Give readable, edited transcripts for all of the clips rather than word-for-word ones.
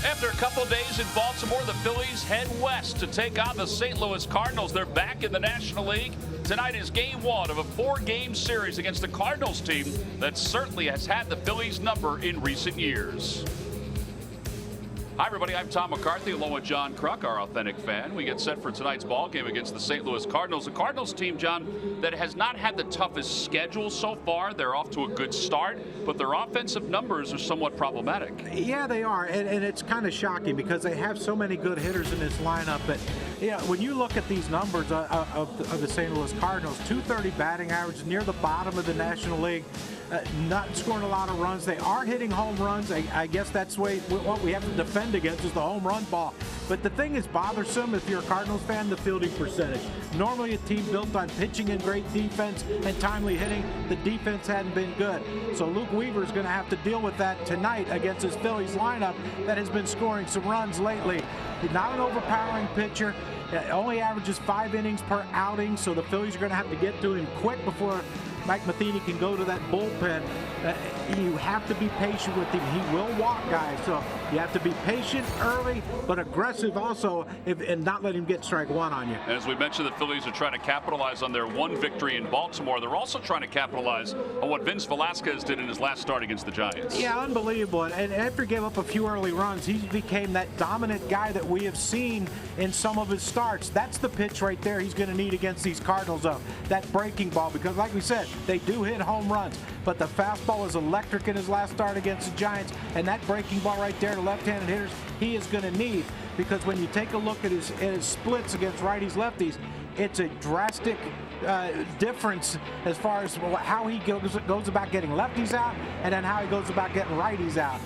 After a couple days in Baltimore, the Phillies head west to take on the St. Louis Cardinals. They're back in the National League. Tonight is game one of a 4-game series against the Cardinals team that certainly has had the Phillies number in recent years. Hi, everybody. I'm Tom McCarthy along with John Kruk, our authentic fan. We get set for tonight's ball game against the St. Louis Cardinals. The Cardinals team, John, that has not had the toughest schedule so far. They're off to a good start, but their offensive numbers are somewhat problematic. Yeah, they are, and it's kind of shocking because they have so many good hitters in this lineup. But when you look at these numbers of the St. Louis Cardinals, .230 batting average, near the bottom of the National League. Not scoring a lot of runs. They are hitting home runs. I guess that's what we have to defend against is the home run ball. But the thing is bothersome if you're a Cardinals fan, the fielding percentage. Normally a team built on pitching and great defense and timely hitting, the defense hadn't been good. So Luke Weaver's going to have to deal with that tonight against his Phillies lineup that has been scoring some runs lately. He's not an overpowering pitcher. Only averages 5 innings per outing, so the Phillies are going to have to get to him quick before Mike Matheny can go to that bullpen. You have to be patient with him. He will walk guys, so you have to be patient early, but aggressive also, and not let him get strike one on you. As we mentioned, the Phillies are trying to capitalize on their one victory in Baltimore. They're also trying to capitalize on what Vince Velasquez did in his last start against the Giants. Yeah, unbelievable. And after he gave up a few early runs, he became that dominant guy that we have seen in some of his starts. That's the pitch right there he's going to need against these Cardinals, that breaking ball, because like we said, they do hit home runs, but the fastball was electric in his last start against the Giants, and that breaking ball right there to left-handed hitters, he is going to need, because when you take a look at his splits against righties, lefties, it's a drastic difference as far as how he goes about getting lefties out and then how he goes about getting righties out.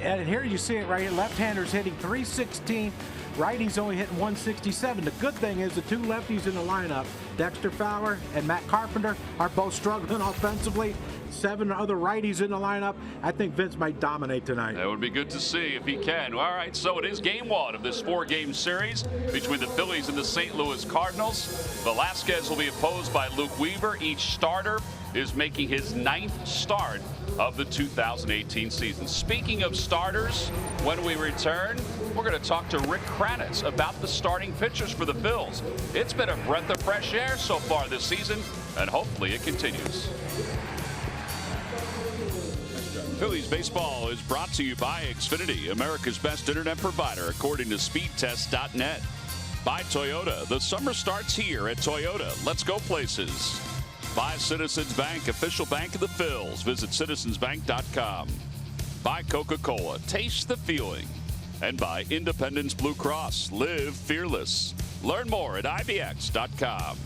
And here you see it right here, left-handers hitting .316, righties only hitting .167. The good thing is the two lefties in the lineup, Dexter Fowler and Matt Carpenter, are both struggling offensively. 7 other righties in the lineup. I think Vince might dominate tonight. That would be good to see if he can. All right, so it is game one of this 4-game series between the Phillies and the St. Louis Cardinals. Velasquez will be opposed by Luke Weaver. Each starter is making his 9th start of the 2018 season. Speaking of starters, when we return, we're going to talk to Rick Kranitz about the starting pitchers for the Phils. It's been a breath of fresh air so far this season, and hopefully it continues. Phillies baseball is brought to you by Xfinity, America's best internet provider, according to speedtest.net. By Toyota, the summer starts here at Toyota. Let's go places. By Citizens Bank, official bank of the Phils. Visit citizensbank.com. By Coca-Cola, taste the feeling. And by Independence Blue Cross, live fearless. Learn more at ibx.com.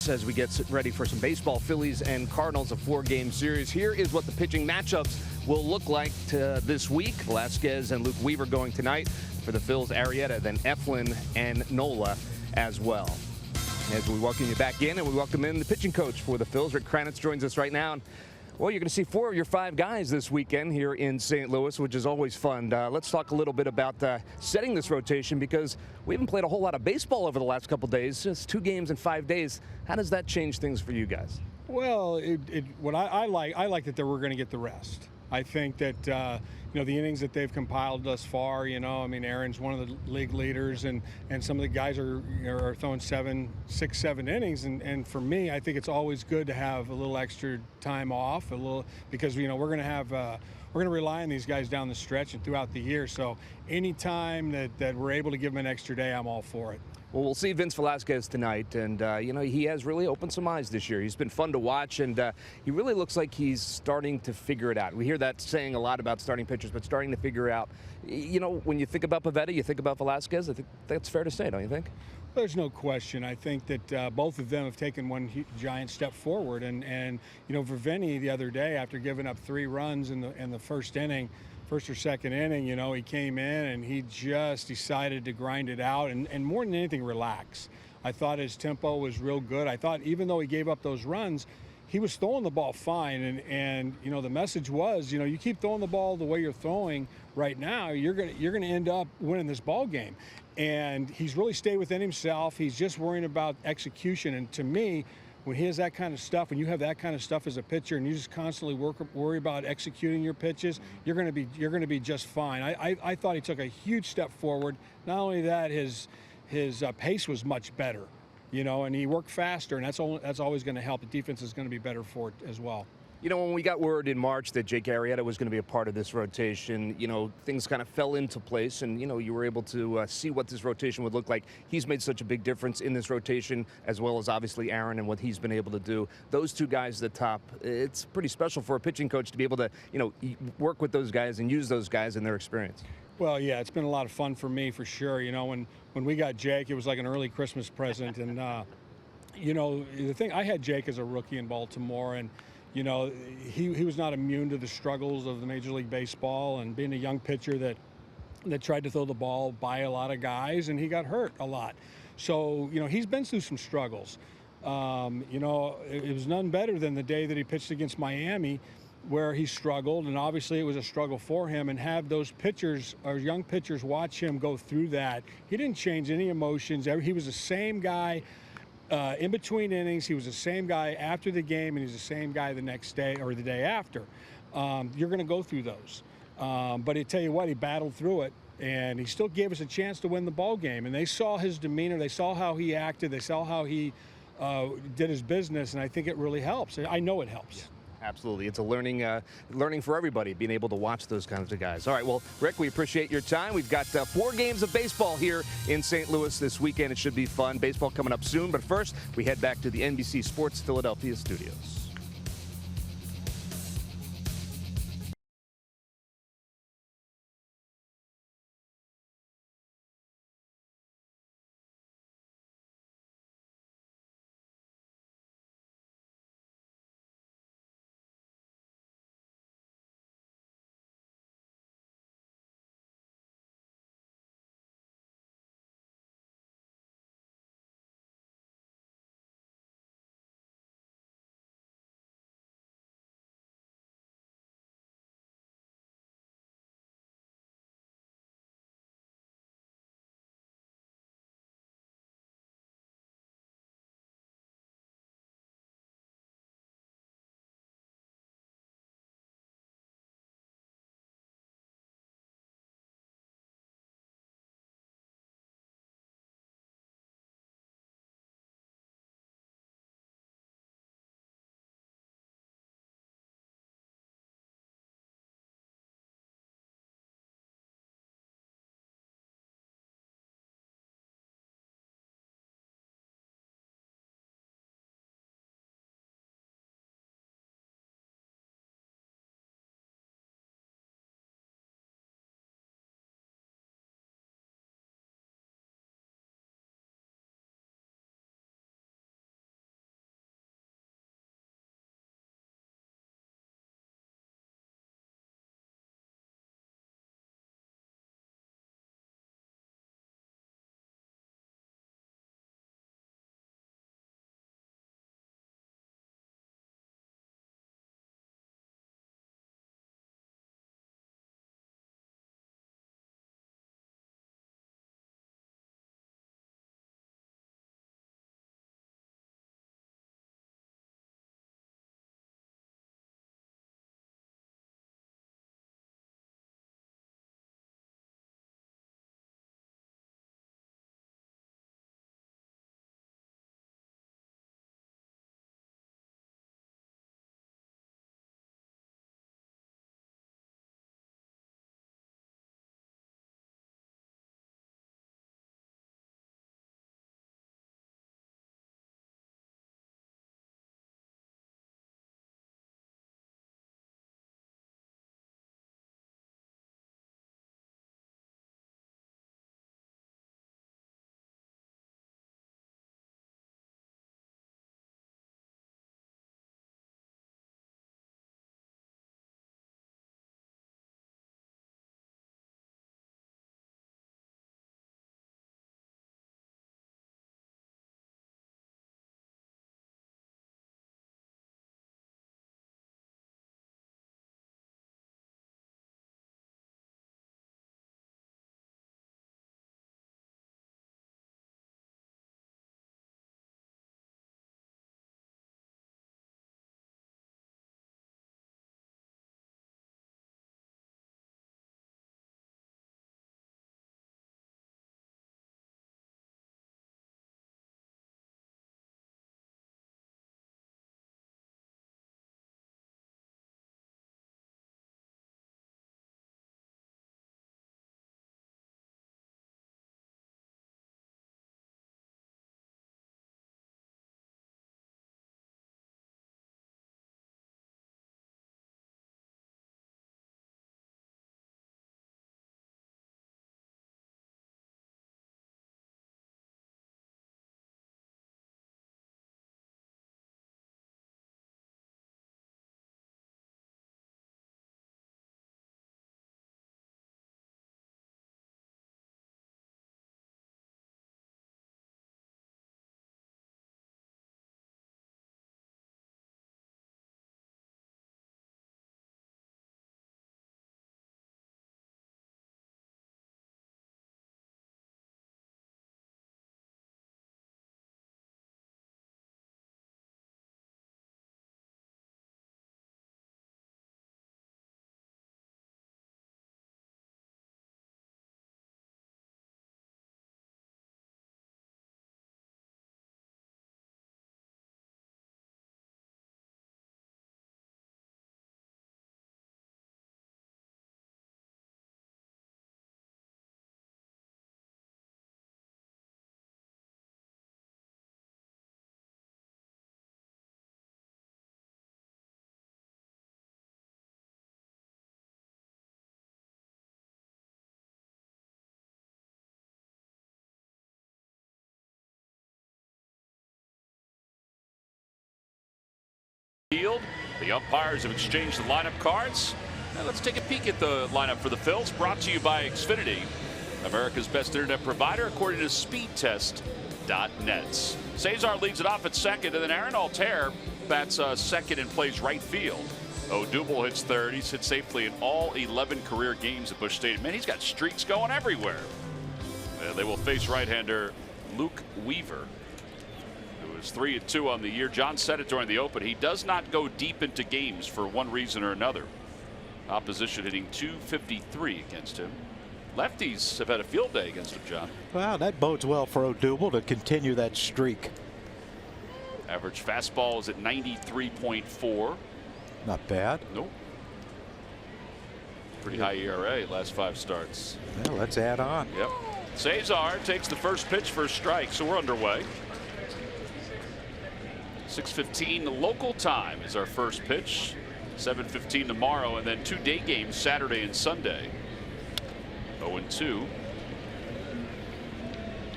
As we get ready for some baseball, Phillies and Cardinals, a 4-game series. Here is what the pitching matchups will look like this week. Velasquez and Luke Weaver going tonight. For the Phils, Arrieta, then Eflin and Nola as well. As we welcome you back in, and we welcome in the pitching coach for the Phils, Rick Kranitz, joins us right now. Well, you're going to see 4 of your 5 guys this weekend here in St. Louis, which is always fun. Let's talk a little bit about setting this rotation, because we haven't played a whole lot of baseball over the last couple of days, just 2 games in 5 days. How does that change things for you guys? Well, what I like that we're going to get the rest. I think that the innings that they've compiled thus far, I mean, Aaron's one of the league leaders, and some of the guys are throwing 6, 7 innings, and for me, I think it's always good to have a little extra time off, because we're going to rely on these guys down the stretch and throughout the year. So anytime that we're able to give them an extra day, I'm all for it. Well, we'll see Vince Velasquez tonight, and he has really opened some eyes this year. He's been fun to watch, and he really looks like he's starting to figure it out. We hear that saying a lot about starting pitchers, but starting to figure out, when you think about Pavetta, you think about Velasquez. I think that's fair to say, don't you think? There's no question. I think that both of them have taken one giant step forward, and Vinny the other day, after giving up 3 runs in the first or second inning, he came in and he just decided to grind it out and more than anything, relax. I thought his tempo was real good. I thought even though he gave up those runs, he was throwing the ball fine. And the message was, you keep throwing the ball the way you're throwing right now, you're gonna end up winning this ball game. And he's really stayed within himself. He's just worrying about execution. And to me, when he has that kind of stuff, when you have that kind of stuff as a pitcher, and you just constantly worry about executing your pitches, you're going to be just fine. I thought he took a huge step forward. Not only that, his pace was much better, and he worked faster, and that's always going to help. The defense is going to be better for it as well. When we got word in March that Jake Arrieta was going to be a part of this rotation, things kind of fell into place, and, you were able to see what this rotation would look like. He's made such a big difference in this rotation, as well as obviously Aaron and what he's been able to do. Those 2 guys at the top, it's pretty special for a pitching coach to be able to, work with those guys and use those guys and their experience. Well, yeah, it's been a lot of fun for me, for sure. When we got Jake, it was like an early Christmas present, and, the thing, I had Jake as a rookie in Baltimore, and he was not immune to the struggles of the Major League Baseball, and being a young pitcher that tried to throw the ball by a lot of guys, and he got hurt a lot. So, he's been through some struggles. It was none better than the day that he pitched against Miami, where he struggled, and obviously it was a struggle for him, and have those pitchers or young pitchers watch him go through that. He didn't change any emotions. He was the same guy. In between innings, he was the same guy after the game, and he's the same guy the next day or the day after. You're going to go through those. But I tell you what, he battled through it, and he still gave us a chance to win the ball game. And they saw his demeanor. They saw how he acted. They saw how he did his business, and I think it really helps. I know it helps. Absolutely. It's a learning for everybody, being able to watch those kinds of guys. All right, well, Rick, we appreciate your time. We've got 4 games of baseball here in St. Louis this weekend. It should be fun. Baseball coming up soon, but first, we head back to the NBC Sports Philadelphia studios. field. The umpires have exchanged the lineup cards. Now let's take a peek at the lineup for the Phils, brought to you by Xfinity, America's best internet provider according to speedtest.net. Cesar leads it off at second, and then Aaron Altair bats second and plays right field. Odubel hits third. He's hit safely in all 11 career games at Busch Stadium. Man, he's got streaks going everywhere. And they will face right-hander Luke Weaver, who is 3-2 on the year. John said it during the open. He does not go deep into games for one reason or another. Opposition hitting .253 against him. Lefties have had a field day against him, John. Well, that bodes well for Odubel to continue that streak. Average fastball is at 93.4. Not bad. Nope. Pretty high ERA last 5 starts. Well, let's add on. Yep. Cesar takes the first pitch for a strike, so we're underway. 6:15 local time is our first pitch. 7:15 tomorrow, and then 2 day games Saturday and Sunday. 0-2.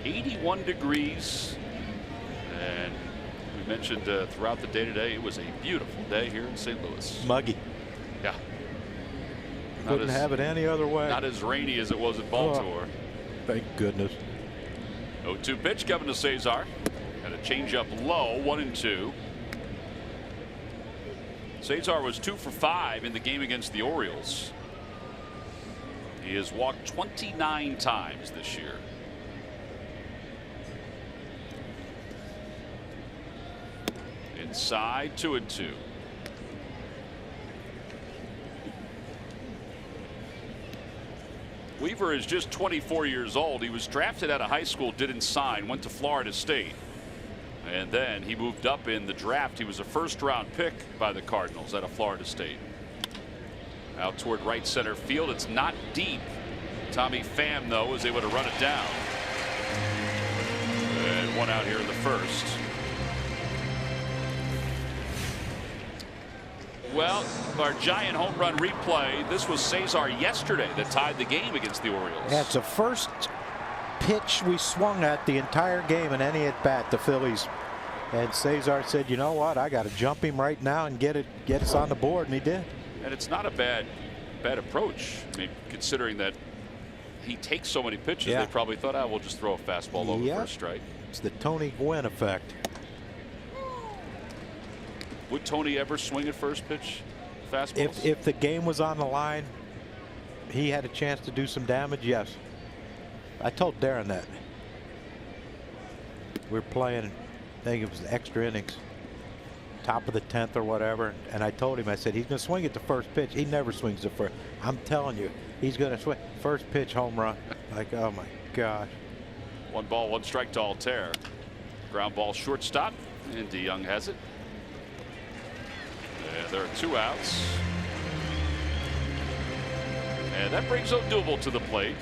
81 degrees. And we mentioned throughout the day today, it was a beautiful day here in St. Louis. Muggy. Yeah. Couldn't have it any other way. Not as rainy as it was in Baltimore. Oh, thank goodness. 0-2 pitch coming to Cesar. And a changeup low, 1-2. Cesar was 2 for 5 in the game against the Orioles. He has walked 29 times this year. Inside, 2-2. Weaver is just 24 years old. He was drafted out of high school, didn't sign, went to Florida State. And then he moved up in the draft. He was a first-round pick by the Cardinals out of Florida State. Out toward right center field. It's not deep. Tommy Pham, though, was able to run it down. And one out here in the first. Well, our giant home run replay. This was Cesar yesterday that tied the game against the Orioles. That's the first pitch we swung at the entire game in any at bat, the Phillies. And Cesar said, you know what, I got to jump him right now and get us on the board, and he did. And it's not a bad approach. I mean, considering that he takes so many pitches, Yeah. they probably thought, we'll just throw a fastball over for a strike. It's the Tony Gwynn effect. Would Tony ever swing at first pitch fastballs? If the game was on the line, he had a chance to do some damage, yes. I told Darren that. We're playing, I think it was extra innings, top of the 10th or whatever, and I told him, I said, he's going to swing at the first pitch. He never swings the first. I'm telling you, he's going to swing. First pitch home run. Like, oh my gosh. 1 ball, 1 strike to Altair. Ground ball shortstop, and DeYoung has it. And there are 2 outs. And that brings Odubel to the plate.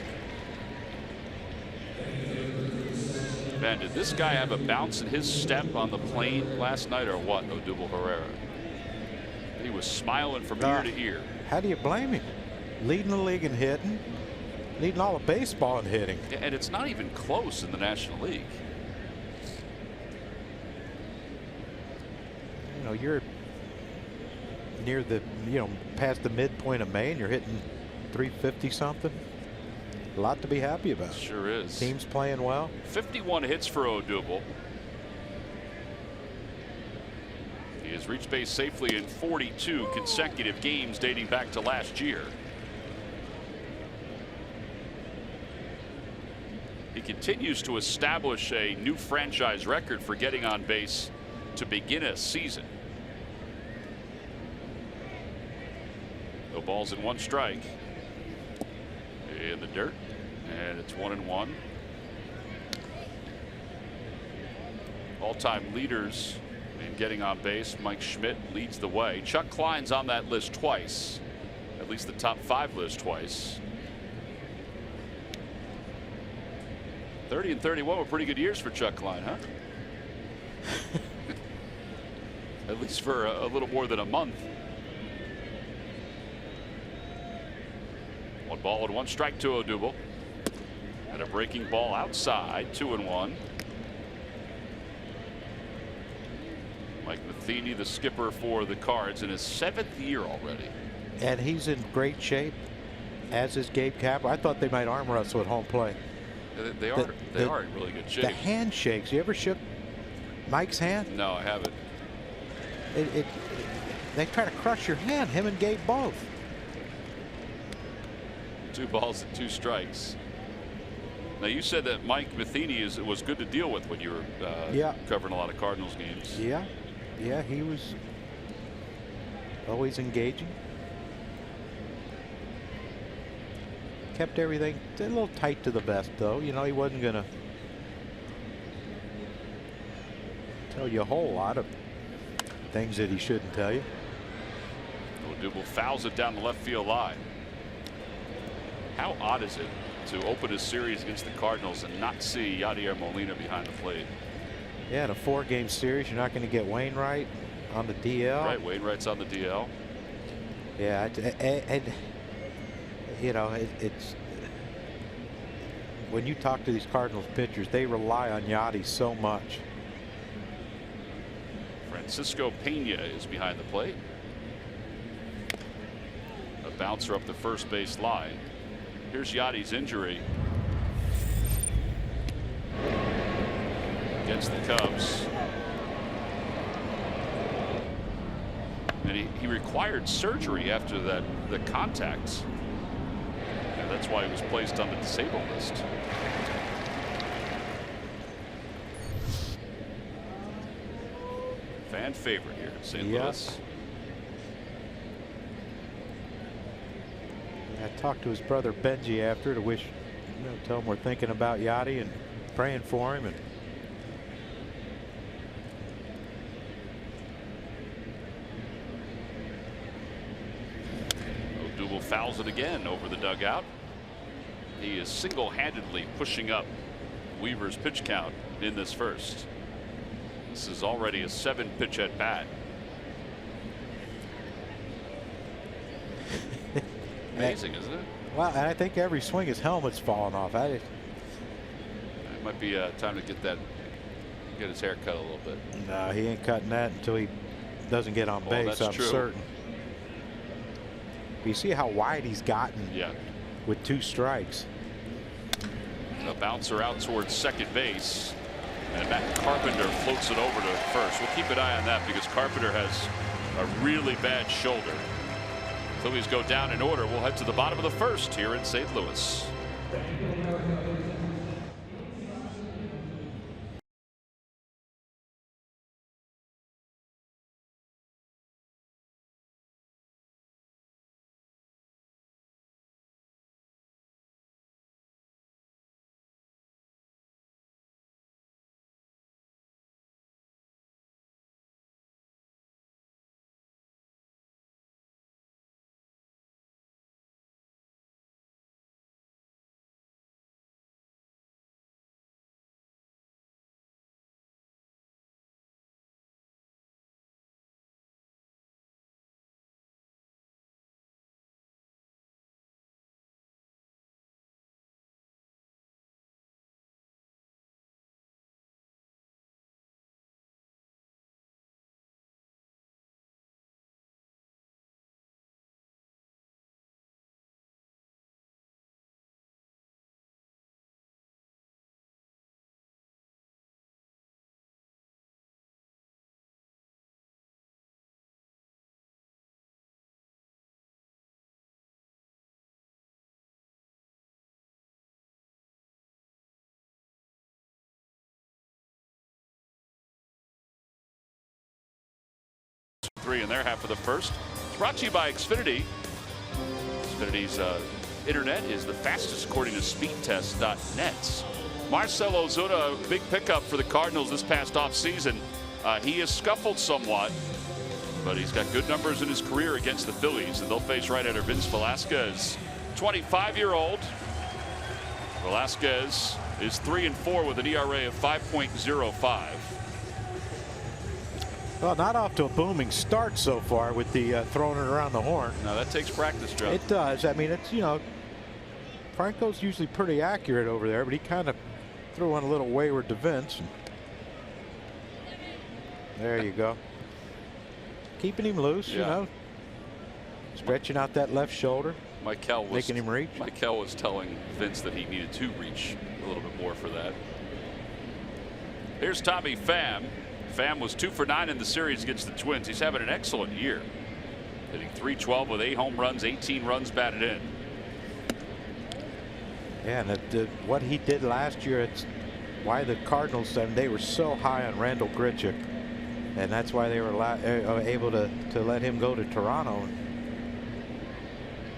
Man, did this guy have a bounce in his step on the plane last night or what, Odubel Herrera? He was smiling from ear to ear. How do you blame him? Leading the league in hitting, leading all of baseball in hitting. And it's not even close in the National League. You know, you're near the, past the midpoint of May, and you're hitting 350 something. A lot to be happy about. Sure is. Team's playing well. 51 hits for Odubel. He has reached base safely in 42 consecutive games dating back to last year. He continues to establish a new franchise record for getting on base to begin a season. No balls and 1 strike. In the dirt, and it's 1-1. All-time leaders in getting on base. Mike Schmidt leads the way. Chuck Klein's on that list twice, at least the top 5 list twice. 30 and 31 were pretty good years for Chuck Klein, huh? At least for a little more than a month. 1 ball and 1 strike to Odubel. And a breaking ball outside, 2-1. Mike Matheny, the skipper for the Cards, in his 7th year already. And he's in great shape, as is Gabe Kapler. I thought they might arm wrestle at home play. They are in really good shape. The handshakes. You ever shook Mike's hand? No, I haven't. They try to crush your hand, him and Gabe both. 2 balls and 2 strikes. Now, you said that Mike Matheny was good to deal with when you were covering a lot of Cardinals games. Yeah, he was always engaging. Kept everything a little tight to the vest, though. You know, he wasn't going to tell you a whole lot of things that he shouldn't tell you. Odubel fouls it down the left field line. How odd is it to open a series against the Cardinals and not see Yadier Molina behind the plate? Yeah, in a 4-game series, you're not going to get Wainwright on the DL. Right, Wainwright's on the DL. Yeah, and you know, it's when you talk to these Cardinals pitchers, they rely on Yadi so much. Francisco Pena is behind the plate. A bouncer up the first base line. Here's Yadi's injury against the Cubs. And he required surgery after the contact. And that's why he was placed on the disabled list. Fan favorite here in St. Louis. I talked to his brother Benji after to wish, you know, tell him we're thinking about Yadi and praying for him. And Odubel fouls it again over the dugout. He is single-handedly pushing up Weaver's pitch count in this first. This is already a 7-pitch at bat. Amazing, isn't it? Well, and I think every swing his helmet's falling off. It might be time to get his hair cut a little bit. No, he ain't cutting that until he doesn't get on base. That's I'm true. certain. You see how wide he's gotten with 2 strikes. A bouncer out towards second base. And Matt Carpenter floats it over to first. We'll keep an eye on that because Carpenter has a really bad shoulder. Phillies go down in order. We'll head to the bottom of the first here in St. Louis. Three in their half of the first. It's brought to you by Xfinity. Xfinity's internet is the fastest according to speedtest.net. Marcell Ozuna, a big pickup for the Cardinals this past offseason. He has scuffled somewhat, but he's got good numbers in his career against the Phillies, and they'll face right-hander Vince Velasquez. 25-year-old. Velasquez is 3-4 with an ERA of 5.05. Well, not off to a booming start so far with the throwing it around the horn. Now that takes practice, Joe. It does. I mean, it's, you know, Franco's usually pretty accurate over there, but he kind of threw one a little wayward to Vince. There you go. keeping him loose, Yeah. you know, stretching out that left shoulder, making him reach. Michael was telling Vince that he needed to reach a little bit more for that. Here's Tommy Pham. Pham was 2 for 9 in the series against the Twins. He's having an excellent year, hitting .312 with 8 home runs, 18 runs batted in. Yeah, and what he did last year, it's why the Cardinals, they were so high on Randall Grichuk, and that's why they were able to let him go to Toronto,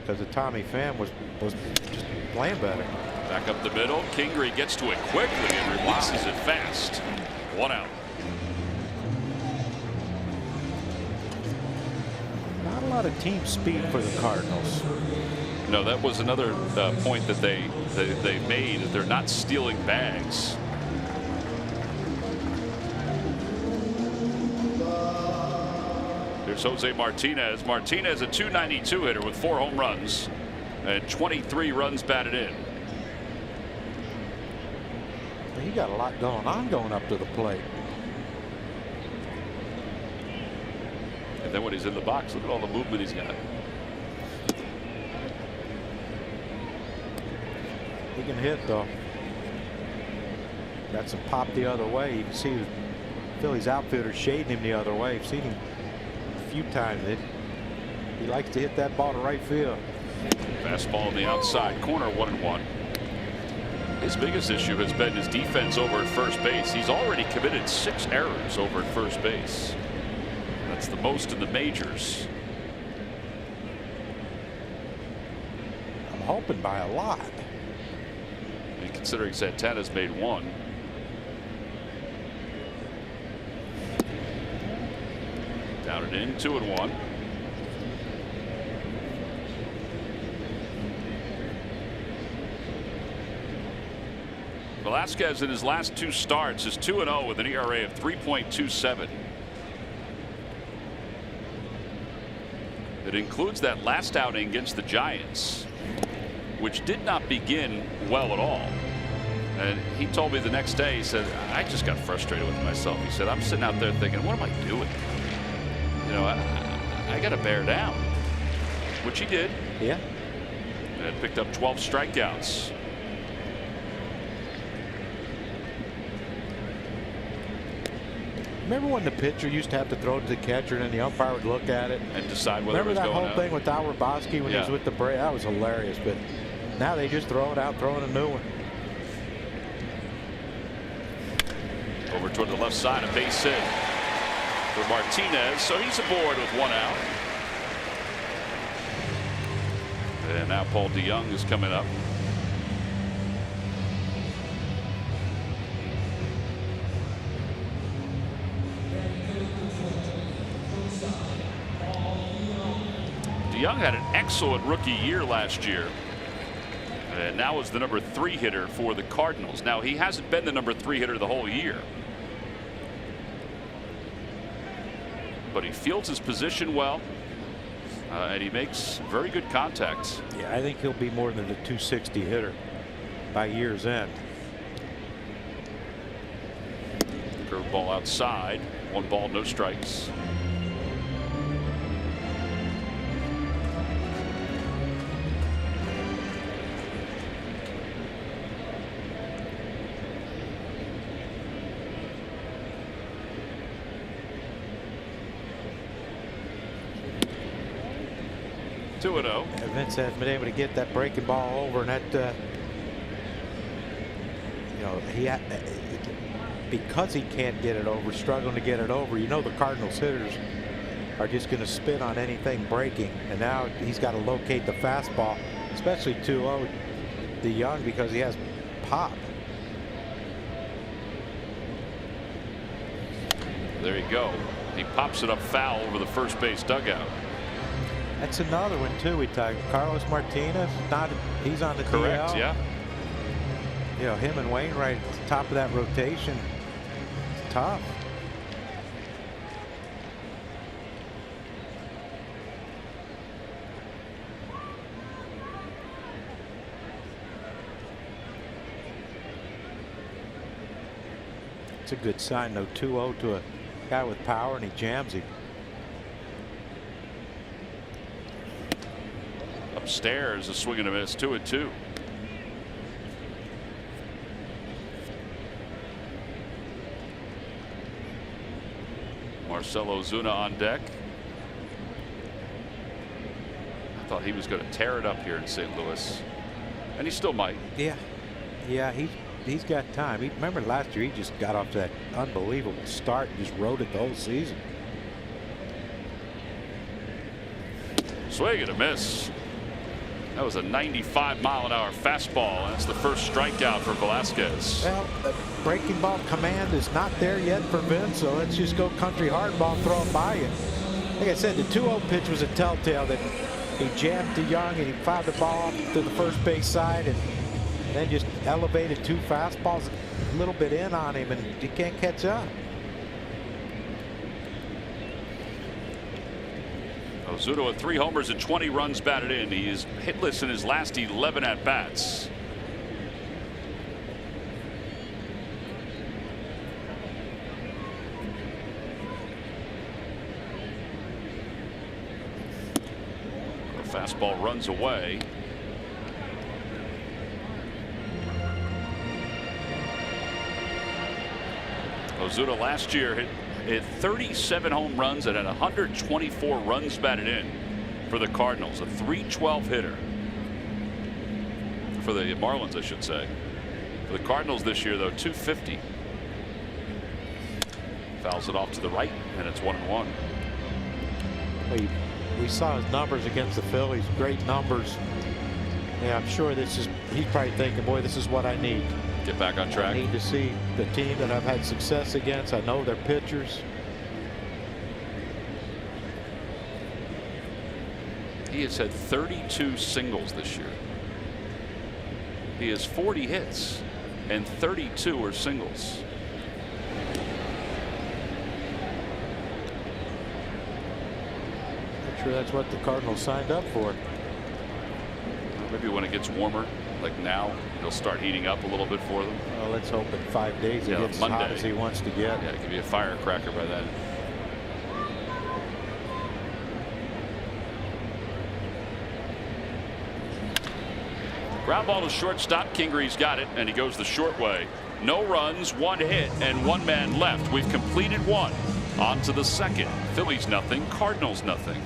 because the Tommy Pham was just playing better. Back up the middle. Kingery gets to it quickly and releases it fast. 1 out. Not a lot of team speed for the Cardinals. No, that was another point that they made, that they're not stealing bags. There's Jose Martinez. Martinez, a .292 hitter with 4 home runs and 23 runs batted in. He got a lot going on going up to the plate. And then when he's in the box, look at all the movement he's got. He can hit, though. Got some pop the other way. You can see Phillies outfielder shading him the other way. I've seen him a few times. He likes to hit that ball to right field. Fastball on the outside corner, 1-1. His biggest issue has been his defense over at first base. He's already committed 6 errors over at first base. That's the most in the majors. I'm hoping by a lot. And considering Santana's made 1. Down and in, 2-1. Velasquez in his last 2 starts is 2-0 with an ERA of 3.27. It includes that last outing against the Giants, which did not begin well at all. And he told me the next day, he said, I just got frustrated with myself. He said, I'm sitting out there thinking, what am I doing? You know, I got to bear down, which he did. Yeah. And picked up 12 strikeouts. Remember when the pitcher used to have to throw it to the catcher and then the umpire would look at it and decide whether it was going out? going Remember that whole thing with Auerbach when he was with the Braves? That was hilarious. But now they just throw it out, throwing a new one. Over toward the left side, a base hit for Martinez. So he's aboard with 1 out. And now Paul DeYoung is coming up. DeYoung had an excellent rookie year last year, and now is the number 3 hitter for the Cardinals. Now, he hasn't been the number 3 hitter the whole year, but he fields his position well, and he makes very good contacts. Yeah, I think he'll be more than a 260 hitter by year's end. Curveball outside, 1 ball, no strikes. Vince has been able to get that breaking ball over, and that you know, because he can't get it over, struggling to get it over, you know, the Cardinals hitters are just going to spin on anything breaking, and now he's got to locate the fastball, especially 2-0 DeYoung, because he has pop. There you go. He pops it up foul over the first base dugout. That's another one too. We talked Carlos Martinez. He's on the correct. DL. Yeah. You know, him and Wainwright at the top of that rotation. It's tough. It's a good sign though. 2-0 to a guy with power, and he jams him. upstairs. A swing and a miss, 2-2. Marcell Ozuna on deck. I thought he was going to tear it up here in St. Louis, and he still might. Yeah, he's got time. Remember last year he just got off to that unbelievable start and just rode it the whole season. Swing and a miss. That was a 95-mile-an-hour fastball. That's the first strikeout for Velasquez. Well, the breaking ball command is not there yet for Vince, so let's just go country hardball and throw it by you. Like I said, the 2-0 pitch was a telltale that he jammed to Young and he fouled the ball to the first base side and then just elevated 2 fastballs a little bit in on him, and he can't catch up. Ozuna with 3 homers and 20 runs batted in. He is hitless in his last 11 at-bats. The fastball runs away. Ozuna last year hit 37 home runs and had 124 runs batted in for the Cardinals. A .312 hitter for the Marlins, I should say. For the Cardinals this year, though, .250. Fouls it off to the right, and it's 1-1. We saw his numbers against the Phillies, great numbers. Yeah, I'm sure he's probably thinking, boy, this is what I need. Get back on track. I need to see the team that I've had success against. I know their pitchers. He has had 32 singles this year. He has 40 hits, and 32 are singles. I'm sure that's what the Cardinals signed up for. Maybe when it gets warmer, like now, he'll start heating up a little bit for them. Well, let's hope in 5 days he gets as hot as he wants to get. Yeah, it could be a firecracker by then. Ground ball to shortstop. Kingree's got it, and he goes the short way. No runs, 1 hit, and 1 man left. We've completed 1. On to the second. Phillies nothing, Cardinals nothing.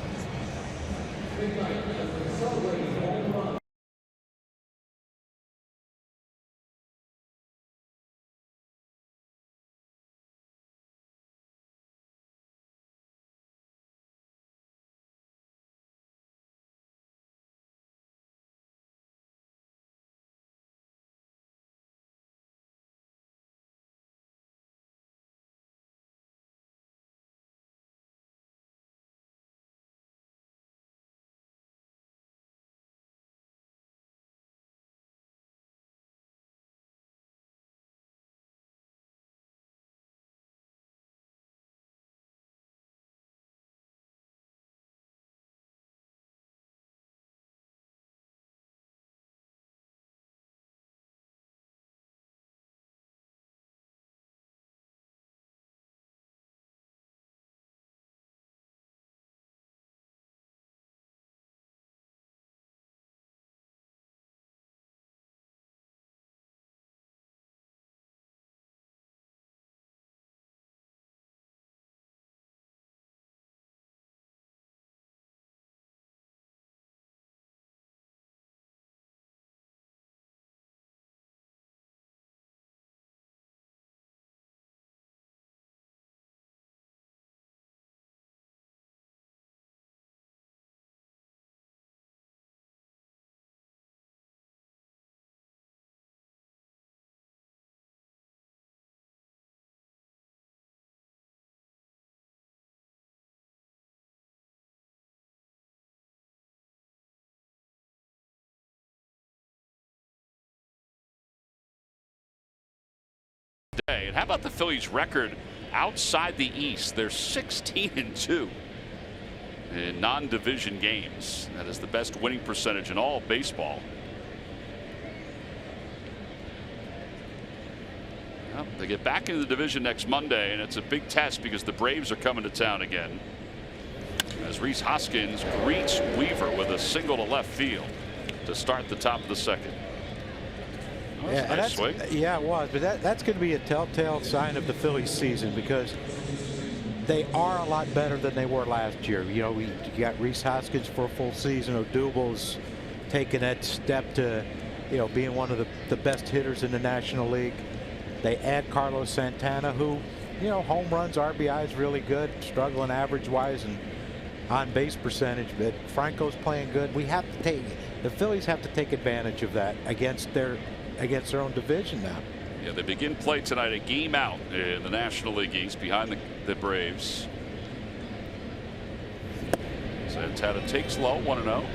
And how about the Phillies' record outside the East? They're 16-2 in non-division games. That is the best winning percentage in all of baseball. Well, they get back into the division next Monday, and it's a big test because the Braves are coming to town again. as Rhys Hoskins greets Weaver with a single to left field to start the top of the second. Oh, Yeah, nice swing. Yeah, it was, but that's going to be a telltale sign of the Phillies season, because they are a lot better than they were last year. You know, we got Rhys Hoskins for a full season. Odubel's taking that step to, you know, being one of the best hitters in the National League. They add Carlos Santana, who, you know, home runs, RBIs really good, struggling average-wise and on-base percentage. But Franco's playing good. The Phillies have to take advantage of that against their own division now. Yeah, they begin play tonight a game out in the National League East behind the Braves. Santana takes low, 1-0.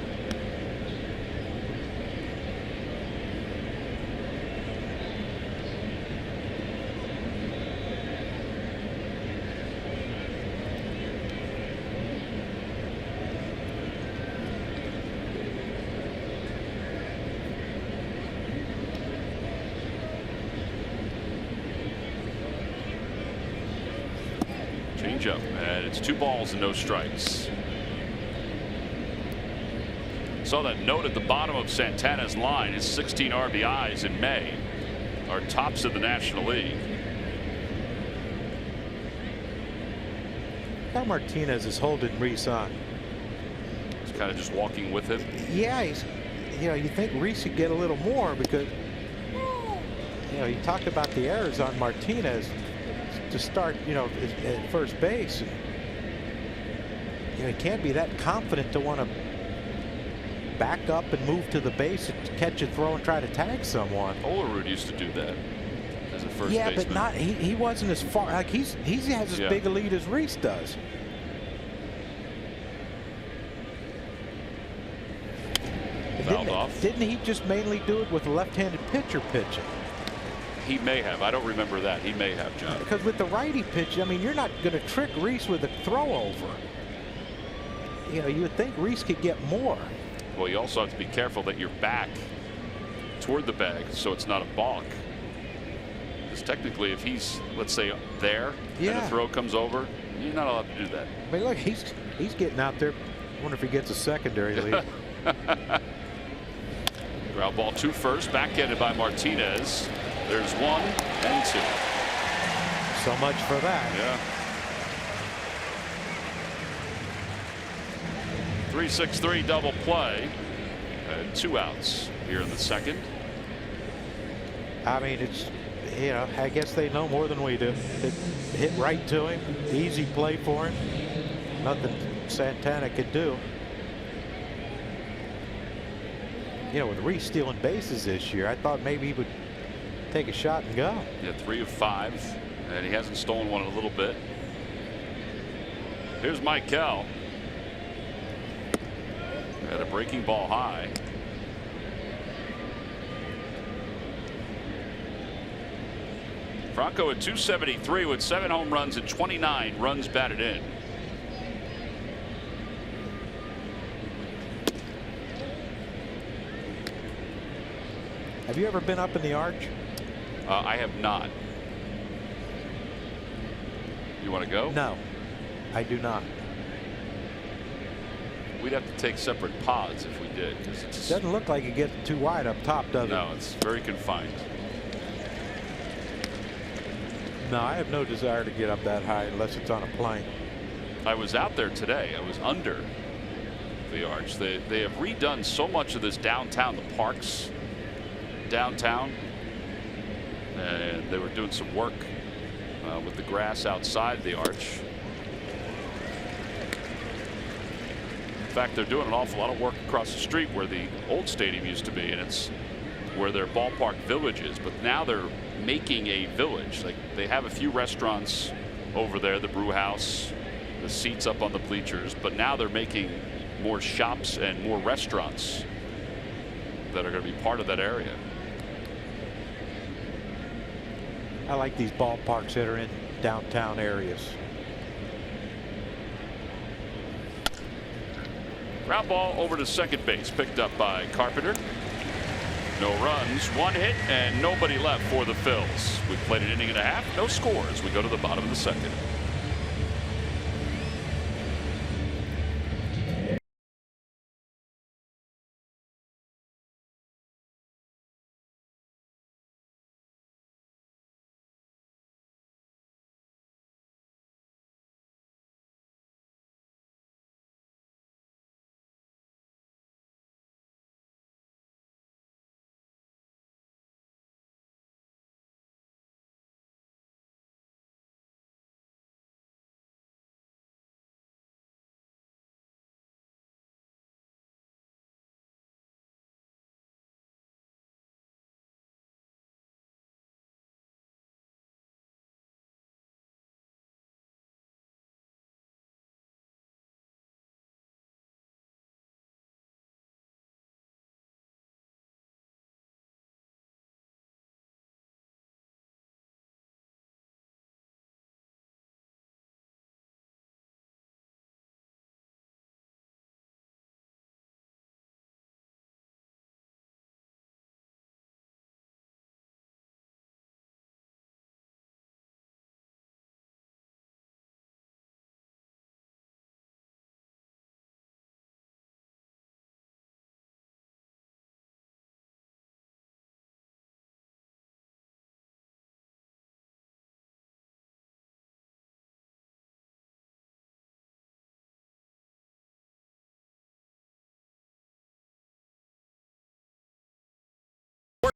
Changeup, and it's 2 balls and no strikes. Saw that note at the bottom of Santana's line. His 16 RBIs in May are tops of the National League. Now Martinez is holding Rhys on. He's kind of just walking with him. Yeah, you know, you think Rhys could get a little more, because, you know, you talked about the errors on Martinez to start, you know, at first base. And, you know, he can't be that confident to want to back up and move to the base and catch a throw and try to tag someone. Olerud used to do that as a first yeah, baseman. but not he wasn't as far. Like he has as big a lead as Rhys does. Fouled off. Didn't he just mainly do it with a left-handed pitcher pitching? He may have. I don't remember that. He may have, John. Because with the righty pitch, I mean, you're not going to trick Rhys with a throw over. You know, you would think Rhys could get more. Well, you also have to be careful that you're back toward the bag so it's not a balk. Because technically, if he's, let's say, there and the throw comes over, you're not allowed to do that. I mean, look, he's getting out there. I wonder if he gets a secondary lead. Ground ball to first, backhanded by Martinez. There's 1 and 2. So much for that. Yeah. 3-6-3 double play. And 2 outs here in the second. I mean, it's, you know, I guess they know more than we do. It hit right to him. Easy play for him. Nothing Santana could do. You know, with Rhys stealing bases this year, I thought maybe he would take a shot and go. Yeah, 3 of 5, and he hasn't stolen one in a little bit. Here's Michael. Had a breaking ball high. Franco at 273 with 7 home runs and 29 runs batted in. Have you ever been up in the arch? I have not. You want to go? No, I do not. We'd have to take separate pods if we did. It doesn't look like it gets too wide up top, does it? No, it's very confined. No, I have no desire to get up that high unless it's on a plane. I was out there today. I was under the arch. They have redone so much of this downtown, the parks downtown, and they were doing some work with the grass outside the arch. In fact, they're doing an awful lot of work across the street where the old stadium used to be, and it's where their ballpark village is. But now they're making a village. Like, they have a few restaurants over there, the brew house, the seats up on the bleachers, but now they're making more shops and more restaurants that are going to be part of that area. I like these ballparks that are in downtown areas. Ground ball over to second base, picked up by Carpenter. No runs, 1 hit, and nobody left for the Phils. We've played an inning and a half, no scores. We go to the bottom of the second.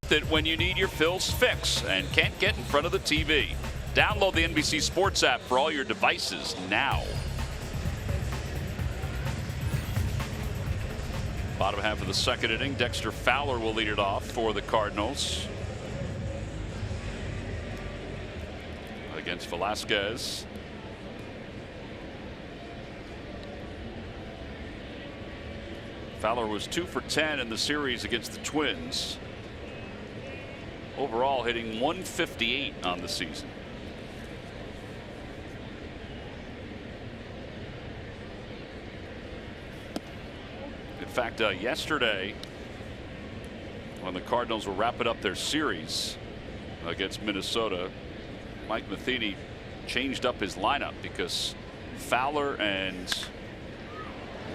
That when you need your Phil's fix and can't get in front of the TV. Download the NBC Sports app for all your devices now. Bottom half of the second inning, Dexter Fowler will lead it off for the Cardinals against Velasquez. Fowler was 2 for 10 in the series against the Twins. Overall hitting .158 on the season. In fact, yesterday, when the Cardinals were wrapping up their series against Minnesota, Mike Matheny changed up his lineup because Fowler and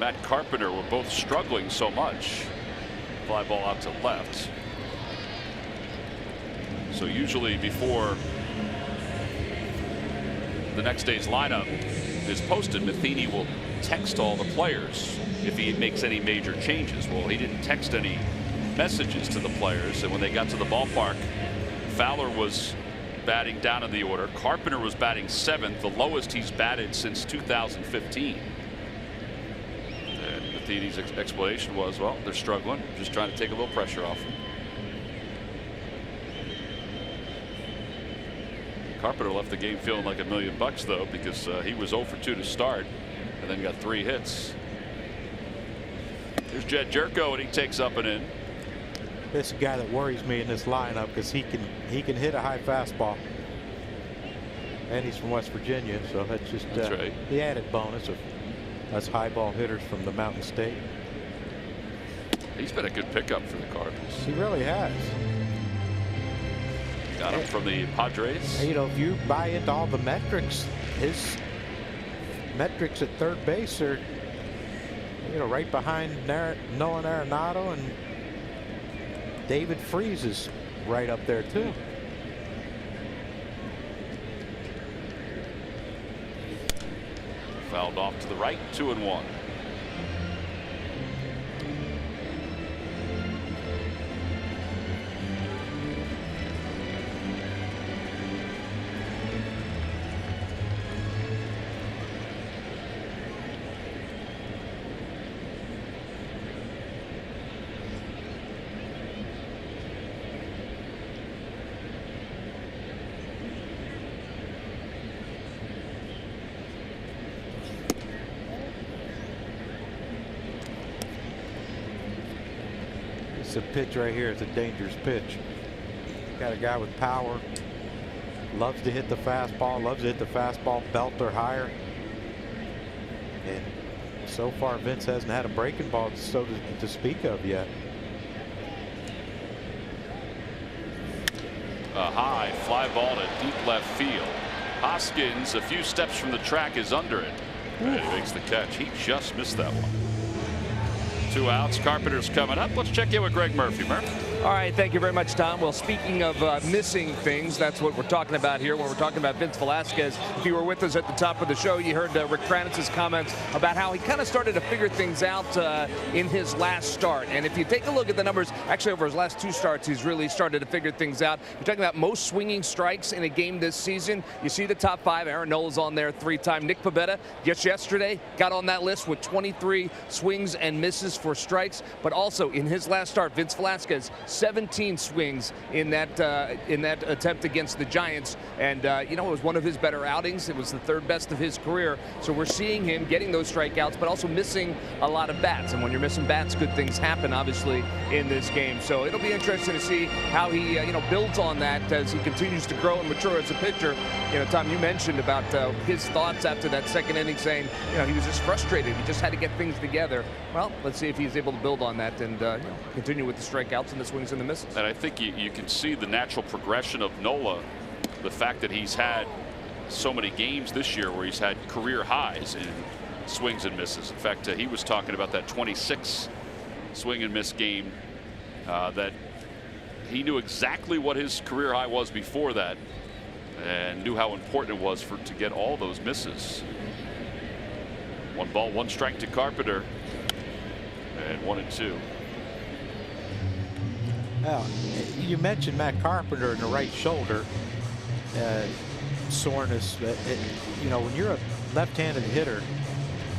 Matt Carpenter were both struggling so much. Fly ball out to left. So usually before the next day's lineup is posted, Matheny will text all the players if he makes any major changes. Well, he didn't text any messages to the players, and when they got to the ballpark, Fowler was batting down in the order. Carpenter was batting 7th, the lowest he's batted since 2015. And Matheny's explanation was, well, they're struggling, just trying to take a little pressure off them. Carpenter left the game feeling like $1 million though, because he was 0 for 2 to start and then got 3 hits. Here's Jed Jerko, and he takes up and in. This is a guy that worries me in this lineup because he can hit a high fastball, and he's from West Virginia, so that's just right. The added bonus of us high ball hitters from the Mountain State. He's been a good pickup for the Cardinals. He really has. Got him from the Padres. You know, if you buy into all the metrics, his metrics at third base are, you know, right behind Nolan Arenado, and David Freese is right up there too. Fouled off to the right, 2-1. The pitch right here is a dangerous pitch. Got a guy with power, loves to hit the fastball, belt or higher, and so far Vince hasn't had a breaking ball to speak of yet. A high fly ball to deep left field. Hoskins, a few steps from the track, is under it, and he makes the catch. He just missed that one. 2 outs. Carpenter's coming up. Let's check in with Greg Murphy. Murphy. All right, thank you very much, Tom. Well, speaking of missing things, that's what we're talking about here when we're talking about Vince Velasquez. If you were with us at the top of the show, you heard Rick Kranitz's comments about how he kind of started to figure things out in his last start. And if you take a look at the numbers, actually over his last 2 starts, he's really started to figure things out. You're talking about most swinging strikes in a game this season. You see the top 5. Aaron Nola's on there 3-time. Nick Pivetta just yesterday got on that list with 23 swings and misses for strikes. But also in his last start, Vince Velasquez, 17 swings in that attempt against the Giants, and you know, it was one of his better outings. It was the 3rd best of his career. So we're seeing him getting those strikeouts, but also missing a lot of bats. And when you're missing bats, good things happen, obviously, in this game. So it'll be interesting to see how he you know, builds on that as he continues to grow and mature as a pitcher. You know, Tom, you mentioned about his thoughts after that 2nd inning, saying, you know, he was just frustrated. He just had to get things together. Well, let's see if he's able to build on that and you know, continue with the strikeouts and the swings and the misses. And I think you can see the natural progression of Nola, the fact that he's had so many games this year where he's had career highs in swings and misses. In fact, he was talking about that 26 swing and miss game, that he knew exactly what his career high was before that and knew how important it was to get all those misses. 1 ball, 1 strike to Carpenter, and 1-2. Well, you mentioned Matt Carpenter in the right shoulder soreness. You know, when you're a left-handed hitter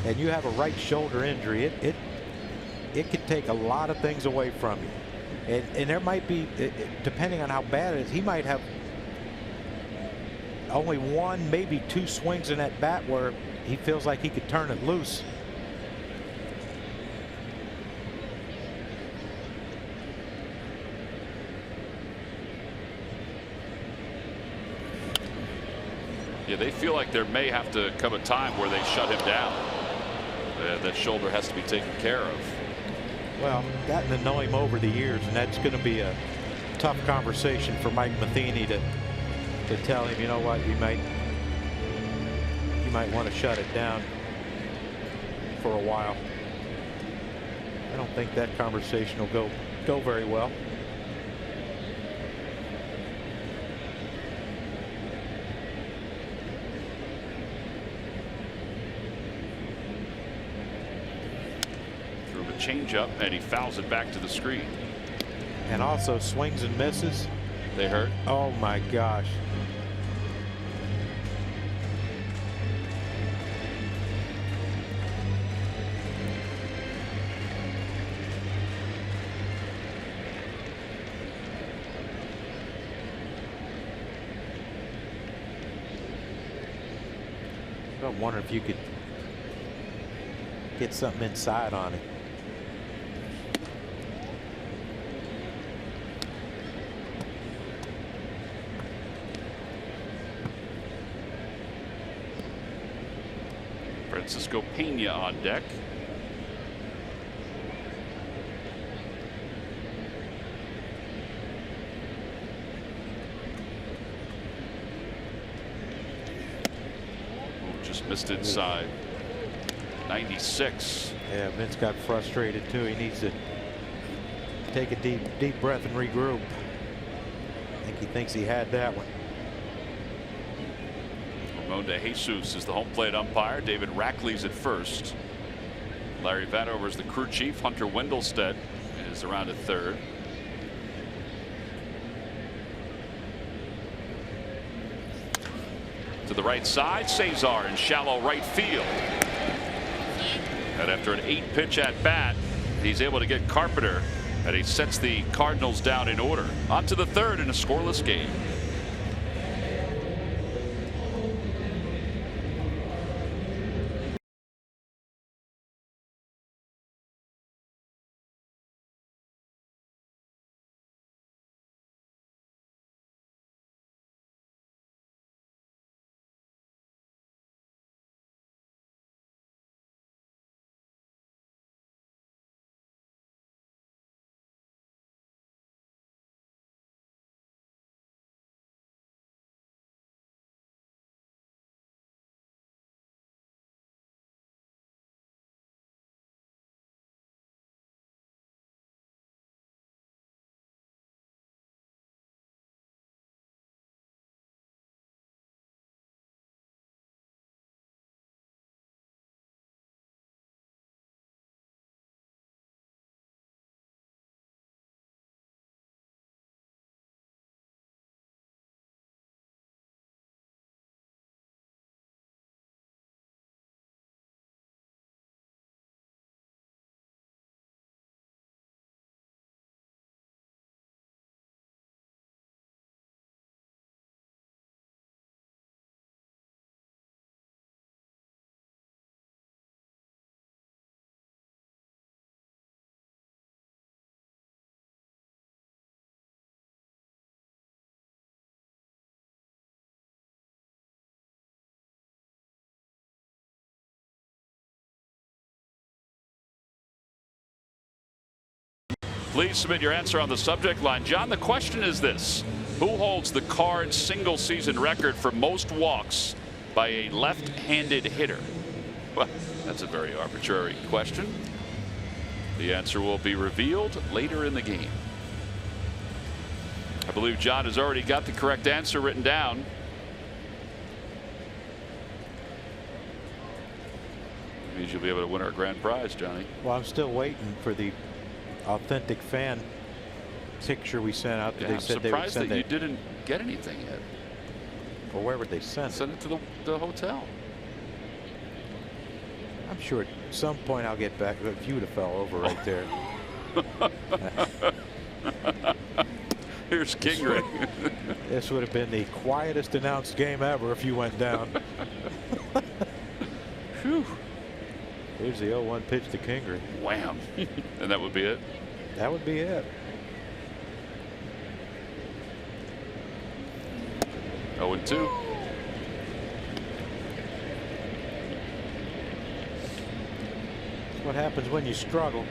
and you have a right shoulder injury, it could take a lot of things away from you. And there might be, depending on how bad it is, he might have only one, maybe two swings in that bat where he feels like he could turn it loose. Yeah, they feel like there may have to come a time where they shut him down. That shoulder has to be taken care of. Well, gotten to know him over the years, and that's going to be a tough conversation for Mike Matheny to tell him, you know what, you might want to shut it down for a while. I don't think that conversation will go very well. Threw a changeup and he fouls it back to the screen. And also swings and misses. They hurt. Oh my gosh. I wonder if you could get something inside on it. Francisco Pena on deck. Just missed inside. 96. Yeah, Vince got frustrated too. He needs to take a deep breath and regroup. I think he thinks he had that one. Ramon de Jesus is the home plate umpire. David Rackley's at first. Larry Vanover is the crew chief. Hunter Wendelstedt is around at third. To the right side, Cesar in shallow right field. And after an 8-pitch at bat, he's able to get Carpenter, and he sets the Cardinals down in order. On to the third in a scoreless game. Please submit your answer on the subject line. John, the question is this: who holds the Cards single season record for most walks by a left-handed hitter? Well, that's a very arbitrary question. The answer will be revealed later in the game. I believe John has already got the correct answer written down. It means you'll be able to win our grand prize, Johnny. Well, I'm still waiting for the authentic fan picture we sent out that Yeah, they I'm said they would surprised send that you it. didn't get anything yet. Well, where would they send it? Send it to the hotel. I'm sure at some point I'll get back. If you would have fell over right there. Here's Kingery. This would have been the quietest announced game ever if you went down. Phew. Here's the 0-1 pitch to Kingery. Wham. And that would be it. That would be it. 0-2. That's what happens when you struggle.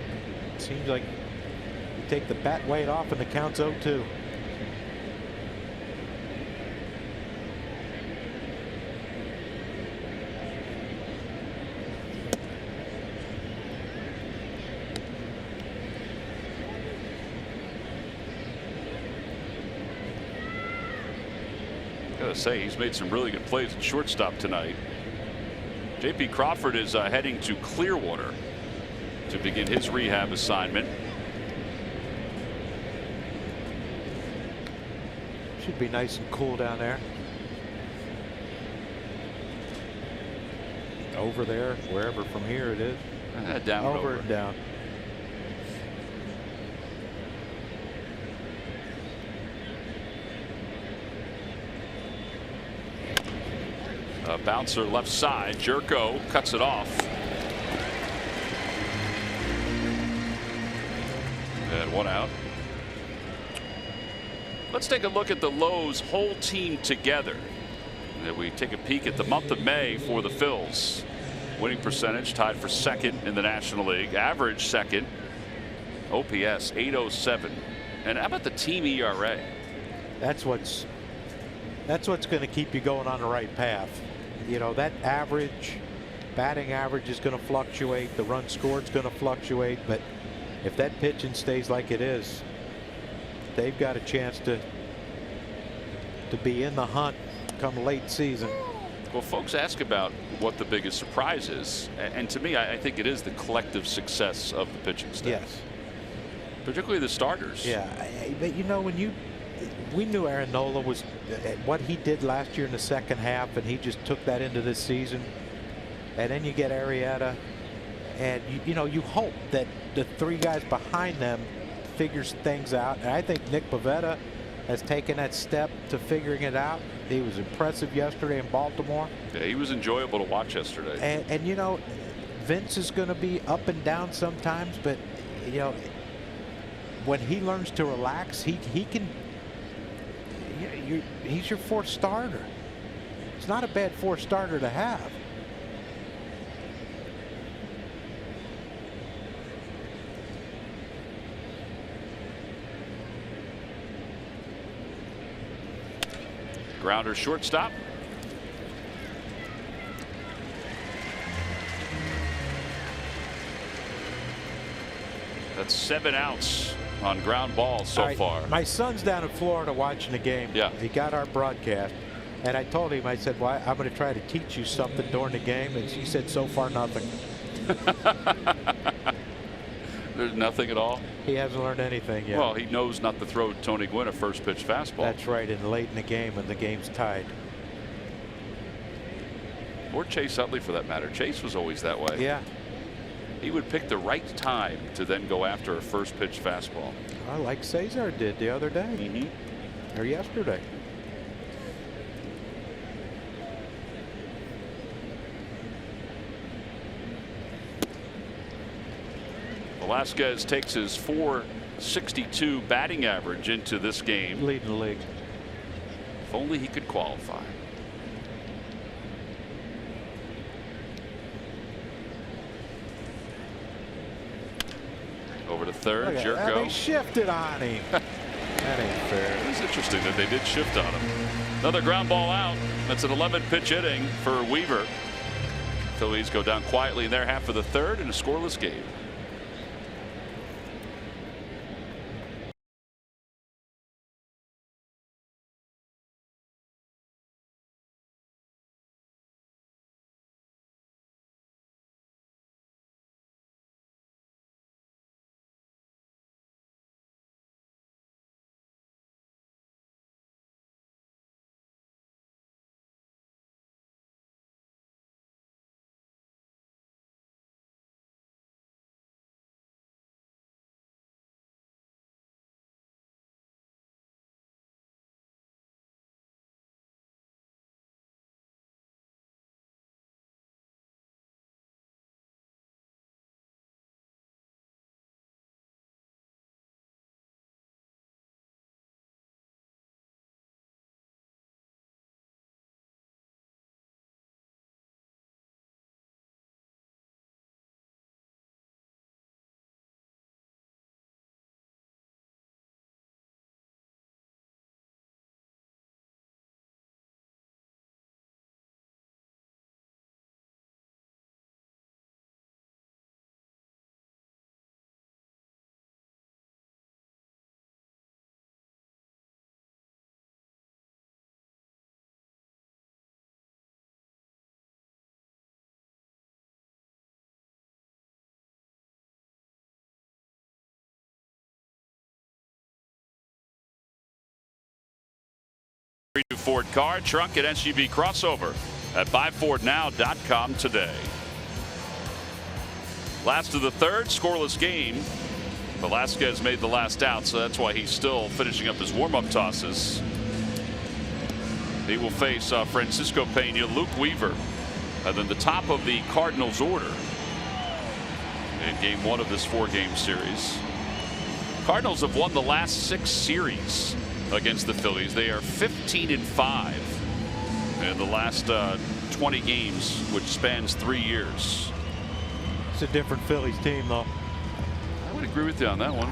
It seems like you take the bat weight off and the count's 0-2. Gotta say, he's made some really good plays at shortstop tonight. J.P. Crawford is heading to Clearwater to begin his rehab assignment. Should be nice and cool down there. Over there, wherever from here it is. Down and Over and down. A bouncer left side. Jerko cuts it off. And one out. Let's take a look at the Lowe's whole team together. And we take a peek at the month of May for the Phils. Winning percentage tied for second in the National League. Average second. OPS 807. And how about the team ERA? That's what's going to keep you going on the right path. You know, that average, batting average is going to fluctuate. The run scored is going to fluctuate. But if that pitching stays like it is, they've got a chance to be in the hunt come late season. Well, folks ask about what the biggest surprise is. And to me, I think it is the collective success of the pitching staff. Yes. Particularly the starters. Yeah. But, you know, we knew Aaron Nola was what he did last year in the second half, and he just took that into this season. And then you get Arrieta, and you know, you hope that the three guys behind them figures things out. And I think Nick Pivetta has taken that step to figuring it out. He was impressive yesterday in Baltimore. Yeah, he was enjoyable to watch yesterday. And you know, Vince is going to be up and down sometimes, but you know, when he learns to relax, he can. He's your fourth starter. It's not a bad fourth starter to have. Grounder shortstop. That's 7 outs on ground balls so far. My son's down in Florida watching the game. Yeah. He got our broadcast. And I told him, I said, well, I'm going to try to teach you something during the game. And he said, so far, nothing. There's nothing at all. He hasn't learned anything yet. Well, he knows not to throw Tony Gwynn a first pitch fastball. That's right. And late in the game when the game's tied. Or Chase Utley for that matter. Chase was always that way. Yeah. He would pick the right time to then go after a first pitch fastball. Well, like Cesar did the other day. Mm-hmm. Or yesterday. Velasquez takes his .462 batting average into this game. Leading the league. If only he could qualify. Over to third. Jerko. They shifted on him. That ain't fair. It's interesting that they did shift on him. Another ground ball out. That's an 11 pitch inning for Weaver. Phillies go down quietly in their half of the third in a scoreless game. Ford car, truck, and SUV crossover at buyfordnow.com today. Last of the third, scoreless game. Velasquez made the last out, so that's why he's still finishing up his warm-up tosses. He will face Francisco Pena, Luke Weaver, and then the top of the Cardinals order in game 1 of this 4-game series. Cardinals have won the last 6 series against the Phillies. They are 15-5 in the last 20 games, which spans 3 years. It's a different Phillies team, though. I would agree with you on that one.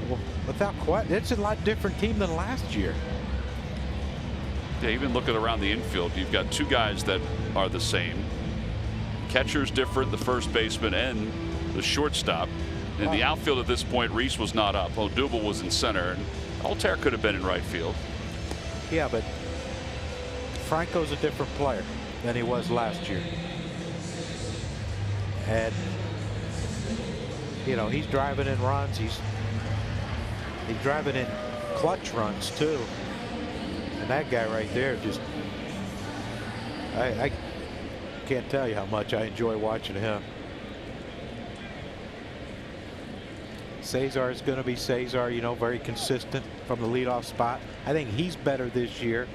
Well, without question, it's a lot different team than last year. Yeah, even looking around the infield, you've got 2 guys that are the same. Catcher's different, the first baseman and the shortstop. In the outfield at this point, Reese was not up. Odubel was in center, and Altair could have been in right field. Yeah, but Franco's a different player than he was last year. And, you know, he's driving in runs. He's driving in clutch runs, too. And that guy right there just, I can't tell you how much I enjoy watching him. Cesar is going to be Cesar, you know, very consistent from the leadoff spot. I think he's better this year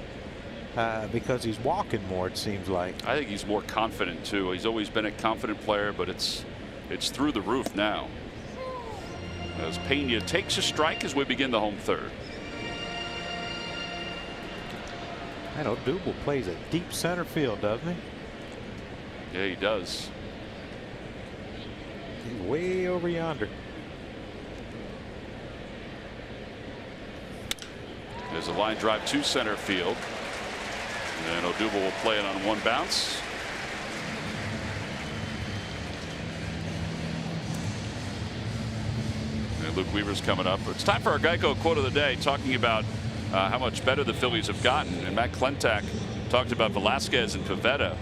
because he's walking more, it seems like. I think he's more confident, too. He's always been a confident player, but it's through the roof now. As Pena takes a strike as we begin the home third. I know Odubel plays a deep center field, doesn't he? Yeah, he does. He's way over yonder. There's a line drive to center field. And Odubel will play it on 1 bounce. And Luke Weaver's coming up. It's time for our Geico quote of the day, talking about how much better the Phillies have gotten. And Matt Klentak talked about Velasquez and Pivetta.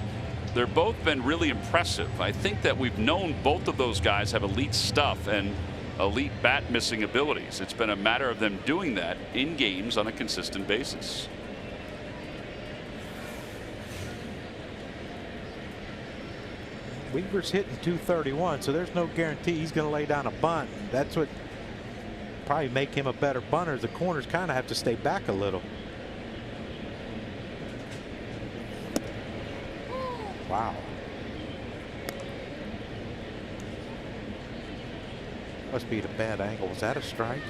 They've both been really impressive. I think that we've known both of those guys have elite stuff and elite bat missing abilities. It's been a matter of them doing that in games on a consistent basis. Weaver's hitting .231, so there's no guarantee he's going to lay down a bunt. That's what probably make him a better bunter. The corners kind of have to stay back a little. Wow. Must be at a bad angle. Was that a strike?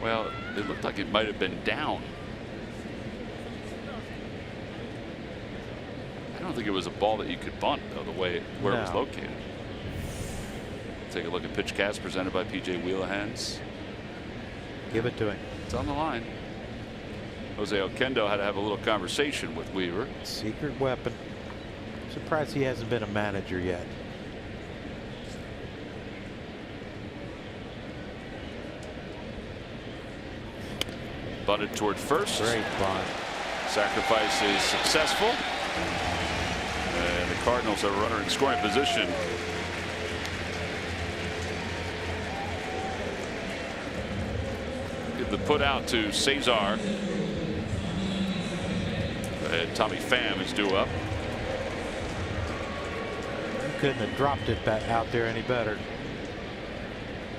Well, it looked like it might have been down. I don't think it was a ball that you could bunt, though, the way where it was located. Take a look at pitch cast presented by PJ Wheelahans. Give it to him. It's on the line. Jose Oquendo had to have a little conversation with Weaver. Secret weapon. Surprised he hasn't been a manager yet. Bunted toward first. Great bunt. Sacrifice is successful. And the Cardinals have a runner in scoring position. Give the put out to Cesar. And Tommy Pham is due up. Couldn't have dropped it out there any better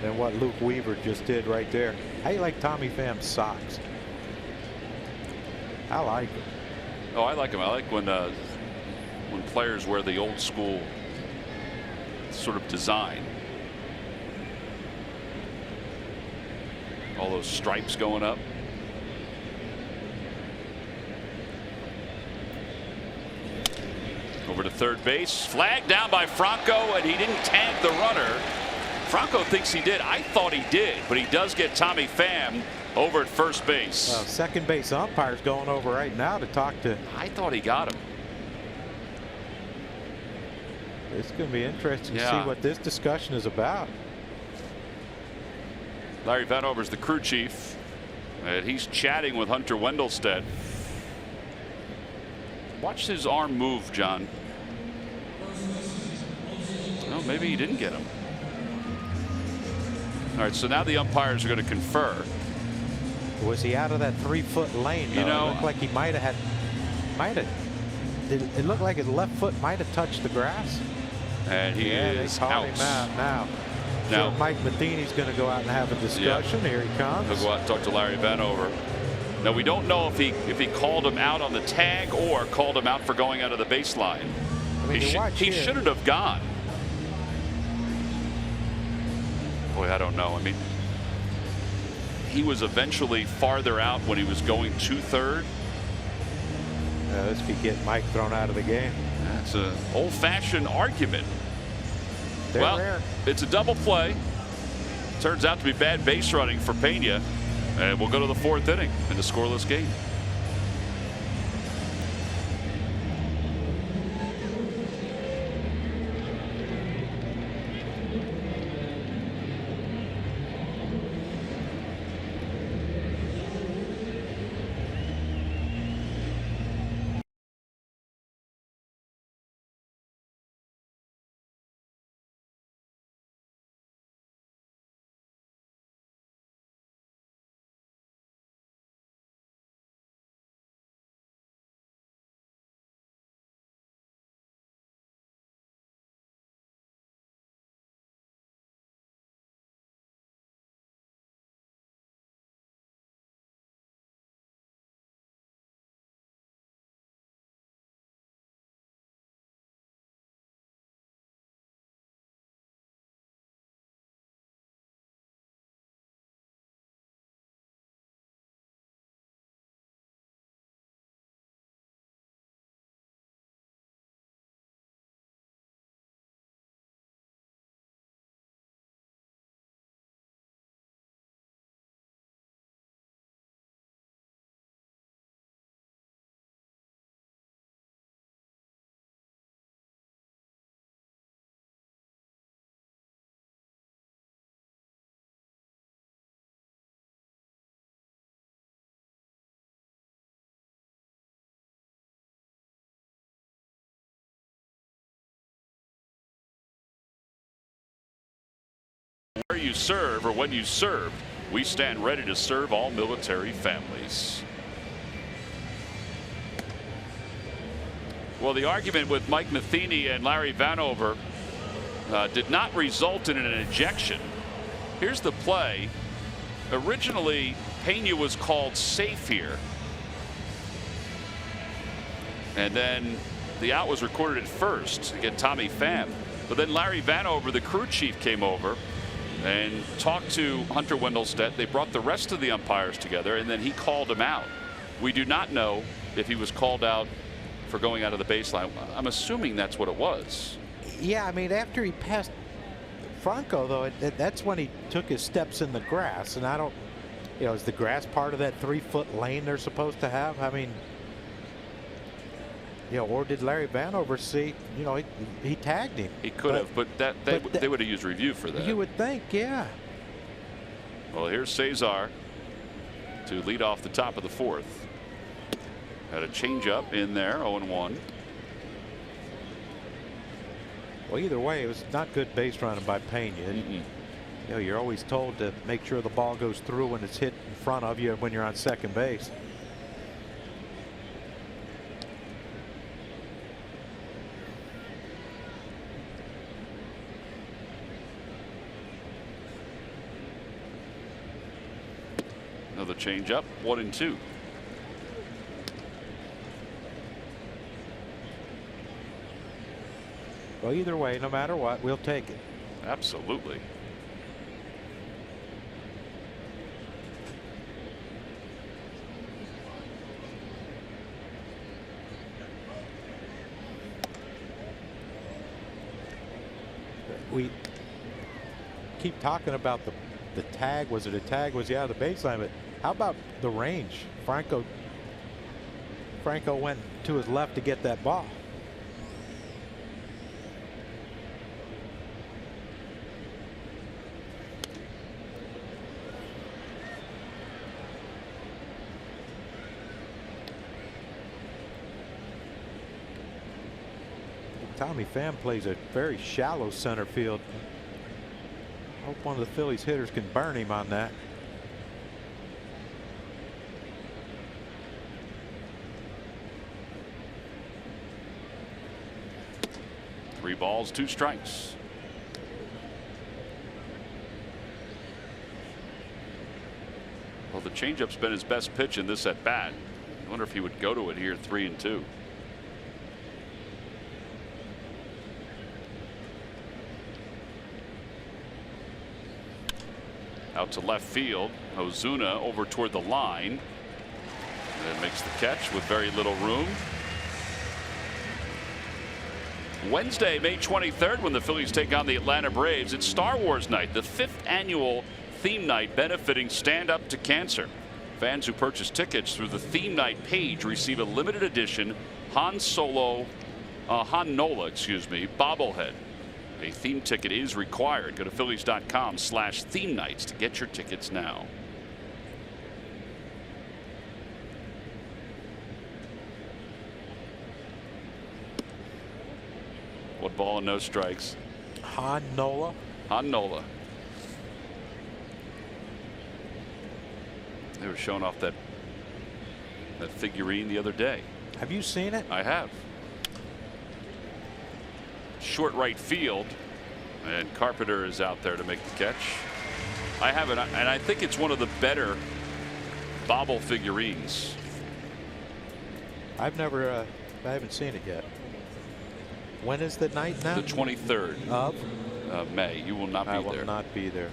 than what Luke Weaver just did right there. How you like Tommy Pham's socks? I like them. Oh, I like them. I like when players wear the old school sort of design. All those stripes going up. Over to third base. Flag down by Franco, and he didn't tag the runner. Franco thinks he did. I thought he did, but he does get Tommy Pham over at first base. Second base umpire's going over right now to talk to. I thought he got him. It's going to be interesting to see what this discussion is about. Larry Vanover's the crew chief, and he's chatting with Hunter Wendelstedt. Watch his arm move, John. Well, maybe he didn't get him. All right, so now the umpires are going to confer. Was he out of that 3-foot lane, though? You know, it looked like he might have had. might have. It looked like his left foot might have touched the grass. And he is out. Him out now. Now, so Mike Matheny's going to go out and have a discussion. Yeah. Here he comes. He'll go out and talk to Larry Vanover. Now, we don't know if he called him out on the tag or called him out for going out of the baseline. I mean, he shouldn't have gone. Boy, I don't know. I mean, he was eventually farther out when he was going to third. This could get Mike thrown out of the game. That's an old-fashioned argument. They're well, rare. It's a double play. Turns out to be bad base running for Pena. And we'll go to the fourth inning in a scoreless game. Where you serve or when you served, we stand ready to serve all military families. Well, the argument with Mike Matheny and Larry Vanover did not result in an ejection. Here's the play. Originally, Pena was called safe here. And then the out was recorded at first to get Tommy Pham. But then Larry Vanover, the crew chief, came over and talked to Hunter Wendelstedt. They brought the rest of the umpires together, and then he called him out. We do not know if he was called out for going out of the baseline. I'm assuming that's what it was. Yeah, I mean, after he passed Franco, though, that's when he took his steps in the grass. And I don't, is the grass part of that 3-foot lane they're supposed to have? I mean, or did Larry Vanover see, he tagged him? He could have, but they would have used review for that. You would think, yeah. Well, here's Cesar to lead off the top of the fourth. Had a changeup in there, 0-1. Well, either way, it was not good base running by Pena. You're always told to make sure the ball goes through when it's hit in front of you when you're on second base. Another changeup, 1-2. Well, either way, no matter what, we'll take it. Absolutely. We keep talking about the tag. Was it a tag? Was he out of the baseline? But how about the range? Franco went to his left to get that ball. Tommy Pham plays a very shallow center field. Hope one of the Phillies hitters can burn him on that. 3 balls, 2 strikes. Well, the changeup's been his best pitch in this at bat. I wonder if he would go to it here, 3-2. Out to left field. Ozuna over toward the line. And then makes the catch with very little room. Wednesday, May 23rd, when the Phillies take on the Atlanta Braves, it's Star Wars night, the 5th annual theme night benefiting Stand Up to Cancer. Fans who purchase tickets through the theme night page receive a limited edition Han Nola, bobblehead. A theme ticket is required. Go to Phillies.com/theme nights to get your tickets now. One ball and no strikes. Han Nola. Han Nola. They were showing off that figurine the other day. Have you seen it? I have. Short right field, and Carpenter is out there to make the catch. I have it, and I think it's one of the better bobble figurines. I haven't seen it yet. When is the night now? The 23rd of May. You will not be there. I will not be there.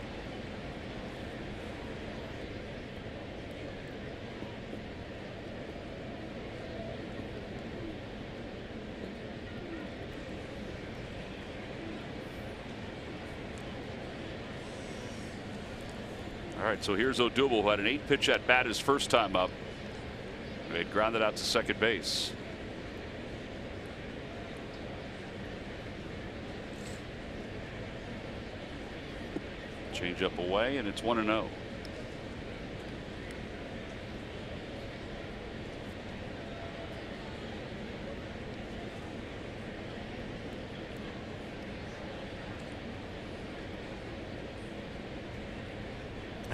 All right, so here's Odubel, who had an 8-pitch at bat his first time up. He had grounded out to second base. Change up away, and it's 1-0.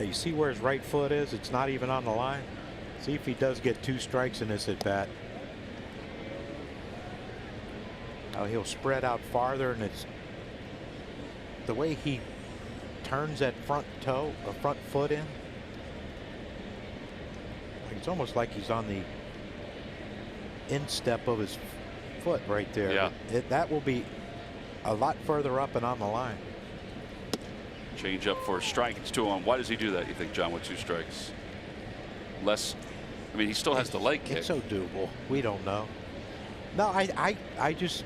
You see where his right foot is? It's not even on the line. See if he does get 2 strikes in this at bat. Oh, he'll spread out farther, and it's the way he turns that front toe or front foot in. It's almost like he's on the instep of his foot right there. Yeah. That will be a lot further up and on the line. Change up for a strike. It's 2-1. Why does he do that, you think, John, with 2 strikes? Less. I mean, he still has the leg kick. It's so doable. We don't know. No, I just,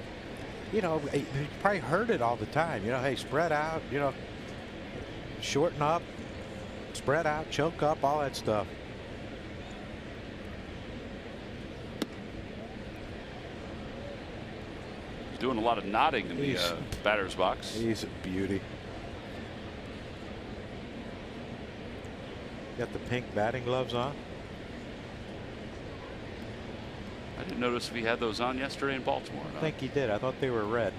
you know, he probably heard it all the time. You know, hey, spread out, you know, shorten up, spread out, choke up, all that stuff. He's doing a lot of nodding in the batter's box. He's a beauty. Got the pink batting gloves on. I didn't notice if he had those on yesterday in Baltimore. I think he did. I thought they were red.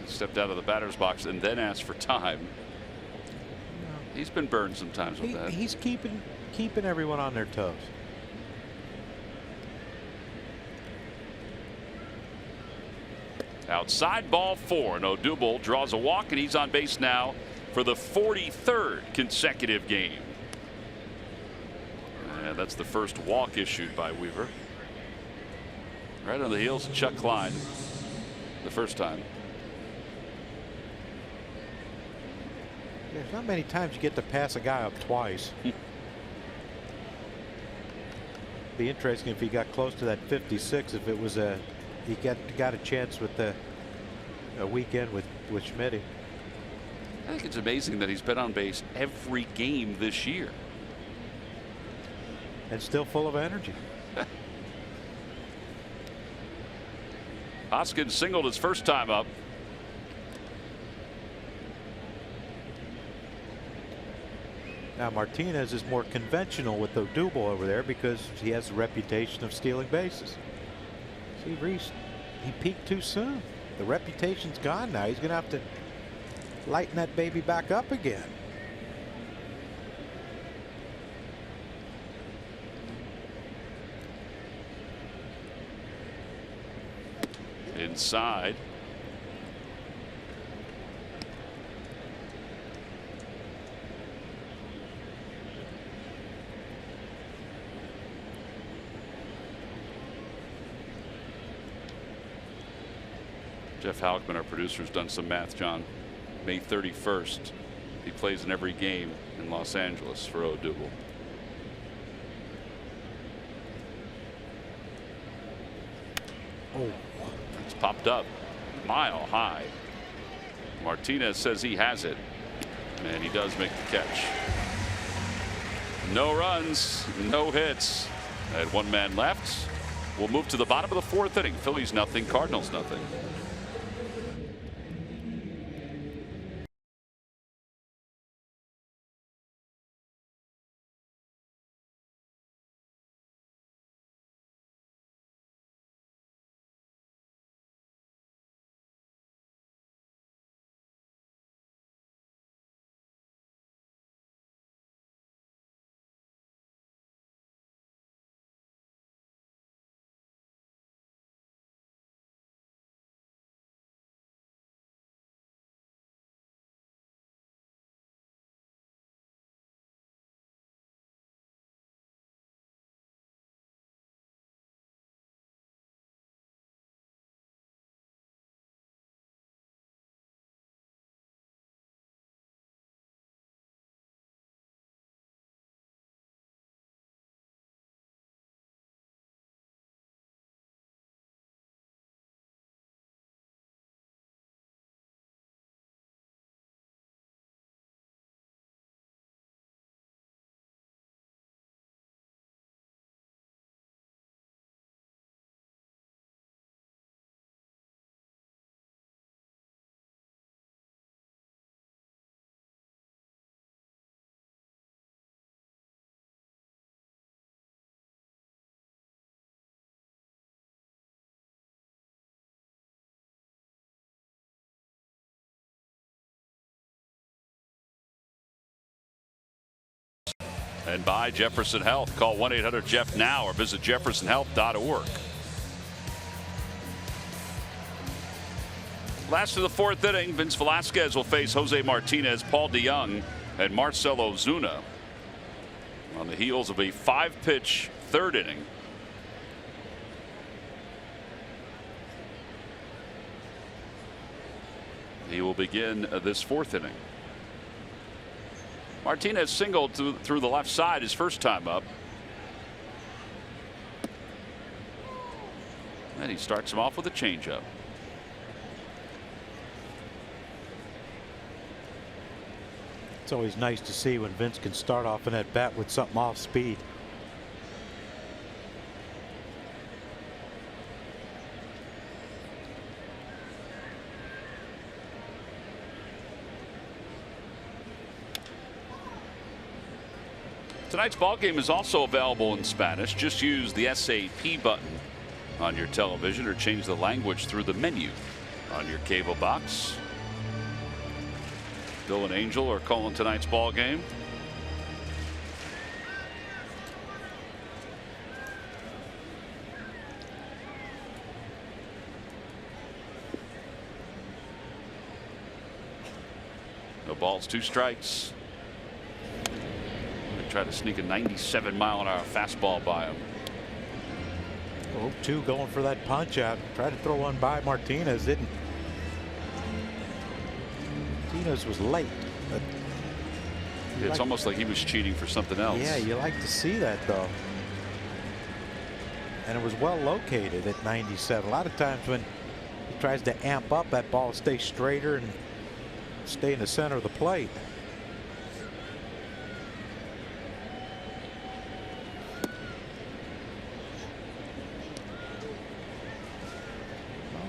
He stepped out of the batter's box and then asked for time. No. He's been burned sometimes with that. He's keeping everyone on their toes. Outside, ball 4, and Odubel draws a walk, and he's on base now for the 43rd consecutive game. And that's the first walk issued by Weaver. Right on the heels of Chuck Klein the first time. There's not many times you get to pass a guy up twice. Be interesting if he got close to that 56, if it was he got a chance with a weekend with Schmitty. I think it's amazing that he's been on base every game this year. And still full of energy. Hoskins singled his first time up. Now Martinez is more conventional with Odubel over there because he has a reputation of stealing bases. See, Reese, he peaked too soon. The reputation's gone now. He's going to have to lighten that baby back up again. inside. Jeff Halkman, our producer, has done some math, John. May 31st, he plays in every game in Los Angeles for O'Doul. Oh, It's popped up mile high. Martinez says he has it, and he does make the catch. No runs, no hits, and one man left. We'll move to the bottom of the fourth inning. Phillies nothing, Cardinals nothing. And by Jefferson Health. Call 1-800-JEFF-NOW or visit jeffersonhealth.org. Last of the fourth inning, Vince Velasquez will face Jose Martinez, Paul DeJong, and Marcell Ozuna on the heels of a 5-pitch third inning. He will begin this fourth inning. Martinez singled through the left side his first time up. And he starts him off with a changeup. it's always nice to see when Vince can start off an at bat with something off speed. Tonight's ball game is also available in Spanish. Just use the SAP button on your television or change the language through the menu on your cable box. Bill and Angel are calling tonight's ball game. No balls, 2 strikes. Try to sneak a 97-mile-an-hour fastball by him. 0-2 going for that punch out. Tried to throw one by Martinez, didn't. Martinez was late. But it's almost like he was cheating for something else. Yeah, you like to see that though. And it was well located at 97. A lot of times when he tries to amp up, that ball stays straighter and stay in the center of the plate.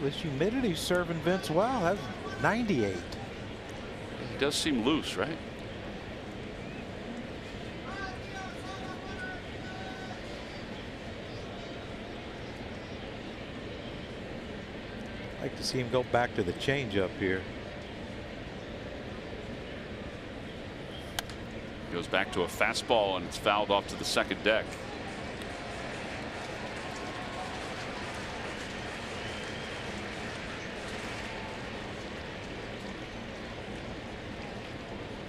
This humidity serving Vince well. That's 98. He does seem loose, right? I'd like to see him go back to the changeup here. Goes back to a fastball and it's fouled off to the second deck.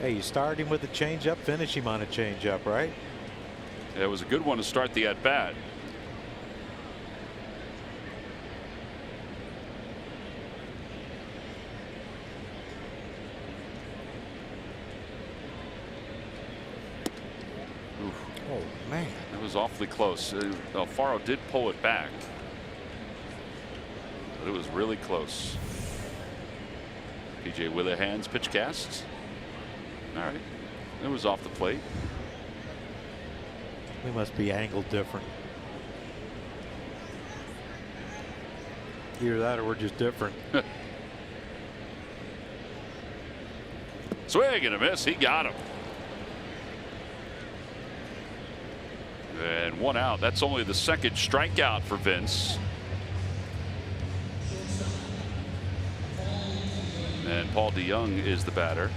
Hey, you start him with a changeup, finish him on a changeup, right? It was a good one to start the at bat. Oh, man. It was awfully close. Alfaro did pull it back, but it was really close. PJ Witherhand's pitch casts. All right. It was off the plate. We must be angled different. Either that or we're just different. Swing and a miss. He got him. And one out. That's only the second strikeout for Vince. And Paul DeYoung is the batter.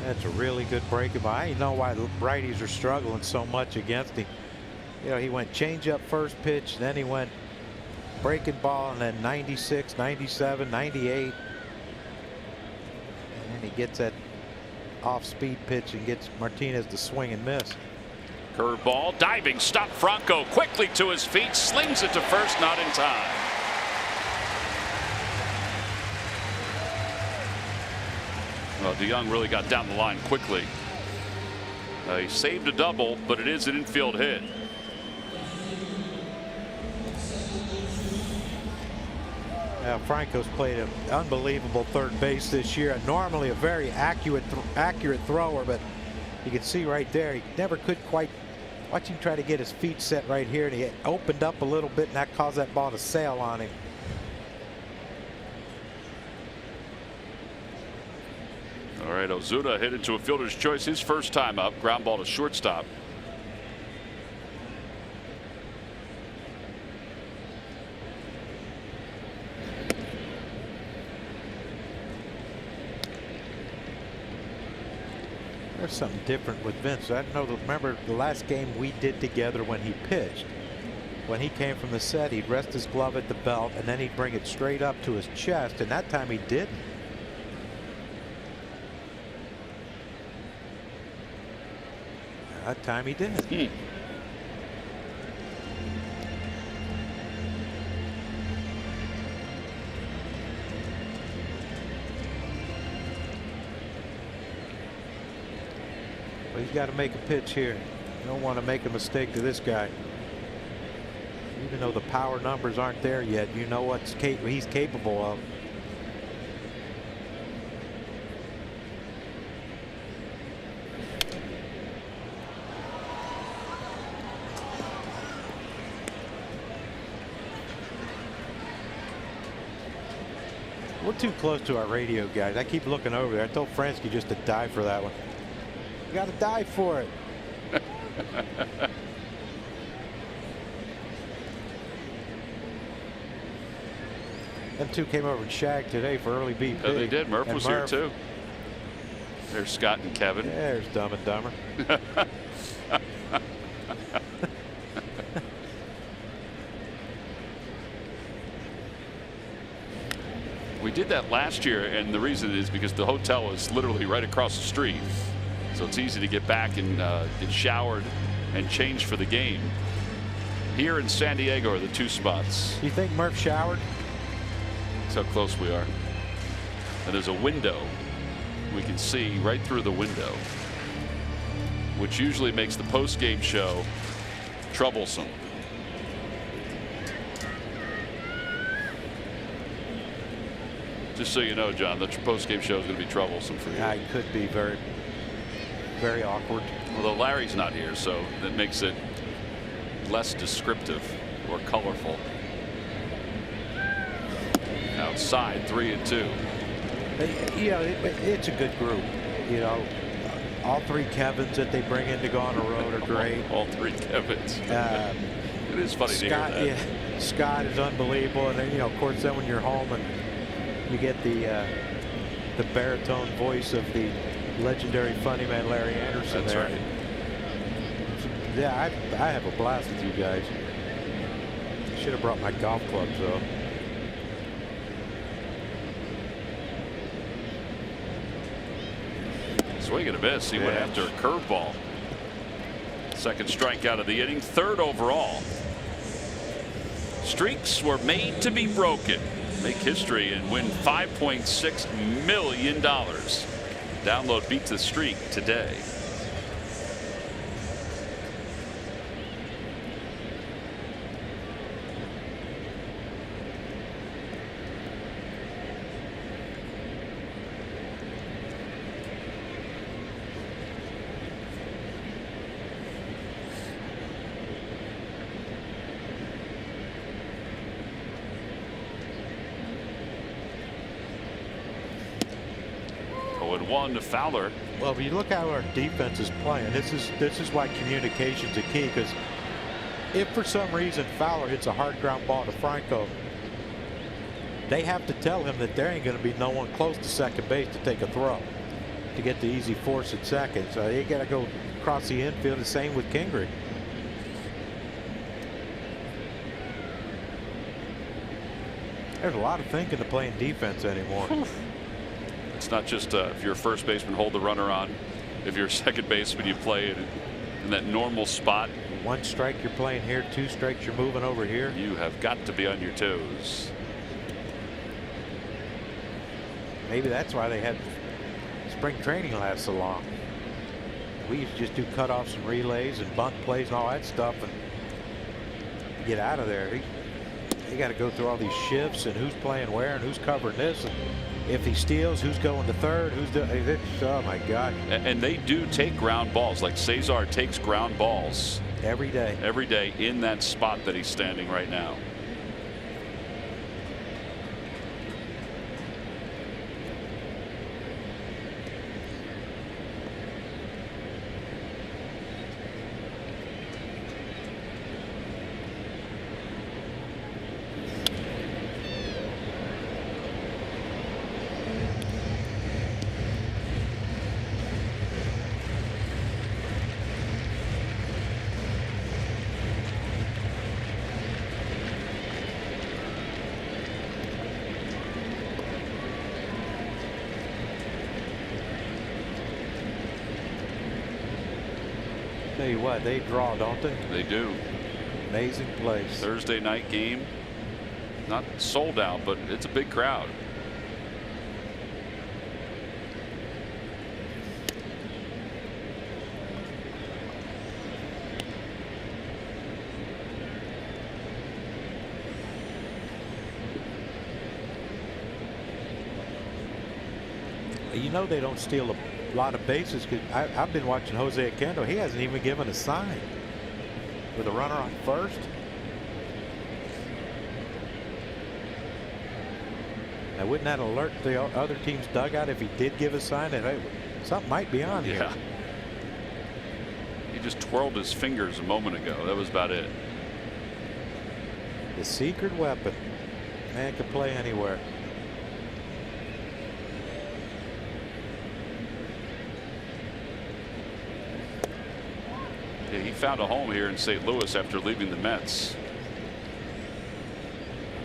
That's a really good break. I know why the righties are struggling so much against him. You know, he went changeup first pitch, then he went breaking ball, and then 96, 97, 98. And then he gets that off-speed pitch and gets Martinez to swing and miss. Curveball, diving stop. Franco quickly to his feet, slings it to first, not in time. Well, DeYoung really got down the line quickly. He saved a double, but it is an infield hit. Franco's played an unbelievable third base this year. Normally a very accurate thrower, but you can see right there he never could quite. Watch him try to get his feet set right here, and he opened up a little bit, and that caused that ball to sail on him. All right, Ozuna hit into a fielder's choice his first time up. Ground ball to shortstop. There's something different with Vince. I don't know. Remember the last game we did together when he pitched? When he came from the set, he'd rest his glove at the belt, and then he'd bring it straight up to his chest, and that time he didn't. That time he didn't. But he's got to make a pitch here. You don't want to make a mistake to this guy. Even though the power numbers aren't there yet, you know what he's capable of. We're too close to our radio guys. I keep looking over there. I told Fransky just to dive for that one. You got to dive for it. Them two came over and shagged today for early BP. Yeah, they did. Murph was here too. There's Scott and Kevin. There's Dumb and Dumber. We did that last year, and the reason is because the hotel is literally right across the street. So it's easy to get back and get showered and change for the game. Here in San Diego are the two spots. You think Murph showered? That's how close we are. And there's a window. We can see right through the window, which usually makes the post-game show troublesome. Just so you know, John, the post-game show is going to be troublesome for you. Yeah, it could be very, very awkward. Although Larry's not here, so that makes it less descriptive or colorful. Outside, 3-2. You know, it's a good group. You know, all three Kevins that they bring in to go on the road are great. All three Kevins. It is funny to hear that. Yeah, Scott is unbelievable, and then, you know, of course, then when you're home and you get the baritone voice of the legendary funny man Larry Anderson. That's there. right. Yeah, I have a blast with you guys. Should have brought my golf clubs though. Swing and a miss. He went Yeah. after a curveball. Second strikeout of the inning, third overall. Streaks were made to be broken. Make history and win $5.6 million. Download Beat the Streak today. One to Fowler. Well, if you look how our defense is playing, this is why communication's a key. Because if for some reason Fowler hits a hard ground ball to Franco, they have to tell him that there ain't going to be no one close to second base to take a throw to get the easy force at second. So you got to go across the infield. The same with Kingery. There's a lot of thinking to playing defense anymore. It's not just if you're a first baseman, hold the runner on. If you're a second baseman, you play in that normal spot. One strike, you're playing here. Two strikes, you're moving over here. You have got to be on your toes. Maybe that's why they had spring training last so long. We used to just do cutoffs and relays and bunt plays and all that stuff and get out of there. You got to go through all these shifts and who's playing where and who's covering this. And if he steals, who's going to third, who's doing. Oh my God. And they do take ground balls. Like Cesar takes ground balls every day in that spot that he's standing right now. Tell you what, they draw, don't they? They do. Amazing place. Thursday night game, not sold out, but it's a big crowd. You know they don't steal a lot of bases because I've been watching Jose Akendo. He hasn't even given a sign with a runner on first. Now wouldn't that alert the other team's dugout if he did give a sign that hey, something might be on here? Yeah. He just twirled his fingers a moment ago. That was about it. The secret weapon. Man can play anywhere. Yeah, he found a home here in St. Louis after leaving the Mets.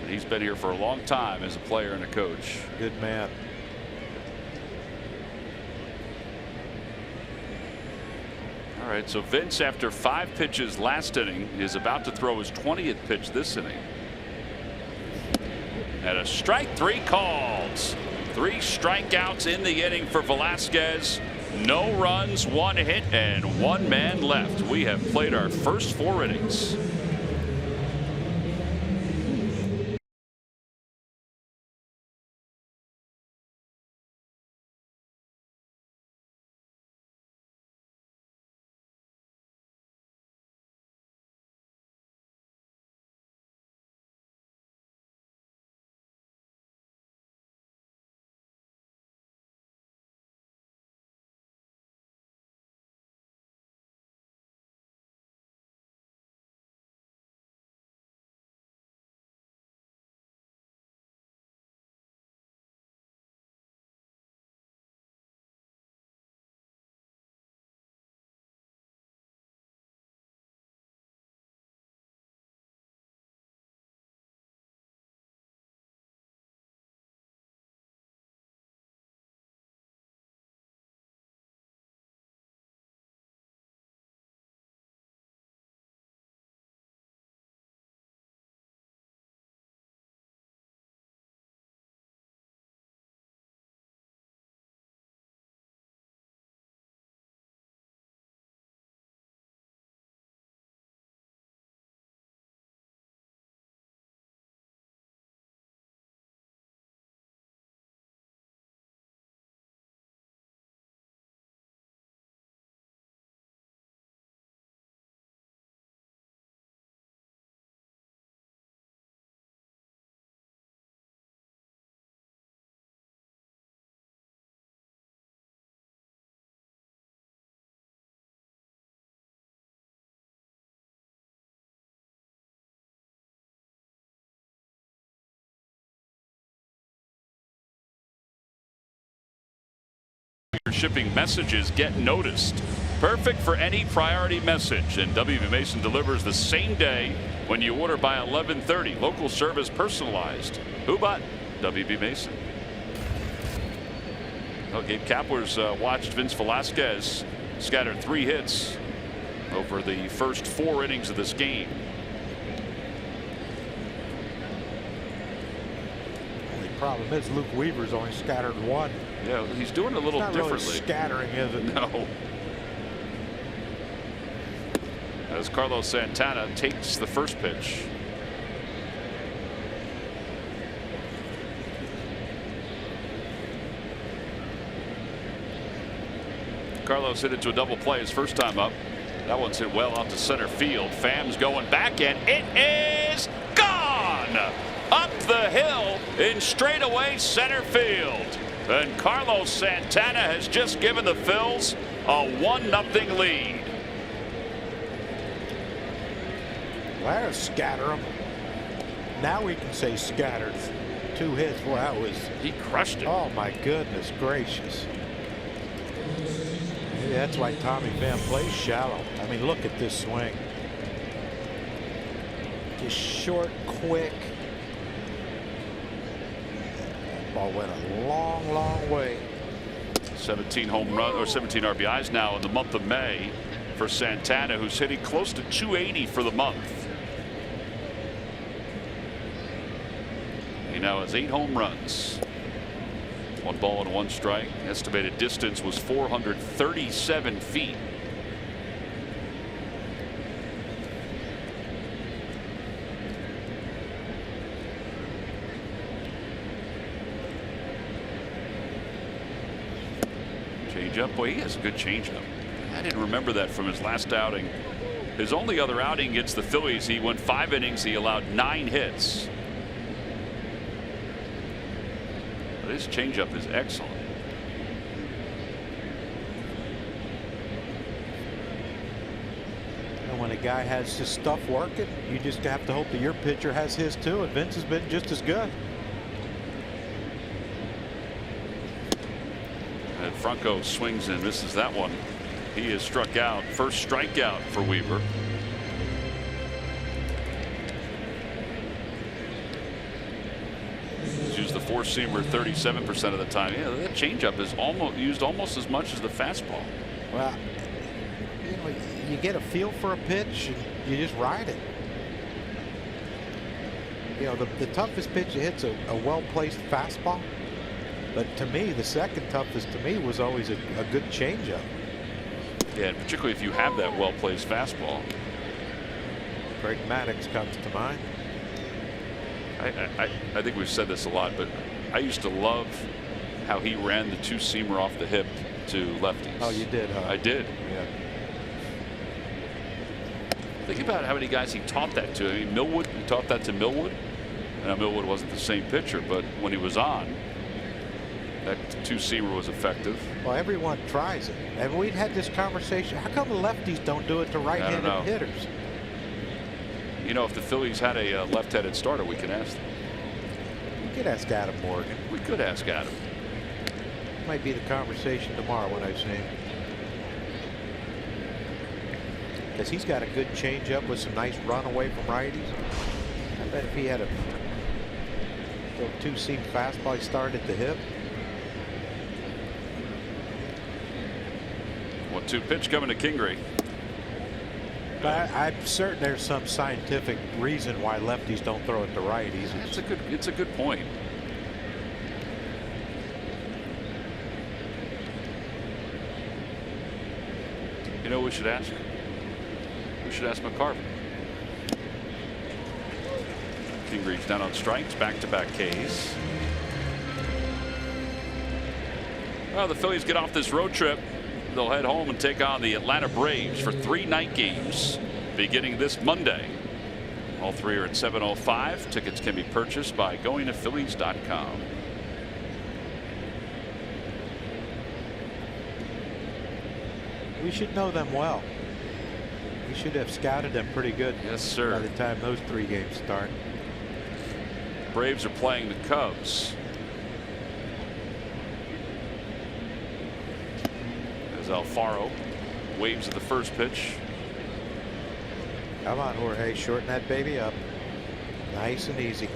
And he's been here for a long time as a player and a coach. Good man. All right, so Vince, after 5 pitches last inning, is about to throw his 20th pitch this inning. And a strike 3 calls. 3 strikeouts in the inning for Velasquez. No runs, 1 hit, and 1 man left. We have played our first 4 innings. Shipping messages get noticed. Perfect for any priority message, and WB Mason delivers the same day when you order by 11:30. Local service personalized. Who but WB Mason? Well, Gabe Kapler's watched Vince Velasquez scatter 3 hits over the first 4 innings of this game. The problem is Luke Weaver's only scattered 1. Yeah, he's doing it a little differently. Really scattering, is it? No. As Carlos Santana takes the first pitch. Carlos hit it to a double play his first time up. That one's hit well out to center field. Pham's going back, and it is gone up the hill in straightaway center field. And Carlos Santana has just given the Phils a 1-0 lead. Well, scatter him. Now we can say scattered. 2 hits. Well, that was. He crushed it. Oh my goodness gracious. Maybe that's why Tommy Pham plays shallow. I mean, look at this swing. Just short, quick. That ball went a long, long way. 17 home run or 17 RBIs now in the month of May for Santana, who's hitting close to 280 for the month. He now has 8 home runs. 1 ball and 1 strike. Estimated distance was 437 feet. Changeup. Boy, he has a good changeup. I didn't remember that from his last outing. His only other outing against the Phillies, he went 5 innings. He allowed 9 hits. But his changeup is excellent. And when a guy has his stuff working, you just have to hope that your pitcher has his too. And Vince has been just as good. And Franco swings and misses that one. He is struck out. First strikeout for Weaver. He's used the 4-seamer 37% of the time. Yeah, that changeup is used almost as much as the fastball. Well, you know, you get a feel for a pitch and you just ride it. You know, the toughest pitch you hit's a well-placed fastball. But to me, the second toughest to me was always a good changeup. Yeah, and particularly if you have that well-placed fastball. Greg Maddux comes to mind. I think we've said this a lot, but I used to love how he ran the 2-seamer off the hip to lefties. Oh, you did, huh? I did. Yeah. Think about how many guys he taught that to. I mean, Millwood, he taught that to Millwood. And Millwood wasn't the same pitcher, but when he was on, that 2-seamer was effective. Well, everyone tries it. And we'd had this conversation. How come the lefties don't do it to right-handed hitters? You know, if the Phillies had a left-handed starter, we could ask them. We could ask Adam Morgan. We could ask Adam. Might be the conversation tomorrow when I see him. Because he's got a good changeup with some nice run away from righties. I bet if he had a 2-seam fastball, he started at the hip. 1-2 pitch coming to Kingery. But I'm certain there's some scientific reason why lefties don't throw it to righties. It's a good point. You know, we should ask McCarvin. Kingree's down on strikes, back-to-back Ks. Well, the Phillies get off this road trip. They'll head home and take on the Atlanta Braves for 3 night games beginning this Monday. All 3 are at 7:05. Tickets can be purchased by going to Phillies.com. We should know them well. We should have scouted them pretty good. Yes, sir. By the time those 3 games start. Braves are playing the Cubs. as Alfaro waves at the first pitch. Come on, Jorge, shorten that baby up. Nice and easy.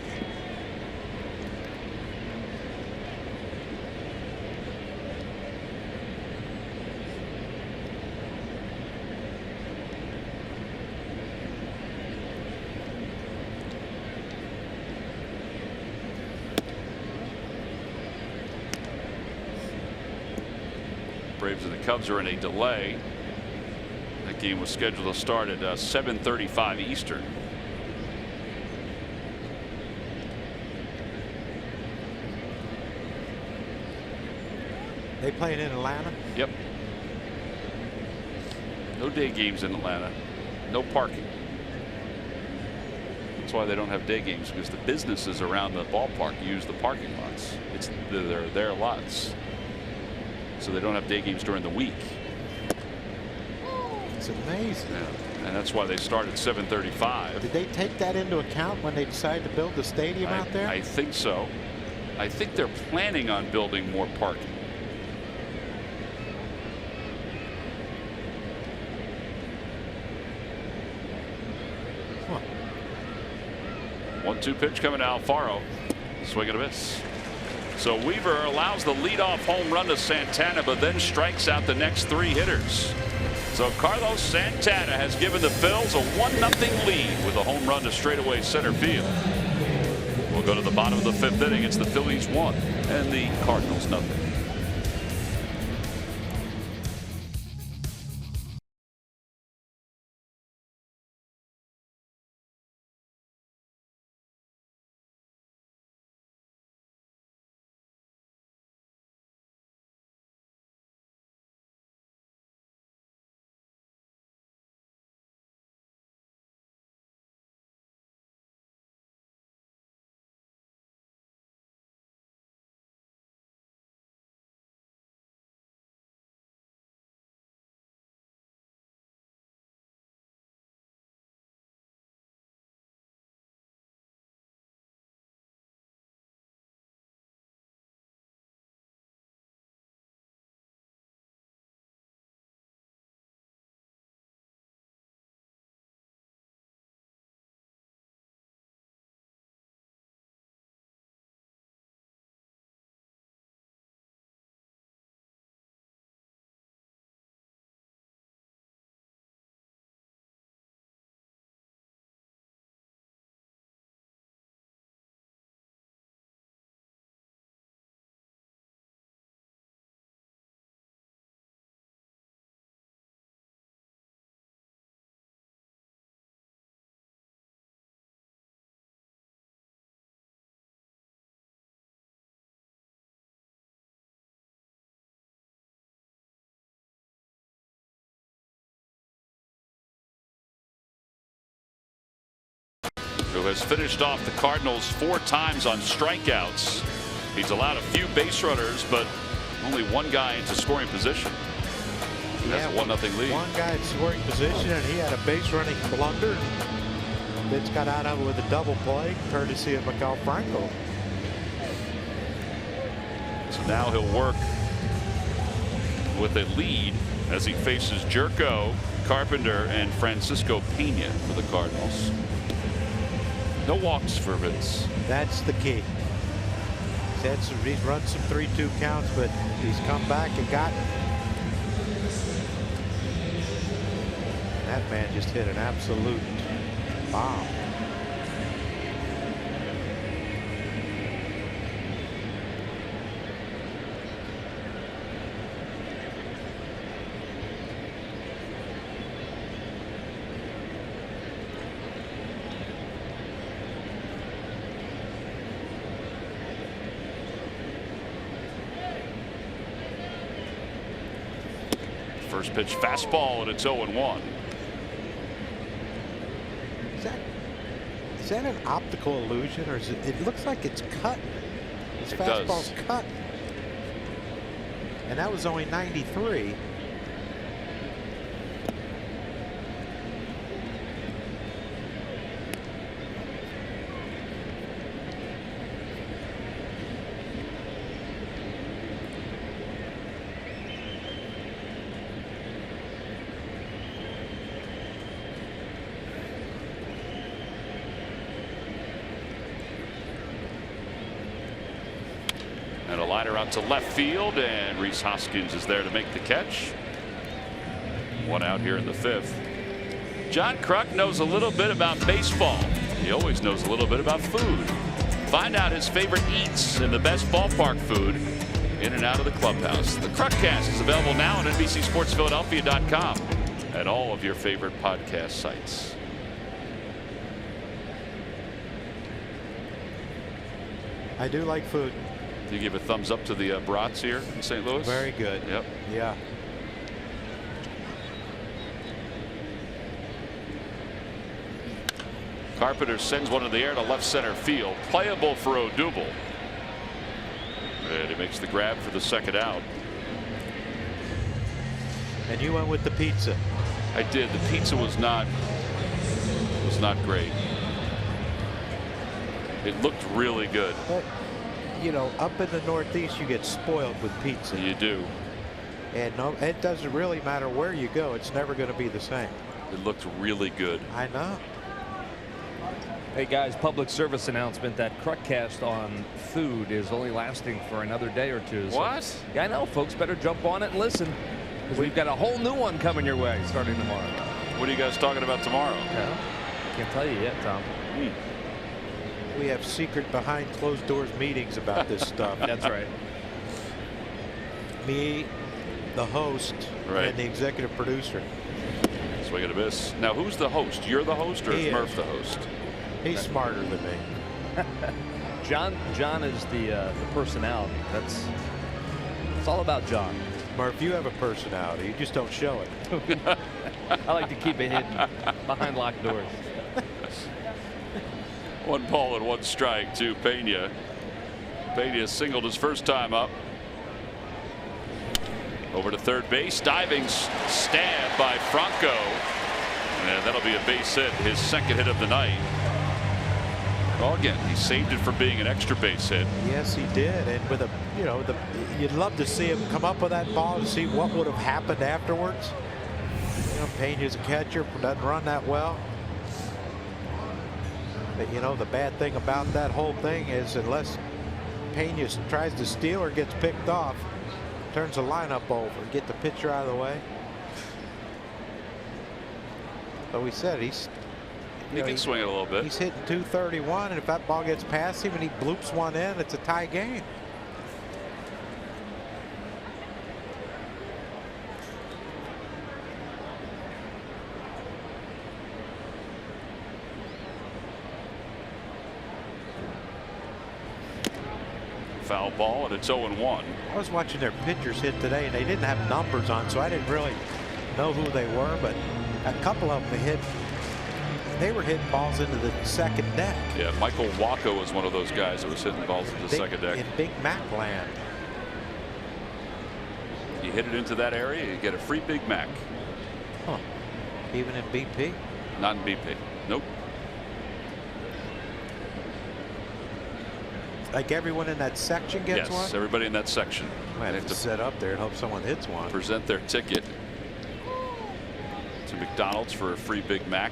Braves and the Cubs are in a delay. That game was scheduled to start at 7:35 Eastern. They playing in Atlanta? Yep. No day games in Atlanta. No parking. That's why they don't have day games, because the businesses around the ballpark use the parking lots. They're their lots. So they don't have day games during the week. It's amazing. Yeah. And that's why they start at 7:35. Did they take that into account when they decided to build the stadium out there? I think so. I think they're planning on building more parking. Huh. 1-2 pitch coming to Alfaro. Swing and a miss. So Weaver allows the leadoff home run to Santana, but then strikes out the next 3 hitters. So Carlos Santana has given the Phils a 1-0 lead with a home run to straightaway center field. We'll go to the bottom of the 5th inning. It's the Phillies 1 and the Cardinals 0. Who has finished off the Cardinals 4 times on strikeouts. He's allowed a few base runners, but only 1 guy into scoring position. That's a 1-0 lead. 1 guy in scoring position, and he had a base running blunder. Vince got out of it with a double play, courtesy of Miguel Franco. So now he'll work with a lead as he faces Jerko, Carpenter, and Francisco Pena for the Cardinals. No walks for Vince. That's the key. He's run some 3-2 counts, but he's come back and got. That man just hit an absolute bomb. First pitch fastball, and it's 0-1. Is that an optical illusion, or is it looks like it's cut? His fastball's cut. And that was only 93. liner out to left field, and Rhys Hoskins is there to make the catch. One out here in the 5th. John Kruk knows a little bit about baseball. He always knows a little bit about food. Find out his favorite eats and the best ballpark food in and out of the clubhouse. The Krukcast is available now on NBCSportsPhiladelphia.com and all of your favorite podcast sites. I do like food. Do you give a thumbs up to the brats here in St. Louis? Very good. Yep. Yeah. Carpenter sends one in the air to left center field. Playable for Odubel. And he makes the grab for the second out. And you went with the pizza. I did. The pizza was not great. It looked really good. But, you know, up in the Northeast, you get spoiled with pizza. You do. And no, it doesn't really matter where you go. It's never going to be the same. It looked really good. I know. Hey guys, public service announcement that Krukcast on food is only lasting for another day or two. What? So, yeah, I know, folks. Better jump on it and listen, because we've got a whole new one coming your way starting tomorrow. What are you guys talking about tomorrow? Yeah, can't tell you yet, Tom. We have secret behind closed doors meetings about this stuff. That's right. Me, the host, Right. and the executive producer. Swing and a miss. Now, who's the host? You're the host, or He is Murph is. the host? He's smarter than me. John is the personality. It's all about John. Murph, you have a personality. You just don't show it. I like to keep it hidden behind locked doors. 1 ball and 1 strike to Pena. Pena singled his first time up. Over to third base. Diving stab by Franco. And that'll be a base hit. His second hit of the night. Well, again, he saved it for being an extra base hit. Yes, he did. And with a, you know, you'd love to see him come up with that ball and see what would have happened afterwards. You know, Pena's a catcher, doesn't run that well. But, you know, the bad thing about that whole thing is unless Pena tries to steal or gets picked off, turns the lineup over, get the pitcher out of the way. So we said He can swing it a little bit. He's hitting 231, and if that ball gets past him and he bloops one in, it's a tie game. Foul ball, and it's 0-1. I was watching their pitchers hit today, and they didn't have numbers on, so I didn't really know who they were, but a couple of them they were hitting balls into the second deck. Yeah, Michael Waco was one of those guys that was hitting balls into the second deck. In Big Mac land. You hit it into that area, you get a free Big Mac. Huh. Even in BP? Not in BP. Nope. Like everyone in that section gets one? Yes, everybody in that section. Might have to set up there and hope someone hits one. Present their ticket to McDonald's for a free Big Mac.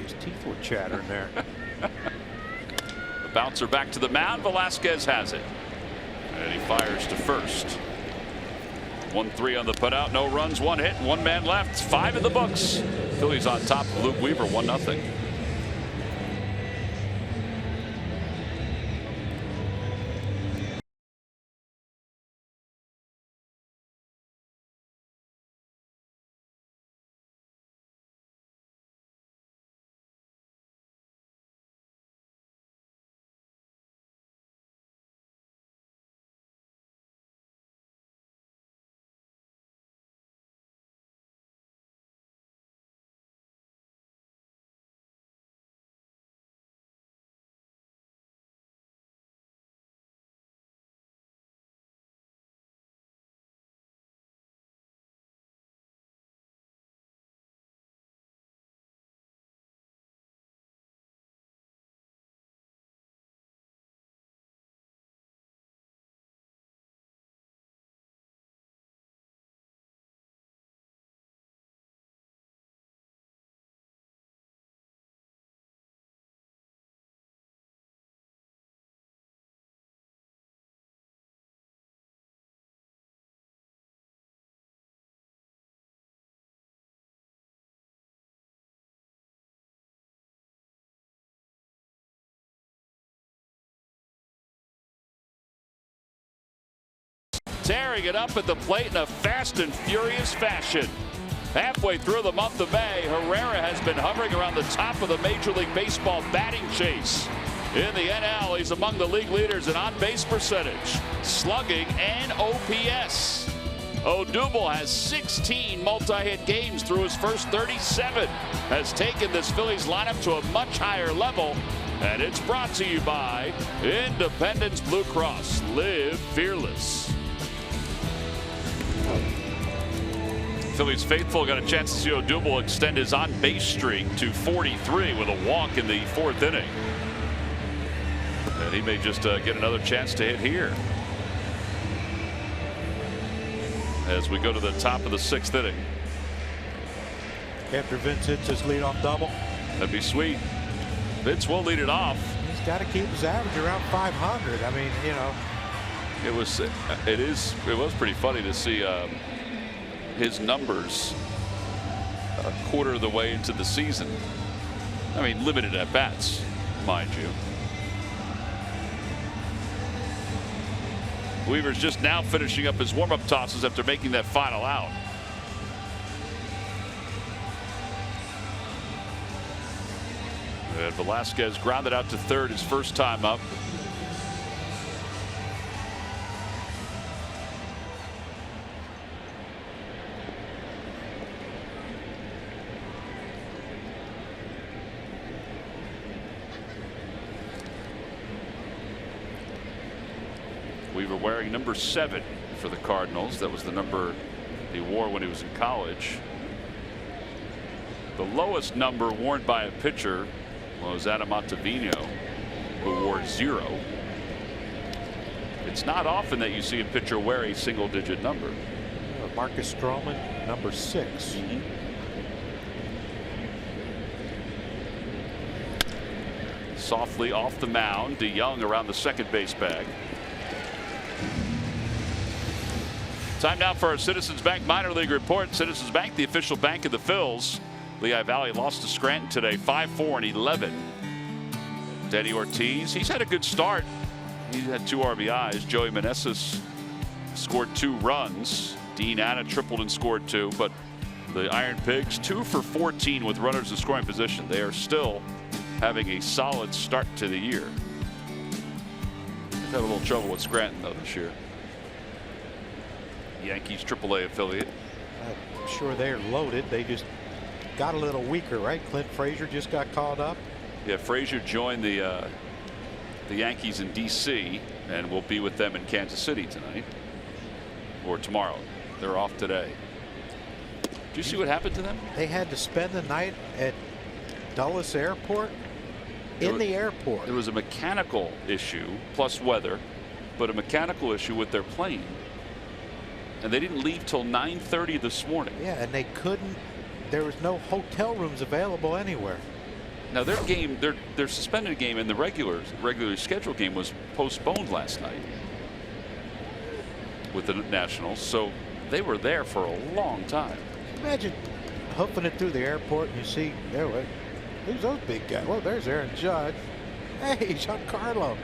His teeth were chattering there. The bouncer back to the mound. Velasquez has it. And he fires to first. 1-3 on the putout. No runs, 1 hit, 1 man left. 5 in the books. Phillies on top. Luke Weaver 1-0. tearing it up at the plate in a fast and furious fashion. Halfway through the month of May, Herrera has been hovering around the top of the Major League Baseball batting chase. In the NL, he's among the league leaders in on-base percentage, slugging, and OPS. Odubel has 16 multi-hit games through his first 37, has taken this Phillies lineup to a much higher level, and it's brought to you by Independence Blue Cross. Live fearless. Phillies faithful got a chance to see Odubel extend his on-base streak to 43 with a walk in the 4th inning. And he may just get another chance to hit here as we go to the top of the 6th inning. After Vince hits his leadoff double. That'd be sweet. Vince will lead it off. He's got to keep his average around 500. I mean, you know. It was pretty funny to see his numbers a quarter of the way into the season. I mean, limited at bats, mind you. Weaver's just now finishing up his warm-up tosses after making that final out. And Velasquez grounded out to third his first time up. Weaver wearing number 7 for the Cardinals. That was the number he wore when he was in college. The lowest number worn by a pitcher was Adam Ottavino, who wore 0. It's not often that you see a pitcher wear a single-digit number. Marcus Stroman, number 6. Mm-hmm. Softly off the mound, DeYoung around the second base bag. Time now for our Citizens Bank minor league report. Citizens Bank, the official bank of the Phils. Lehigh Valley lost to Scranton today, 5-4-11. Denny Ortiz, he's had a good start. He had 2 RBIs. Joey Meneses scored 2 runs. Dean Anna tripled and scored 2. But the Iron Pigs, 2 for 14 with runners in scoring position. They are still having a solid start to the year. They've had a little trouble with Scranton, though, this year. Yankees AAA affiliate. I'm sure they're loaded. They just got a little weaker, right? Clint Frazier just got called up. Yeah, Frazier joined the Yankees in D.C. and will be with them in Kansas City tonight or tomorrow. They're off today. Did you see what happened to them? They had to spend the night at Dulles Airport. In the airport. There was a mechanical issue plus weather, but a mechanical issue with their plane. And they didn't leave till 9:30 this morning. Yeah, and they couldn't. There was no hotel rooms available anywhere. Now their game, their suspended game in the regularly scheduled game was postponed last night with the Nationals, so they were there for a long time. Imagine hoofing it through the airport and you see who's those big guys? Well, there's Aaron Judge. Hey, Giancarlo.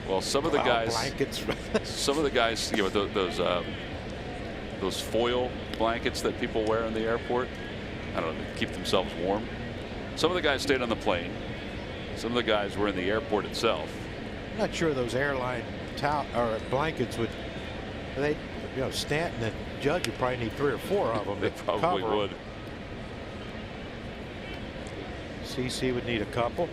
Well, some of the guys, blankets. some of the guys, you know, those foil blankets that people wear in the airport. I don't know, to keep themselves warm. Some of the guys stayed on the plane. Some of the guys were in the airport itself. I'm not sure those airline blankets would. They, you know, Stanton and Judge would probably need 3 or 4 of them. They probably would. CC would need a couple.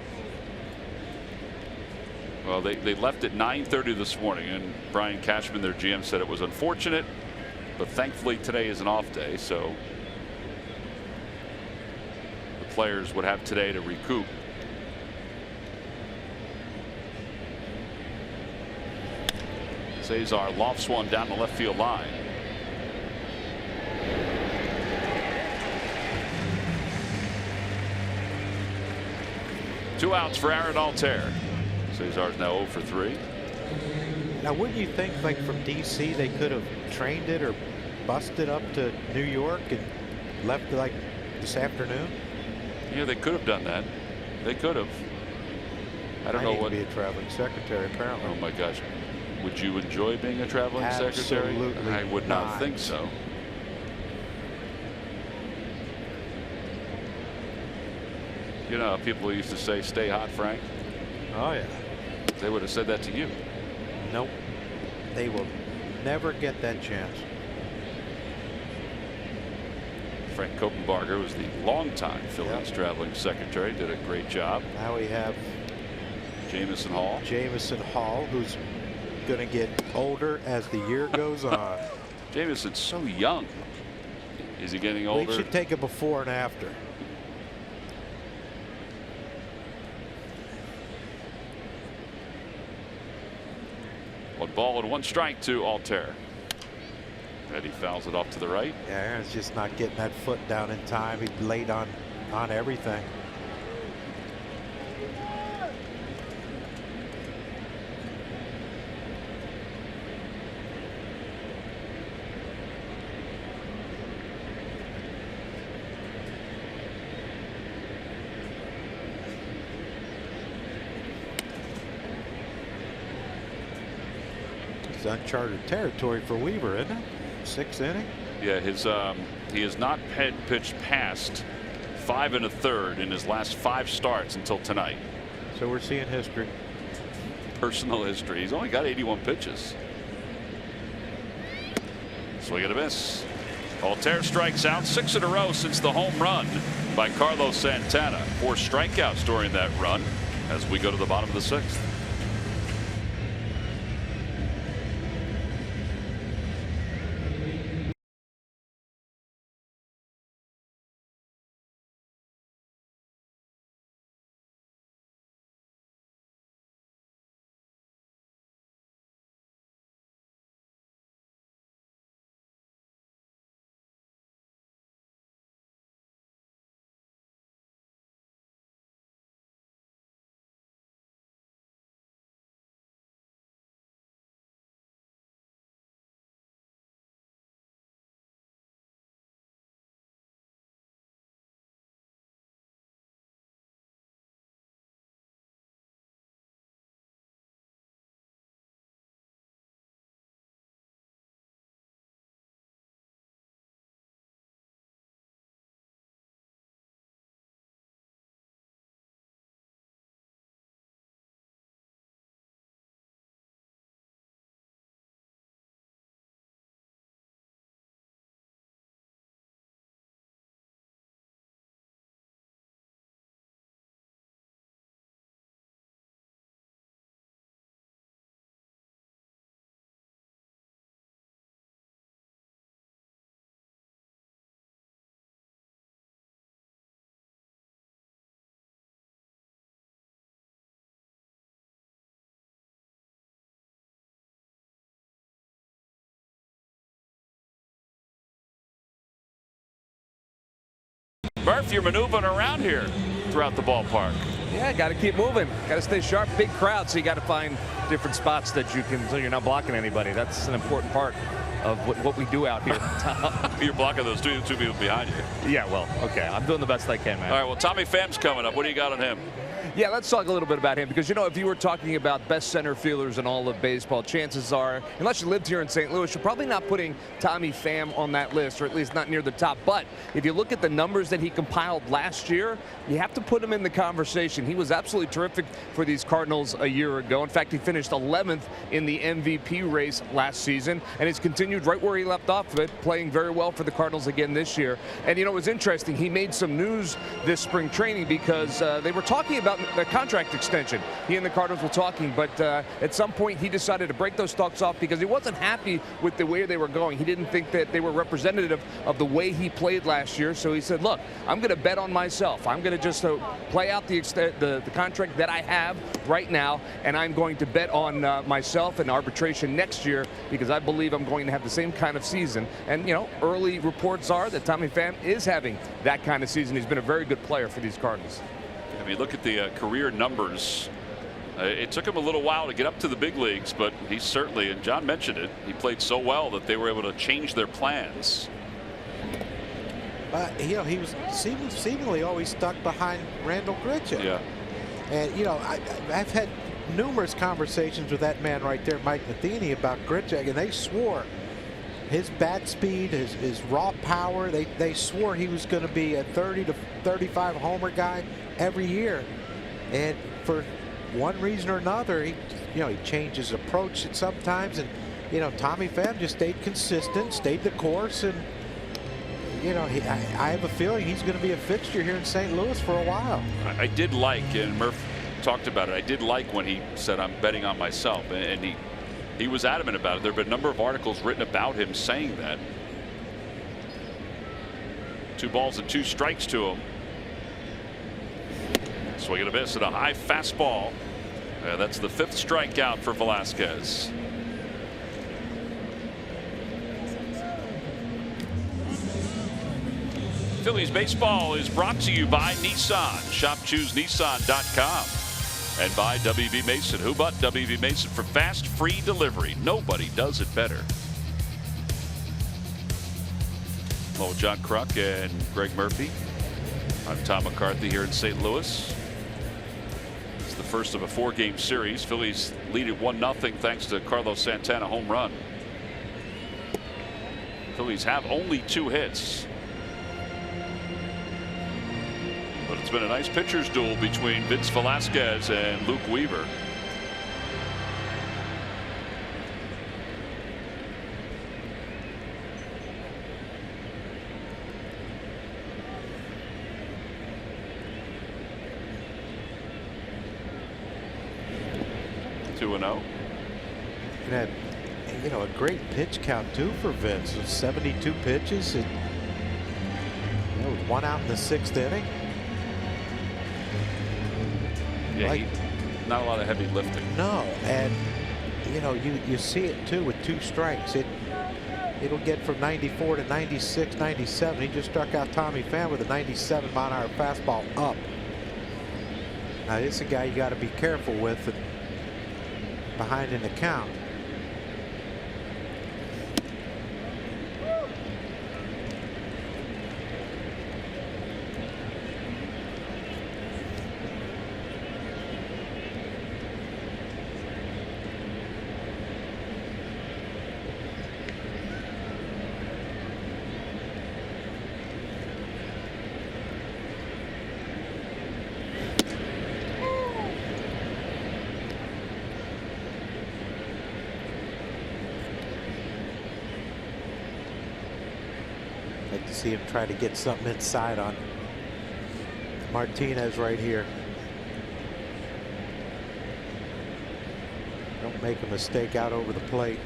Well, they left at 9:30 this morning, and Brian Cashman, their GM, said it was unfortunate, but thankfully today is an off day, so the players would have today to recoup. Cesar lofts one down the left field line. Two outs for Aaron Altair. Cesar's now 0 for 3. Now, wouldn't you think, like, from D.C. they could have trained it or busted up to New York and left, like, this afternoon? Yeah, they could have done that. They could have. I don't know what. Be a traveling secretary, apparently. Oh my gosh. Would you enjoy being a traveling secretary? Absolutely I would not not. think so. You know, people used to say, "Stay hot, Frank." Oh yeah. They would have said that to you. Nope. They will never get that chance. Frank Kopenbarger was the longtime Phillies traveling secretary. Did a great job. Now we have Jamison Hall. Jamison Hall, who's going to get older as the year goes on. Jamison's so young. Is he getting older? We should take a before and after. One ball and one strike to Altair. And he fouls it off to the right. Yeah, Aaron's just not getting that foot down in time. He's late on everything. It's uncharted territory for Weaver, isn't it? 6th inning. Yeah, he has not pitched past 5 1/3 in his last 5 starts until tonight. So we're seeing history. Personal history. He's only got 81 pitches. Swing and a miss. Altair strikes out 6 in a row since the home run by Carlos Santana. 4 strikeouts during that run as we go to the bottom of the 6th. Murph, you're maneuvering around here throughout the ballpark. Yeah, got to keep moving. Got to stay sharp. Big crowd, so you got to find different spots that you can, so you're not blocking anybody. That's an important part of what we do out here. You're blocking those two people behind you. Yeah, well, okay. I'm doing the best I can, man. All right, well, Tommy Pham's coming up. What do you got on him? Yeah, let's talk a little bit about him, because, you know, if you were talking about best center fielders in all of baseball, chances are, unless you lived here in St. Louis, you're probably not putting Tommy Pham on that list, or at least not near the top. But if you look at the numbers that he compiled last year, you have to put him in the conversation. He was absolutely terrific for these Cardinals a year ago. In fact, he finished 11th in the MVP race last season, and he's continued right where he left off of it, playing very well for the Cardinals again this year. And, you know, it was interesting. He made some news this spring training because they were talking about the contract extension. He and the Cardinals were talking, but at some point he decided to break those talks off because he wasn't happy with the way they were going. He didn't think that they were representative of the way he played last year. So he said, look, I'm going to bet on myself. I'm going to just play out the contract that I have right now, and I'm going to bet on myself and arbitration next year because I believe I'm going to have the same kind of season. And, you know, early reports are that Tommy Pham is having that kind of season. He's been a very good player for these Cardinals. I mean, look at the career numbers. It took him a little while to get up to the big leagues, but he certainly, and John mentioned it, he played so well that they were able to change their plans. You know, he was seemingly always stuck behind Randall Grichuk. Yeah. And, you know, I've had numerous conversations with that man right there, Mike Matheny, about Grichuk, and they swore his bat speed, his raw power, they swore he was going to be a 30 to 35 homer guy every year. And for one reason or another, he changed his approach at sometimes, and Tommy Pham just stayed consistent, stayed the course, and I have a feeling he's going to be a fixture here in St. Louis for a while. I did like, and Murph talked about it, I did like when he said, I'm betting on myself, and he was adamant about it. There have been a number of articles written about him saying that. 2 balls and 2 strikes to him. Swing and a miss and a high fastball. That's the 5th strikeout for Velasquez. Phillies baseball is brought to you by Nissan. Shop ChooseNissan.com. And by W.B. Mason. Who but W.B. Mason for fast, free delivery? Nobody does it better. Hello, John Kruk and Greg Murphy. I'm Tom McCarthy here in St. Louis. It's the first of a 4-game series. Phillies lead at 1-0 thanks to Carlos Santana home run. Phillies have only 2 hits. But it's been a nice pitcher's duel between Vince Velasquez and Luke Weaver. And had, a great pitch count too for Vince. It was 72 pitches. It was 1 out in the 6th inning. Yeah, not a lot of heavy lifting. No, and you see it too with 2 strikes. It'll get from 94 to 96, 97. He just struck out Tommy Pham with a 97-mile-an-hour fastball up. Now this is a guy you got to be careful with. And behind in the count. See him try to get something inside on Martinez right here. Don't make a mistake out over the plate.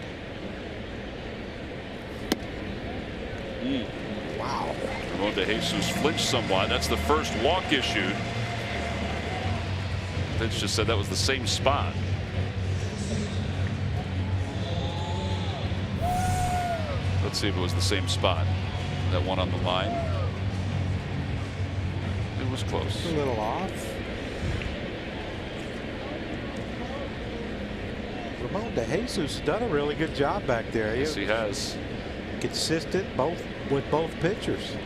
Wow. Ramon De Jesus flinched somewhat. That's the first walk issued. Vince just said that was the same spot. Let's see if it was the same spot. That one on the line. It was close. A little off. Ramon De Jesus has done a really good job back there. Yes, he has. Consistent with both pitchers.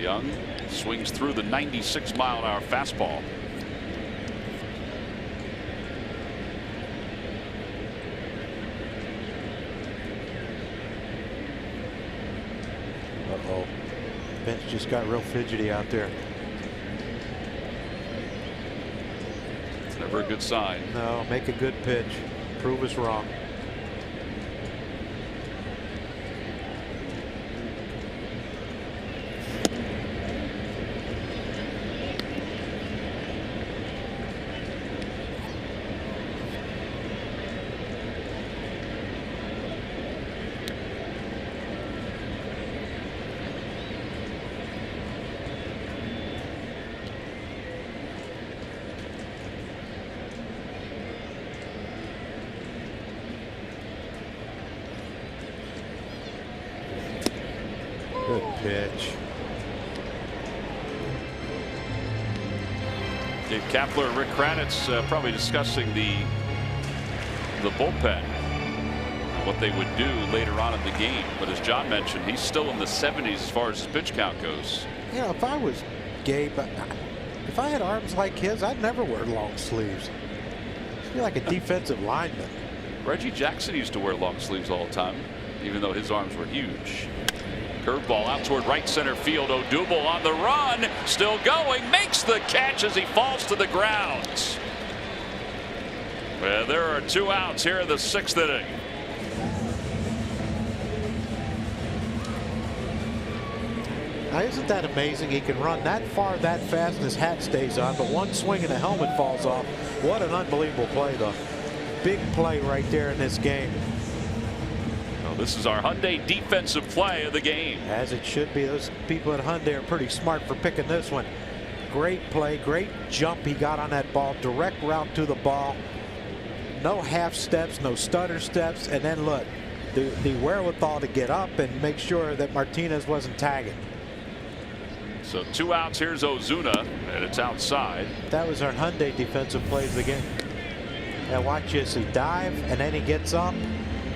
Young swings through the 96-mile-an-hour fastball. Uh-oh. Vince just got real fidgety out there. It's never a good sign. No, make a good pitch. Prove us wrong. Good pitch. Dave Kapler and Rick Kranitz probably discussing the the bullpen and what they would do later on in the game. But as John mentioned, he's still in the 70s as far as his pitch count goes. You know, if I was Gabe, if I had arms like his, I'd never wear long sleeves. I'd be like a defensive lineman. Reggie Jackson used to wear long sleeves all the time, even though his arms were huge. Curveball out toward right center field. Odubel on the run, still going, makes the catch as he falls to the ground. Well, there are 2 outs here in the 6th inning. Now, isn't that amazing? He can run that far, that fast, and his hat stays on, but one swing and the helmet falls off. What an unbelievable play, though. Big play right there in this game. Well, this is our Hyundai defensive play of the game. As it should be. Those people at Hyundai are pretty smart for picking this one. Great play, great jump he got on that ball. Direct route to the ball. No half steps, no stutter steps, and then look, the wherewithal to get up and make sure that Martinez wasn't tagging. So 2 outs. Here's Ozuna, and it's outside. That was our Hyundai defensive play of the game. Now watch this. He dive, and then he gets up.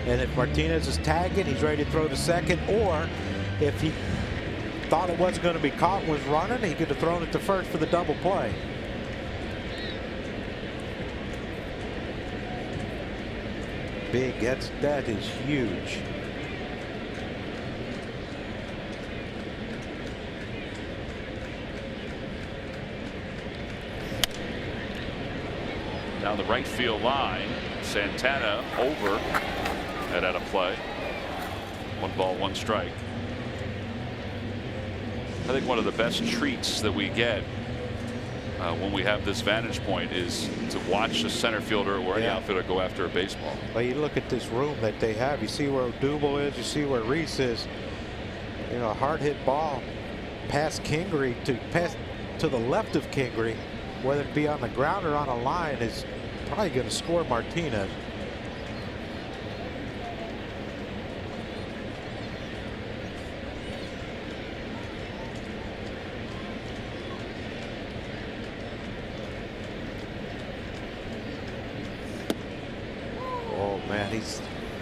And if Martinez is tagging, he's ready to throw to second. Or if he thought it wasn't going to be caught and was running, he could have thrown it to first for the double play. Big. That is huge. Down the right field line, Santana over and at a play. 1 ball, 1 strike. I think one of the best treats that we get when we have this vantage point is to watch a center fielder or any outfielder go after a baseball. Well, you look at this room that they have. You see where Odubel is. You see where Reese is. You know, a hard hit ball past Kingery to the left of Kingery, whether it be on the ground or on a line, is probably going to score Martinez. Oh man,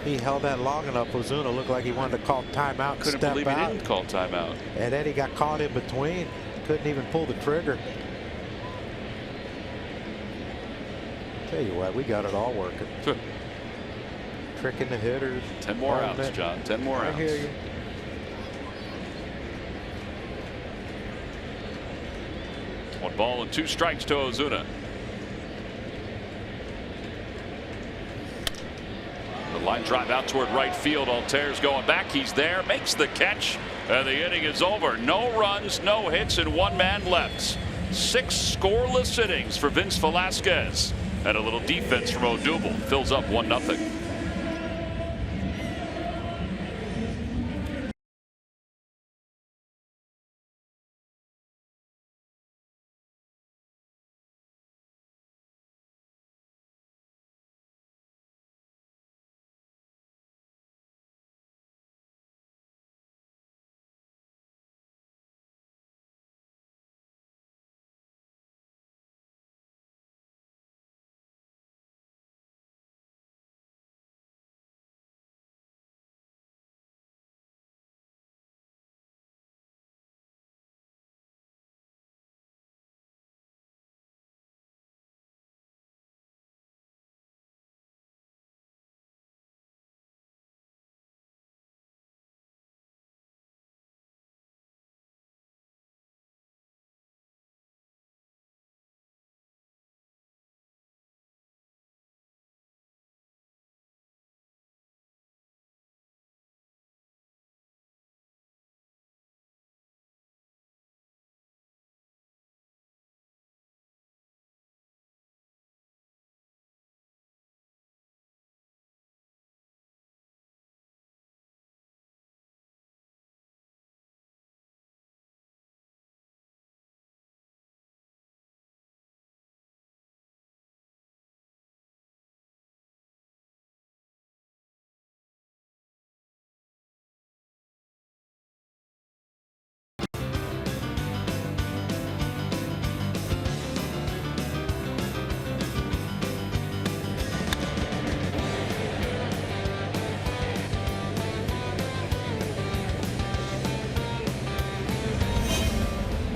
he held that long enough. Ozuna looked like he wanted to call timeout. Couldn't believe he didn't call timeout. And then he got caught in between. Couldn't even pull the trigger. Tell you what, we got it all working. Tricking the hitters. 10 more outs, John. 10 more outs. I hear you. One ball and 2 strikes to Ozuna. The line drive out toward right field. Alter's going back. He's there, makes the catch, and the inning is over. No runs, no hits, and 1 man left. 6 scoreless innings for Vince Velasquez. And a little defense from Odubel fills up 1-0.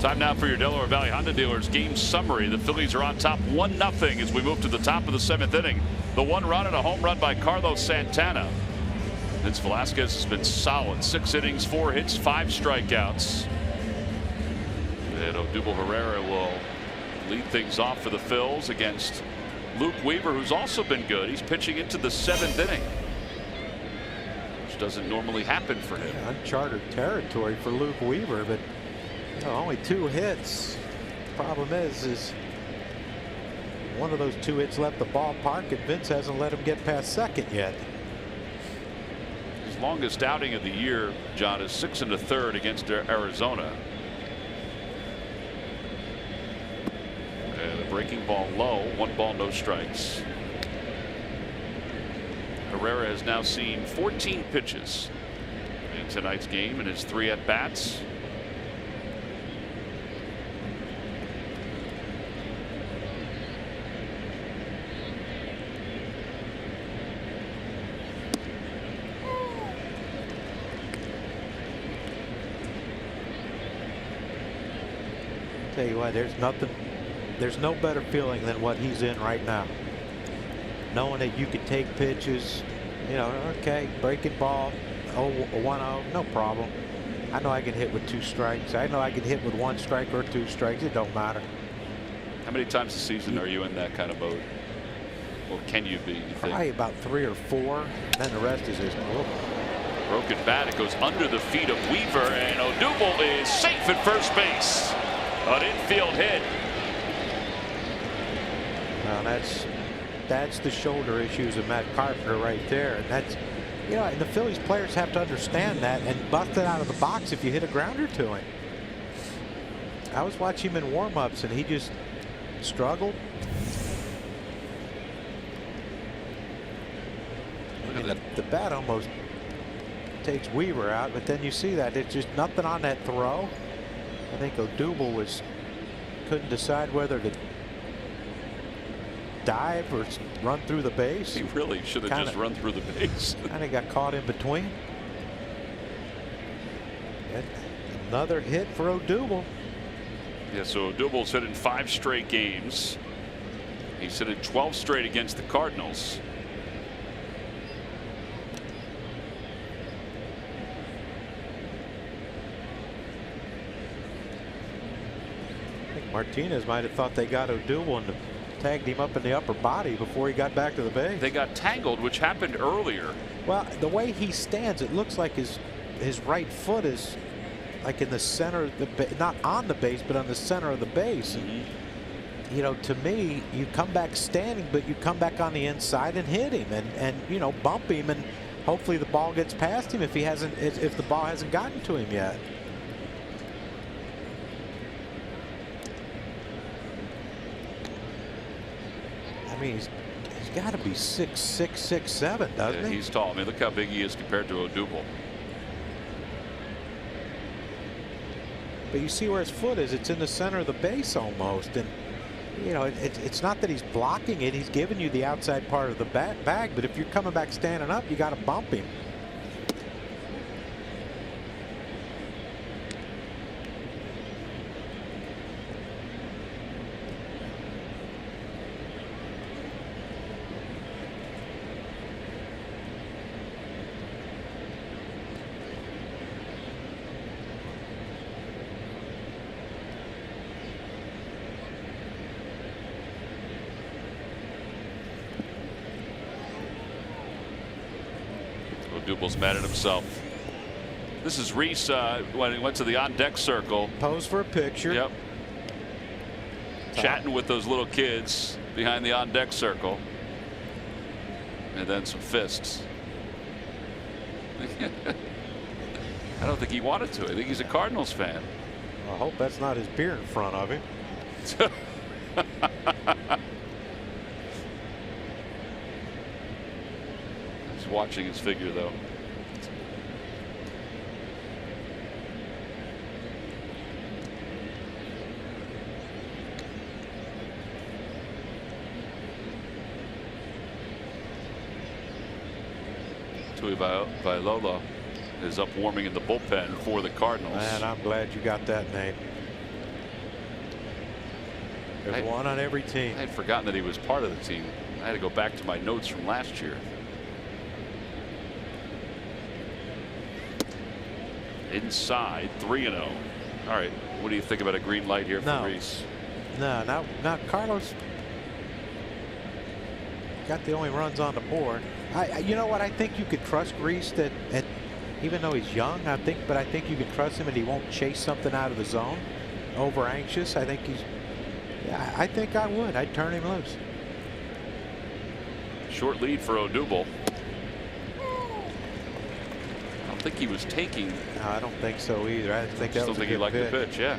Time now for your Delaware Valley Honda dealers game summary. The Phillies are on top 1-0 as we move to the top of the 7th inning. The 1 run and a home run by Carlos Santana. Vince Velasquez has been solid. 6 innings, 4 hits, 5 strikeouts. And Odubel Herrera will lead things off for the Phils against Luke Weaver, who's also been good. He's pitching into the 7th inning, which doesn't normally happen for him. Yeah, uncharted territory for Luke Weaver, but only 2 hits. Problem is one of those 2 hits left the ballpark, and Vince hasn't let him get past second yet. His longest outing of the year, John, is 6 1/3 against Arizona. And a breaking ball low, 1 ball, no strikes. Herrera has now seen 14 pitches in tonight's game in his 3 at-bats. Tell you what, there's no better feeling than what he's in right now. Knowing that you could take pitches, okay, breaking ball, 1-0, no problem. I know I can hit with 2 strikes. I know I can hit with 1 strike or 2 strikes. It don't matter. How many times a season are you in that kind of mode? Or can you be, you think? Probably about 3 or 4. Then the rest is just broken bat. It goes under the feet of Weaver, and Odubel is safe at first base. An infield hit. Now that's the shoulder issues of Matt Carpenter right there, and that's and the Phillies players have to understand that and bust it out of the box if you hit a grounder to him. I was watching him in warm-ups and he just struggled. The bat almost takes Weaver out, but then you see that it's just nothing on that throw. I think Odubel couldn't decide whether to dive or run through the base. He really should have just run through the base. And he got caught in between. And another hit for Odubel. Yeah, so Odubel's hit in 5 straight games. He's hit in 12 straight against the Cardinals. Martinez might have thought they got Odubel and tagged him up in the upper body before he got back to the base. They got tangled, which happened earlier. Well, the way he stands, it looks like his right foot is like in the center of the not on the base, but on the center of the base. And, to me, you come back standing, but you come back on the inside and hit him and bump him, and hopefully the ball gets past him if the ball hasn't gotten to him yet. I mean, he's got to be 6'6", 6'7", doesn't he? He's tall. I mean, look how big he is compared to Odubel. But you see where his foot is. It's in the center of the base almost. And, it's not that he's blocking it. He's giving you the outside part of the bag. But if you're coming back standing up, you got to bump him. Odubel's mad at himself. This is Reese when he went to the on-deck circle. Pose for a picture. Yep. Chatting with those little kids behind the on-deck circle. And then some fists. I don't think he wanted to. I think he's a Cardinals fan. I hope that's not his beer in front of him. Watching his figure, though. Tui is up warming in the bullpen for the Cardinals. Man, I'm glad you got that name. There's one on every team. I had forgotten that he was part of the team. I had to go back to my notes from last year. Inside, 3-0. All right, what do you think about a green light here for Reese? No, now Carlos got the only runs on the board. You know what? I think you could trust Reese that even though he's young, I think you can trust him and he won't chase something out of the zone. Over anxious. I think I think I would. I'd turn him loose. Short lead for Odubel. I don't think he was taking. No, I don't think so either. I think that was a he liked good the pitch. Yeah.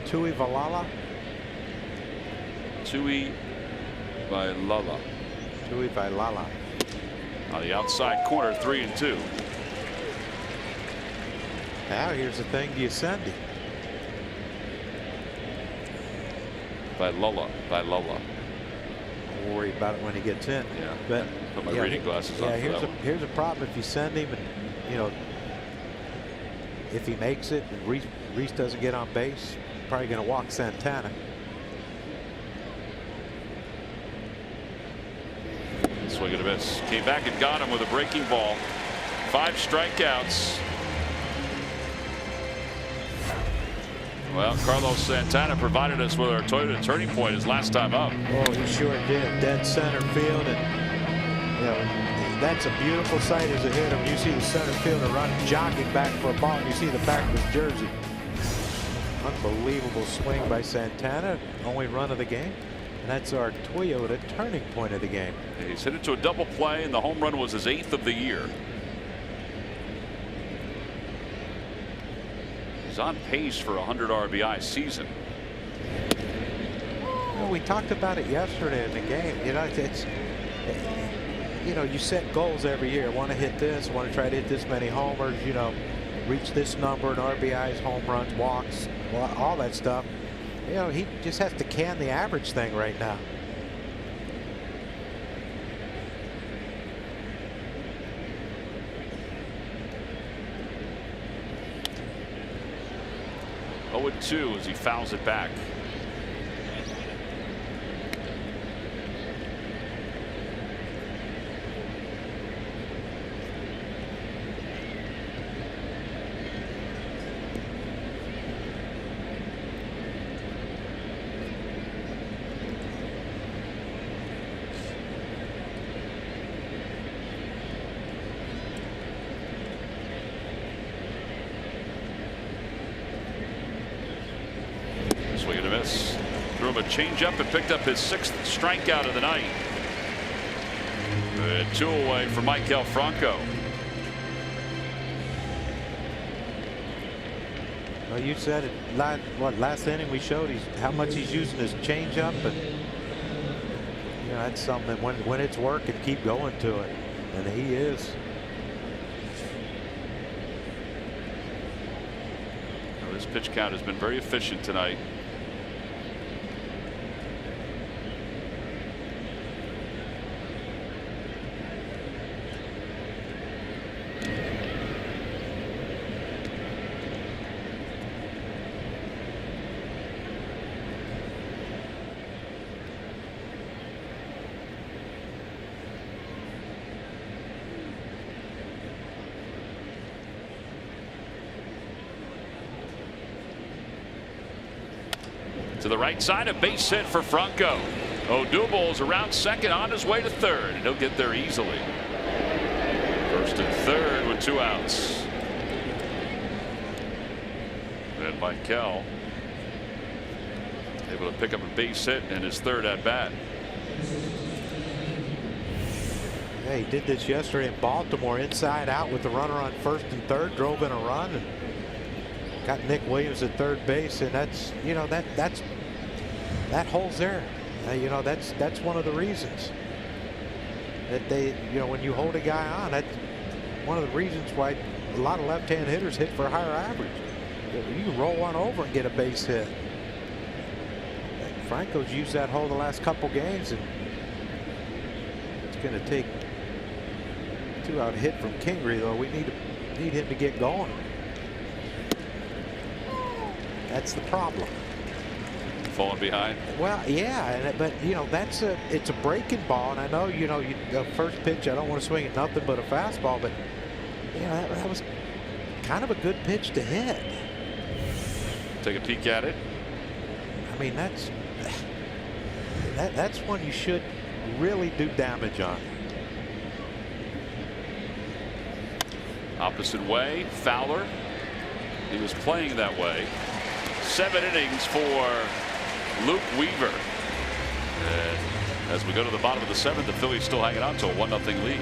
Tui Valala. Tui Vailala. Tui Vailala. On the outside corner, 3-2. Now here's the thing: do you send him? Vailala. I'll worry about it when he gets in. Yeah. But put my reading glasses on. Yeah. Here's a problem: if you send him, and if he makes it, and Reese doesn't get on base, probably going to walk Santana. Swing and a miss. Came back and got him with a breaking ball. 5 strikeouts. Well, Carlos Santana provided us with our Toyota turning point his last time up. Oh, he sure did. Dead center field, and that's a beautiful sight as a hitter. When you see the center fielder running, jogging back for a ball, and you see the back of his jersey. Unbelievable swing by Santana. Only run of the game. And that's our Toyota turning point of the game. He's hit it to a double play, and the home run was his 8th of the year. He's on pace for a 100 RBI season. We talked about it yesterday in the game. You set goals every year. Want to hit this, want to try to hit this many homers, reach this number in RBIs, home runs, walks, all that stuff. He just has to can the average thing right now. Oh, 0-2 as he fouls it back. Swing and a miss. Threw him a changeup and picked up his 6th strikeout of the night. 2 away for Maikel Franco. Well, you said it last inning we showed how much he's using his changeup, and that's something that when it's working, keep going to it, and he is. Well, this pitch count has been very efficient tonight. To the right side, a base hit for Franco. Odubel's around second, on his way to third, and he'll get there easily. First and third with 2 outs. And Maikel able to pick up a base hit in his 3rd at bat. Yeah, he did this yesterday in Baltimore, inside out with the runner on 1st and 3rd, drove in a run and got Nick Williams at 3rd base, and that's that hole's there. That's one of the reasons that they, when you hold a guy on, that's one of the reasons why a lot of left-hand hitters hit for a higher average. You can roll one over and get a base hit. Franco's used that hole the last couple games, and it's going to take 2-out hit from Kingery, though. We need him to get going. That's the problem. Falling behind. Well, yeah, but you know it's a breaking ball, and I know the first pitch I don't want to swing at nothing but a fastball, but that was kind of a good pitch to hit. Take a peek at it. I mean that's one you should really do damage on. Opposite way, Fowler. He was playing that way. 7 innings for Luke Weaver. And as we go to the bottom of the 7th, the Phillies still hanging on to a 1-0 lead.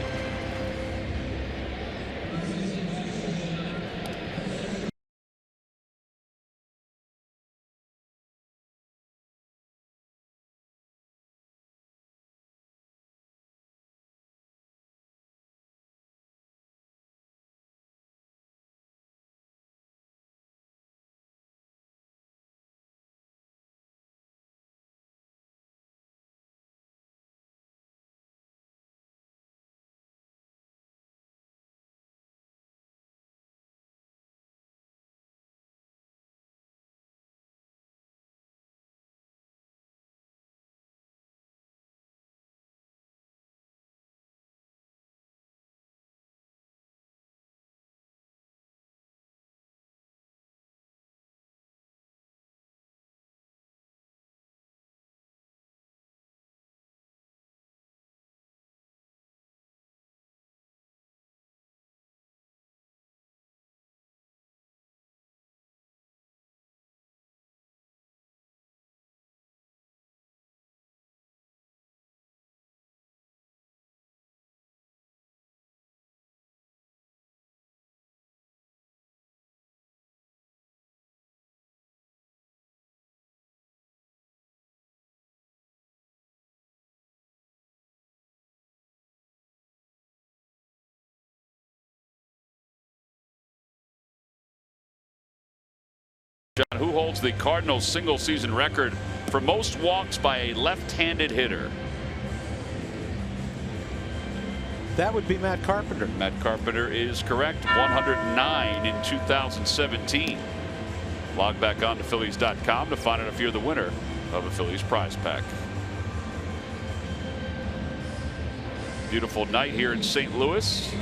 John, who holds the Cardinals single season record for most walks by a left-handed hitter? That would be Matt Carpenter. Matt Carpenter is correct. 109 in 2017. Log back on to Phillies.com to find out if you're the winner of a Phillies prize pack. Beautiful night here in St. Louis.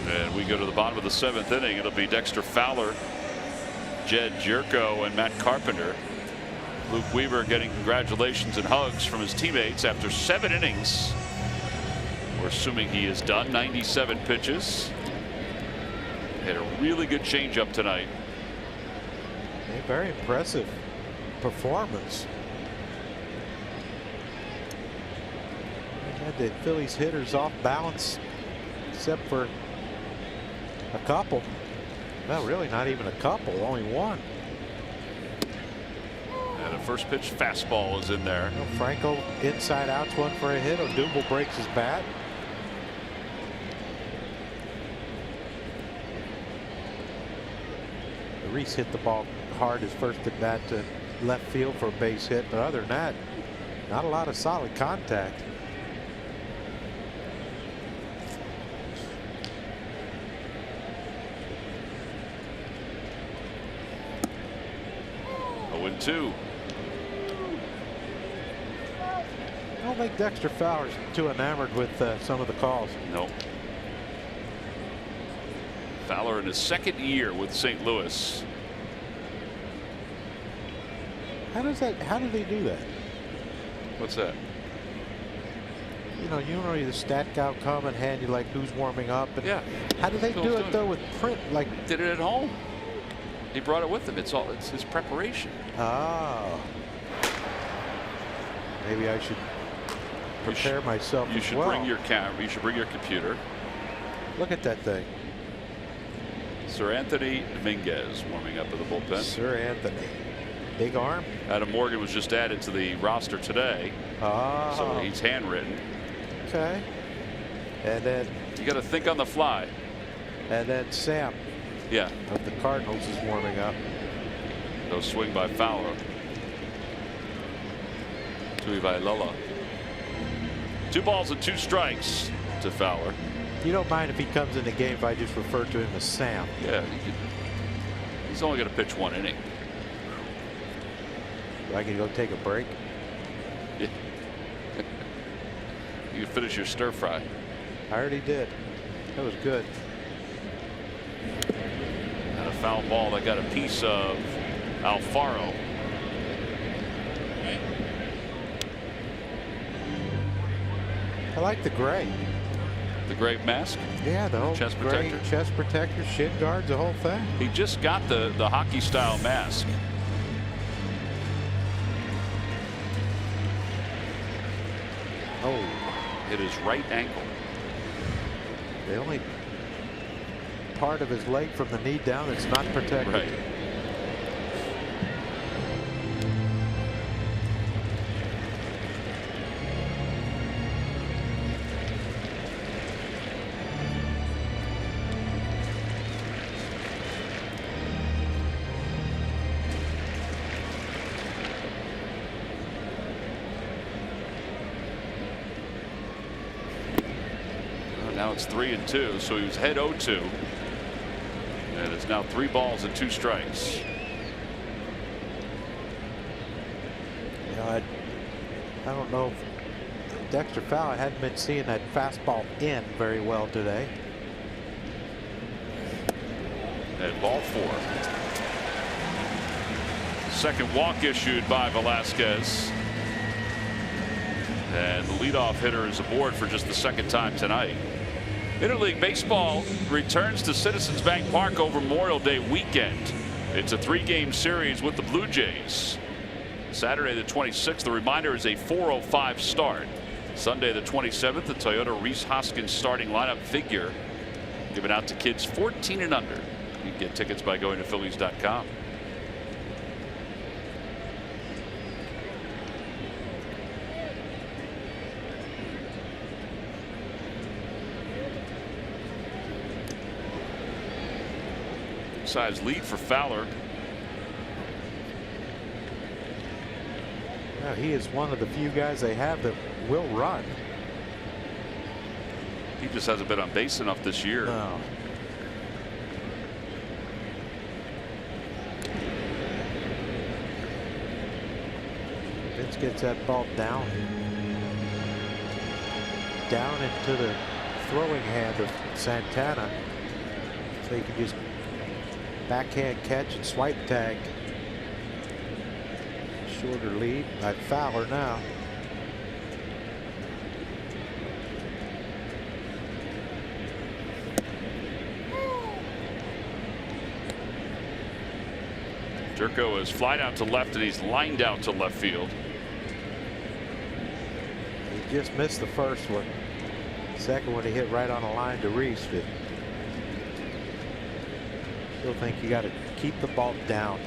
And we go to the bottom of the 7th inning. It'll be Dexter Fowler, Jed Jerko, and Matt Carpenter. Luke Weaver getting congratulations and hugs from his teammates after 7 innings. We're assuming he is done. 97 pitches. Had a really good changeup tonight. A very impressive performance. Had the Phillies hitters off balance, except for a couple. Well, really not even a couple, only one. And a first pitch fastball is in there. Franco inside outs, one for a hit. Odubel breaks his bat. Reese hit the ball hard his first at bat to left field for a base hit, but other than that, not a lot of solid contact. And 2. I don't think Dexter Fowler's too enamored with some of the calls. No. Fowler in his 2nd year with St. Louis. How do they do that? What's that? You know the stat guy will come and hand you like who's warming up. And yeah. How do they do it though with print? Like did it at home. He brought it with him. It's his preparation. Oh. Maybe I should prepare myself. You should bring your camera. You should bring your computer. Look at that thing. Sir Anthony Dominguez warming up with the bullpen. Sir Anthony. Big arm. Adam Morgan was just added to the roster today. Oh. So he's handwritten. Okay. And then you got to think on the fly. And then Sam. Yeah. Of the Cardinals is warming up. No swing by Fowler. Tuivailala. 2 balls and 2 strikes to Fowler. You don't mind if he comes in the game if I just refer to him as Sam? Yeah, he's only going to pitch 1 inning. Do I can go take a break? Yeah. You can finish your stir fry. I already did. That was good. And a foul ball that got a piece of Alfaro. I like the gray. The gray mask. Yeah, the whole chest gray protector. chest protector, shin guards, the whole thing. He just got the hockey style mask. Oh, Hit his right ankle. the only part of his leg from the knee down that's not protected. Right. Now it's 3-2, so he was head 0-2. And it's now 3 balls and 2 strikes. You know, I don't know if Dexter Fowler hadn't been seeing that fastball in very well today. And ball 4. Second walk issued by Velasquez. And the leadoff hitter is aboard for just the 2nd time tonight. Interleague Baseball returns to Citizens Bank Park over Memorial Day weekend. It's a 3-game series with the Blue Jays. Saturday the 26th, the reminder is a 4:05 start. Sunday the 27th, the Toyota Reese Hoskins starting lineup figure given out to kids 14 and under. You can get tickets by going to Phillies.com. Size lead for Fowler. Yeah, he is one of the few guys they have that will run. He just hasn't been on base enough this year. No. Vince gets that ball down into the throwing hand of Santana, so he can just backhand catch and swipe tag. Shorter lead by Fowler now. Jerko is flied out to left and he's lined out to left field. He just missed the first one. Second one he hit right on the line to Reese. But still think you got to keep the ball down.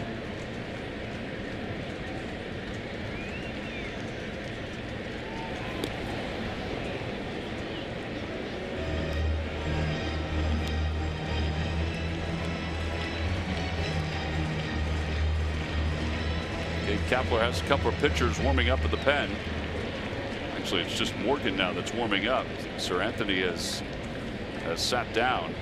Gabe Kapler has a couple of pitchers warming up at the pen. Actually, it's just Morgan now that's warming up. Sir Anthony has sat down.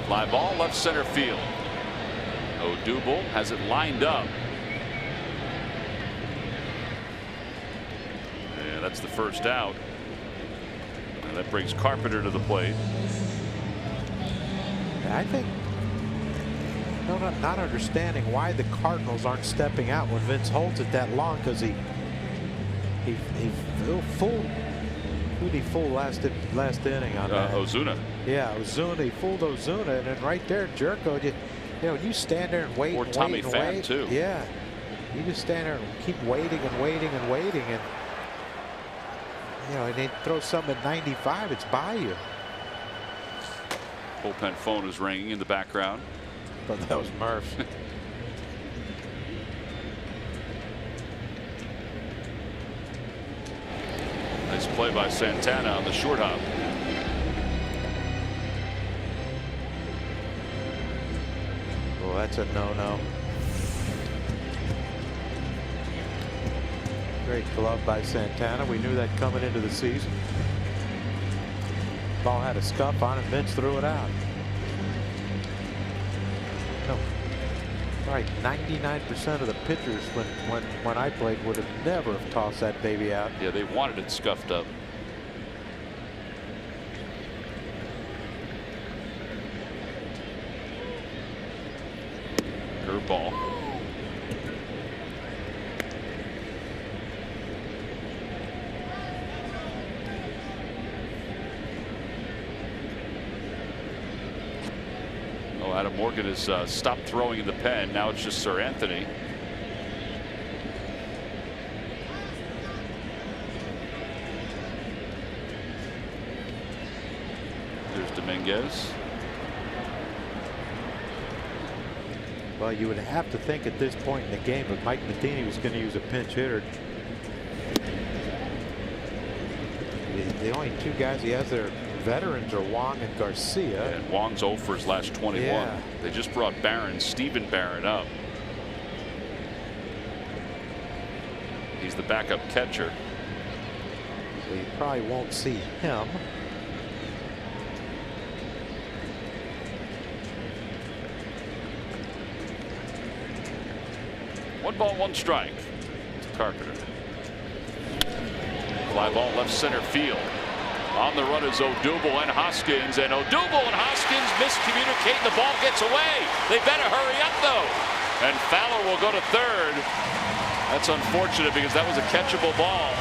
Fly ball left center field. Odubel has it lined up. And that's the first out. And that brings Carpenter to the plate. I think not understanding why the Cardinals aren't stepping out when Vince holds it that long, because he fooled. Who did he fool last inning on that? Ozuna. Yeah, Ozuna. He fooled Ozuna, and then right there, Jerko. You know, you stand there and wait. Or and Tommy wait and Pham wait. too. Yeah, you just stand there and keep waiting and waiting and waiting, and you know, and they throw something at 95, it's by you. Bullpen phone is ringing in the background. But that was Murph. Nice play by Santana on the short hop. that's a no-no. Great glove by Santana. We knew that coming into the season. Ball had a scuff on it. Vince threw it out. No. Right, 99% of the pitchers when I played would have never have tossed that baby out. Yeah, they wanted it scuffed up. Curveball. Oh, Adam Morgan has stopped throwing in the pen. Now it's just Sir Anthony. There's Dominguez. Well, you would have to think at this point in the game if Mike Matheny was going to use a pinch hitter. The only two guys he has that are veterans are Wong and Garcia. And Wong's 0 for his last 21. Yeah. They just brought Stephen Barron up. He's the backup catcher. So you probably won't see him. 1 ball, 1 strike to Carpenter. Fly ball left center field. On the run is Odubel and Hoskins, and Odubel and Hoskins miscommunicate. The ball gets away. They better hurry up though. And Fowler will go to third. That's unfortunate because that was a catchable ball.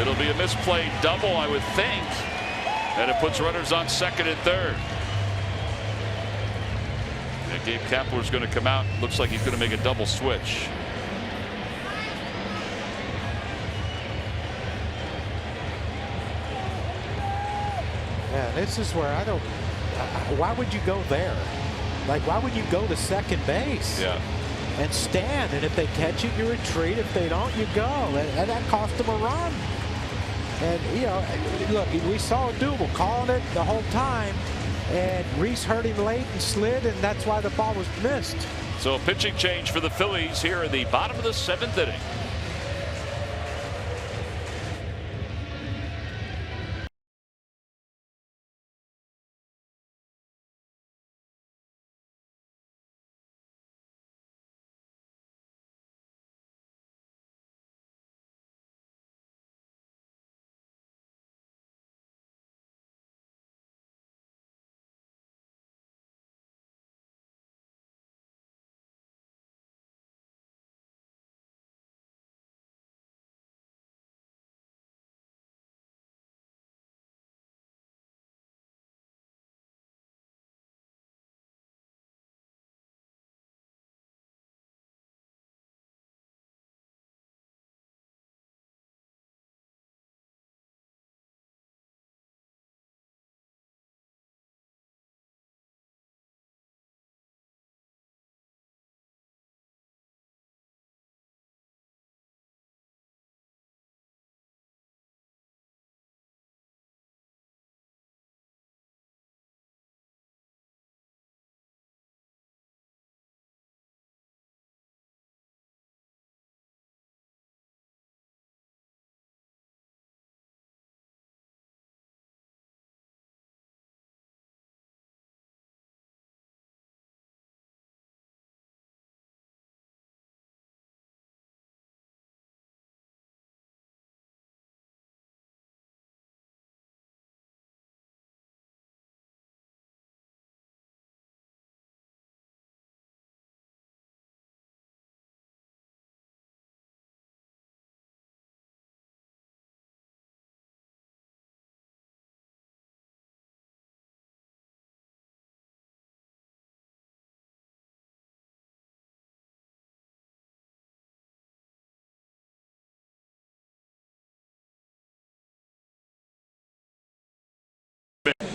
It'll be a misplayed double, I would think. And it puts runners on second and third. And Gabe Kapler's going to come out. Looks like he's going to make a double switch. Yeah, this is where I don't. Why would you go there? Like, why would you go to second base? Yeah. And stand, and if they catch it, you retreat. If they don't, you go. And that cost them a run. And, you know, look, we saw Odubel calling it the whole time, and Reese heard him late and slid, and that's why the ball was missed. So a pitching change for the Phillies here in the bottom of the 7th inning.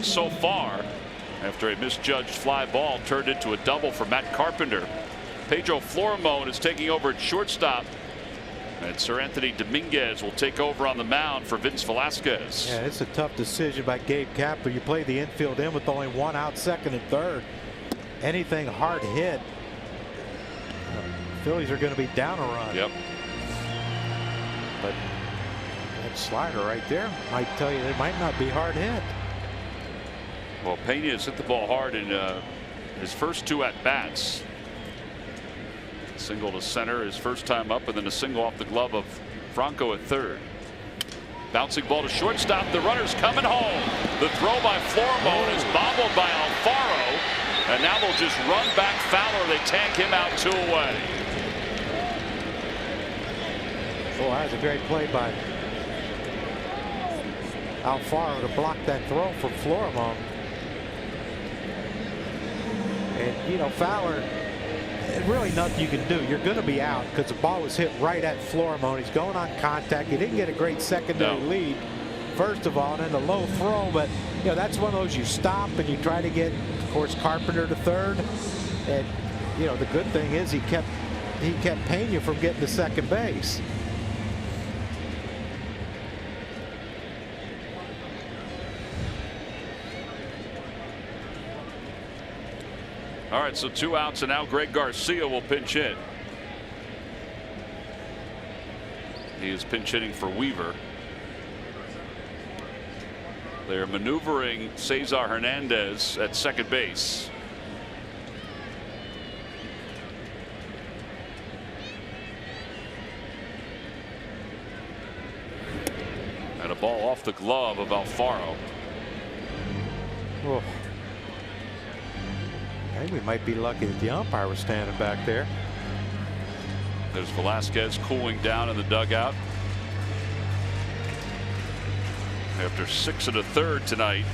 So far, after a misjudged fly ball turned into a double for Matt Carpenter. Pedro Florimon is taking over at shortstop. And Sir Anthony Dominguez will take over on the mound for Vince Velasquez. Yeah, it's a tough decision by Gabe Kapler. You play the infield in with only one out, second and third. Anything hard hit, Phillies are going to be down a run. Yep. But that slider right there might tell you it might not be hard hit. Well, Pena has hit the ball hard in his first 2 at-bats. Single to center his first time up, and then a single off the glove of Franco at third. Bouncing ball to shortstop. The runner's coming home. The throw by Florimon is bobbled by Alfaro, and now they'll just run back Fowler. They tag him out 2 away. Oh, that was a great play by Alfaro to block that throw from Florimon. And, you know, Fowler, really nothing you can do. You're going to be out because the ball was hit right at Florimon. He's going on contact. He didn't get a great secondary lead, first of all, and then the low throw. But, you know, that's one of those you stop and you try to get, of course, Carpenter to third. And, you know, the good thing is he kept Pena from getting to second base. All right, so 2 outs, and now Greg Garcia will pinch hit. He is pinch hitting for Weaver. They're maneuvering Cesar Hernandez at second base. And a ball off the glove of Alfaro. Oh. I think we might be lucky that the umpire was standing back there. There's Velasquez cooling down in the dugout after 6 1/3 tonight.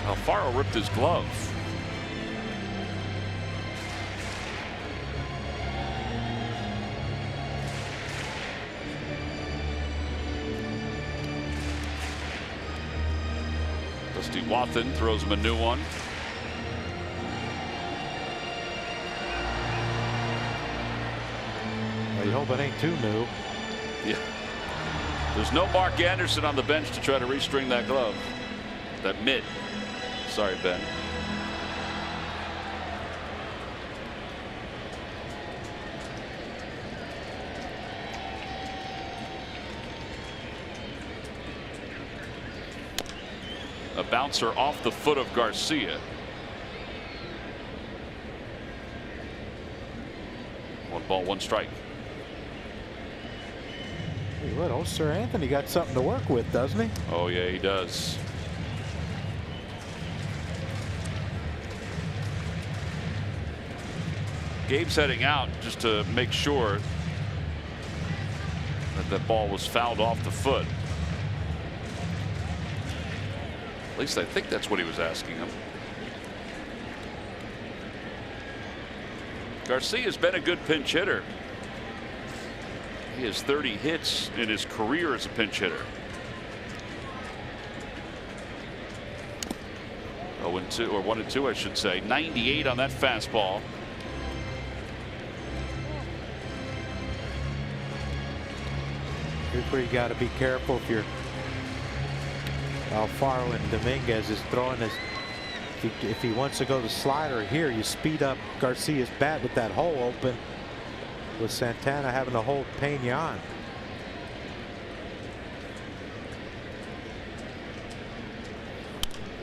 Alfaro ripped his glove. Dusty Wathan throws him a new one. Well, you hope it ain't too new. Yeah. There's no Mark Anderson on the bench to try to restring that glove. That mitt. Sorry, Ben. A bouncer off the foot of Garcia. 1 ball, 1 strike. Hey, what, old Sir Anthony got something to work with, doesn't he? Oh yeah, he does. Gabe's heading out just to make sure that that ball was fouled off the foot. At least I think that's what he was asking him. Garcia's been a good pinch hitter. He has 30 hits in his career as a pinch hitter. 0-2, or 1-2, I should say. 98 on that fastball. Here's where you got to be careful if you're Alfaro and Dominguez is throwing this. If he wants to go to slider here, you speed up Garcia's bat with that hole open, with Santana having to hold Pena on.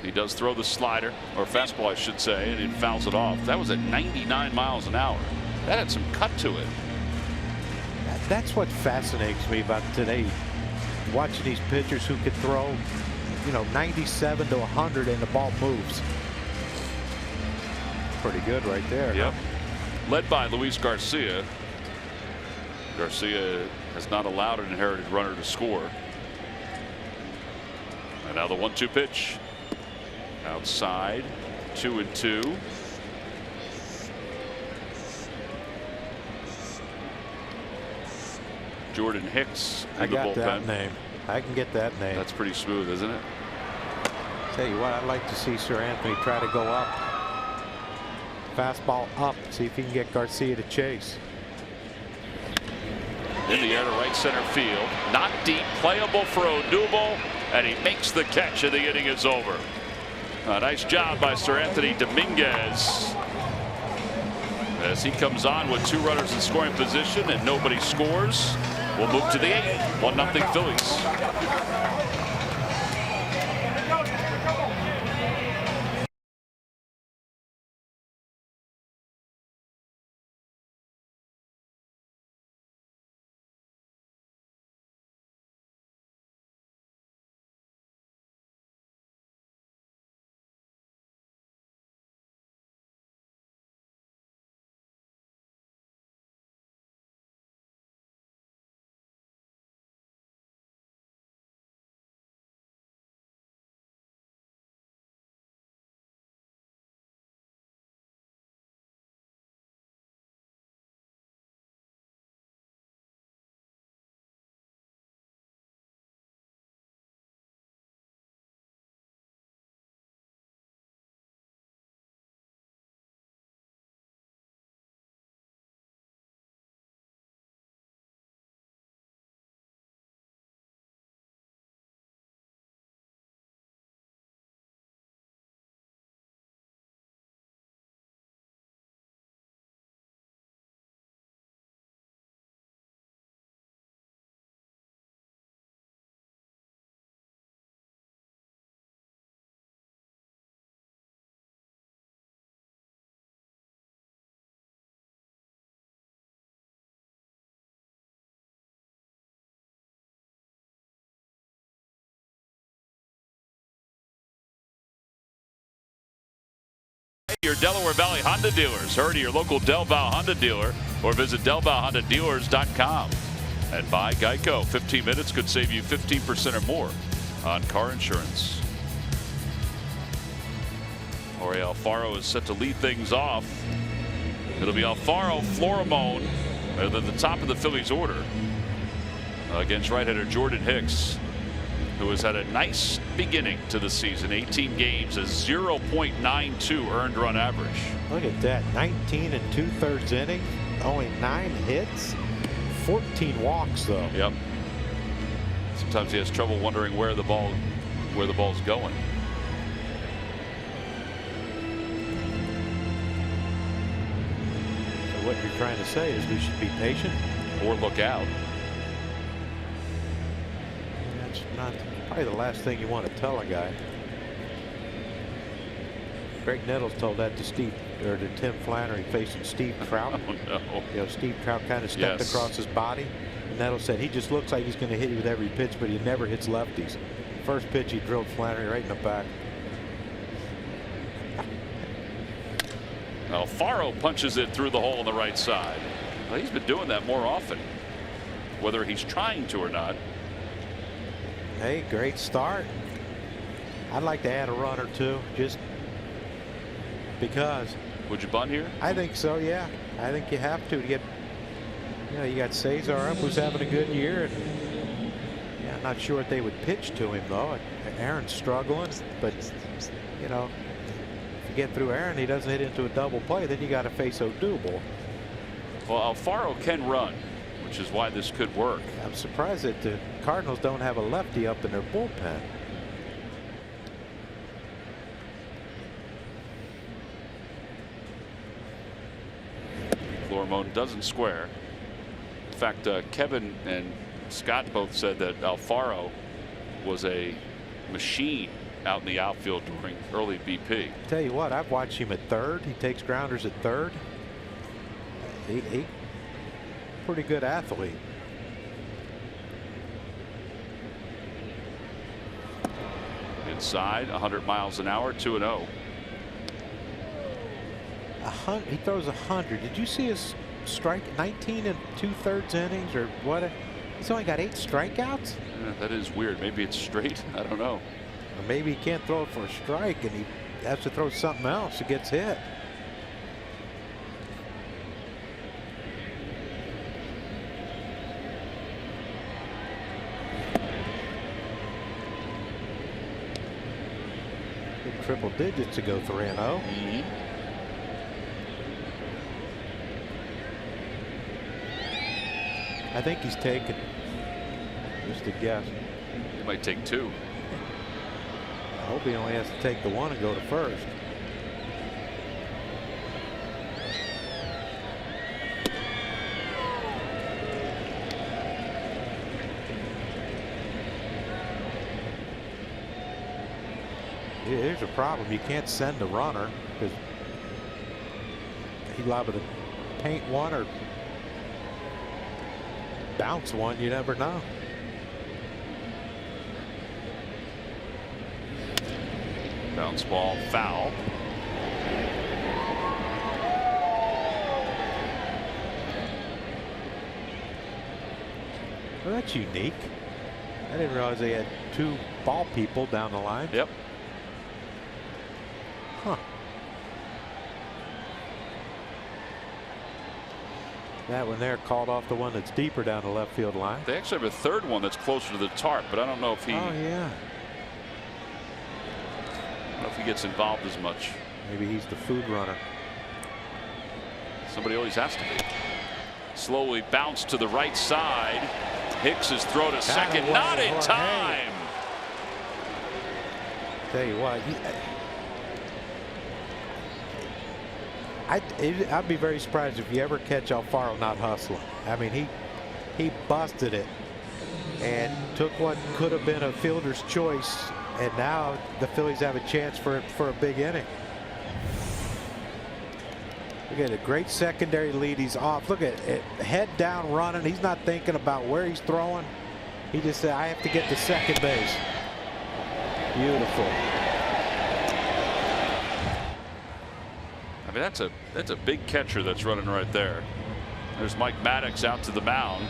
He does throw the slider, or fastball I should say, and he fouls it off. That was at 99 miles an hour. That had some cut to it. That's what fascinates me about today, watching these pitchers who could throw, you know, 97 to 100 and the ball moves. Pretty good right there. Yep. Led by Luis Garcia. Garcia has not allowed an inherited runner to score. And now the 1-2 pitch. Outside, 2-2. Jordan Hicks in the bullpen. That name. I can get that name. That's pretty smooth, isn't it? Tell you what, I'd like to see Sir Anthony try to go up Fastball up. See if he can get Garcia to chase. In the air to right center field. Not deep. Playable for Odubel. And he makes the catch, and the inning is over. A nice job by Sir Anthony Dominguez. As he comes on with 2 runners in scoring position and nobody scores, we'll move to the 8th. 1-0 Phillies. Your Delaware Valley Honda dealers. Hurry to your local Del Val Honda dealer or visit DelValHondaDealers.com. And by Geico, 15 minutes could save you 15% or more on car insurance. Jorge Alfaro is set to lead things off. It'll be Alfaro, Florimon at the top of the Phillies order against right-hander Jordan Hicks, who has had a nice beginning to the season. 18 games, a 0.92 earned run average. Look at that. 19 2/3 innings, only 9 hits, 14 walks though. Yep. Sometimes he has trouble wondering where the ball's going. So what you're trying to say is we should be patient or look out. That's not probably the last thing you want to tell a guy. Greg Nettles told that to Tim Flannery facing Steve Trout. Oh, no. You know, Steve Trout kind of stepped across his body. And Nettles said he just looks like he's going to hit you with every pitch, but he never hits lefties. First pitch, he drilled Flannery right in the back. Alfaro punches it through the hole on the right side. Well, he's been doing that more often, whether he's trying to or not. Hey, great start. I'd like to add a run or two just because. Would you bunt here? I think so, yeah. I think you have to get, you know, you got Cesar up who's having a good year. And, yeah, I'm not sure if they would pitch to him, though. Aaron's struggling, but, you know, if you get through Aaron, he doesn't hit into a double play, then you got to face Odubel. Well, Alfaro can run, which is why this could work. I'm surprised that the Cardinals don't have a lefty up in their bullpen. Florimon doesn't square. In fact, Kevin and Scott both said that Alfaro was a machine out in the outfield during early BP. Tell you what, I've watched him at third. He takes grounders at third. He pretty good athlete. Inside, 100 miles an hour, 2-0. He throws 100. Did you see his strike? 19 2/3 innings or what? He's only got 8 strikeouts. Yeah, that is weird. Maybe it's straight. I don't know. Or maybe he can't throw it for a strike and he has to throw something else. It gets hit. Triple digits to go 3-0. I think he's taken. Just a guess. He might take 2. I hope he only has to take the 1 and go to first. Here's a problem. You can't send the runner because he's liable to paint 1 or bounce 1. You never know. Bounce ball, foul. Well, that's unique. I didn't realize they had 2 ball people down the line. Yep. Huh. That one there called off the one that's deeper down the left field line. They actually have a 3rd one that's closer to the tarp, but I don't know if he. Oh yeah. I don't know if he gets involved as much. Maybe he's the food runner. Somebody always has to be. Slowly bounced to the right side. Hicks is throw to second, not in time. Tell you what, I'd be very surprised if you ever catch Alfaro not hustling. I mean, he busted it and took what could have been a fielder's choice, and now the Phillies have a chance for a big inning. Look at a great secondary lead. He's off. Look at it, head down running. He's not thinking about where he's throwing. He just said, I have to get to second base. Beautiful. I mean, that's a big catcher that's running right there. There's Mike Maddox out to the mound.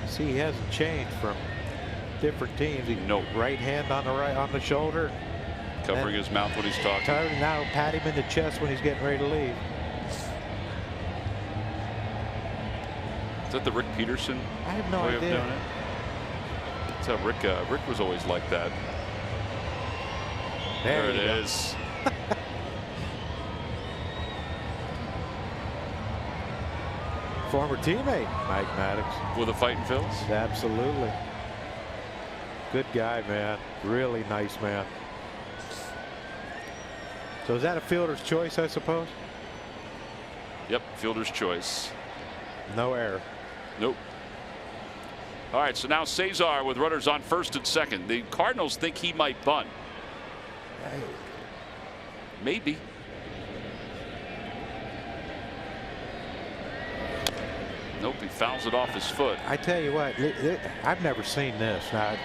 See, he hasn't changed from different teams. He right hand on the shoulder, covering his mouth when he's talking. Now pat him in the chest when he's getting ready to leave. Is that the Rick Peterson? I have no way of idea. doing it? That's how Rick was always like that. There it is. Former teammate Mike Maddox With a fighting Phils? Absolutely. Good guy, man. Really nice man. So is that a fielder's choice, I suppose? Yep, fielder's choice. No error. Nope. All right, so now Cesar with runners on first and second. The Cardinals think he might bunt. Maybe. Nope, he fouls it off his foot. I tell you what, I've never seen this. Now,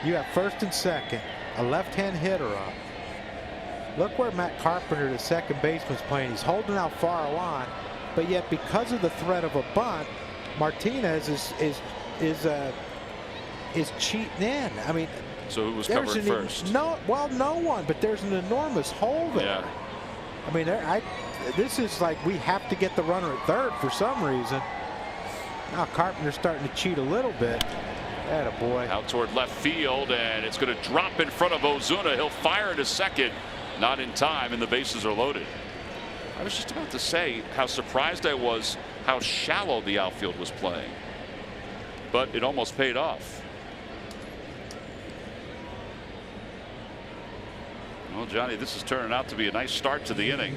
you have first and second, a left-hand hitter up. Look where Matt Carpenter, the second baseman's playing. He's holding out far on, but yet because of the threat of a bunt, Martinez is cheating in. I mean, so who was covering first? No one. But there's an enormous hole there. Yeah. I mean, this is like we have to get the runner at third for some reason. Now Carpenter's starting to cheat a little bit. Attaboy. Out toward left field, and it's going to drop in front of Ozuna. He'll fire to second. Not in time, and the bases are loaded. I was just about to say how surprised I was how shallow the outfield was playing. But it almost paid off. Well, Johnny, this is turning out to be a nice start to the inning.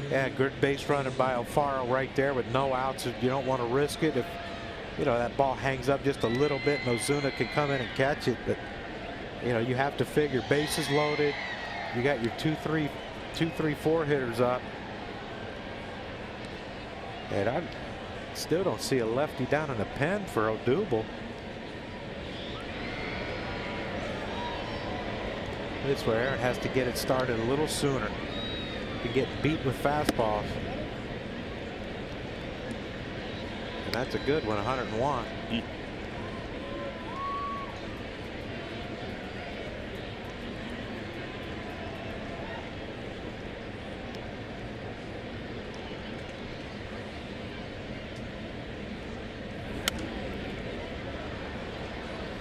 Yeah, good base running by Alfaro right there with no outs. You don't want to risk it. If you know that ball hangs up just a little bit and Ozuna can come in and catch it, but you know you have to figure bases loaded. You got your 2-3-4 hitters up, and I still don't see a lefty down in the pen for Odubel. This is where Aaron has to get it started a little sooner. He can get beat with fastballs. And that's a good one, 101.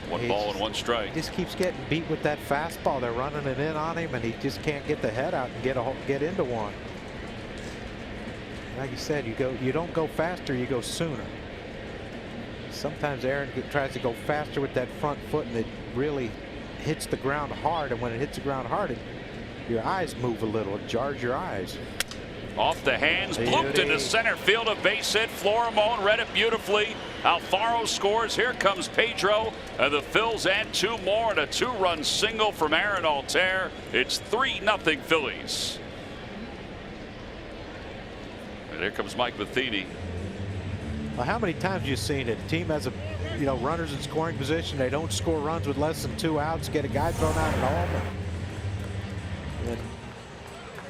One ball and one strike. He just keeps getting beat with that fastball. They're running it in on him, and he just can't get the head out and get into one. Like you said, you don't go faster, you go sooner. Sometimes Aaron tries to go faster with that front foot, and it really hits the ground hard. And when it hits the ground hard, your eyes move a little. It jars your eyes. Off the hands, blooped into center field, a base hit. Florimone read it beautifully. Alfaro scores. Here comes Pedro, and the Phils add 2 more, and a 2-run single from Aaron Altair. It's 3-0 Phillies. And here comes Mike Matheny. Well, how many times have you seen it? A team has runners in scoring position. They don't score runs with less than 2 outs. Get a guy thrown out at home. And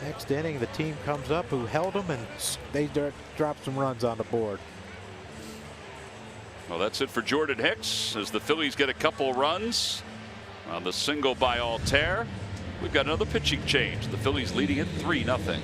next inning, the team comes up who held them, and they drop some runs on the board. Well, that's it for Jordan Hicks as the Phillies get a couple runs on the single by Altair. We've got another pitching change. The Phillies leading it 3-0.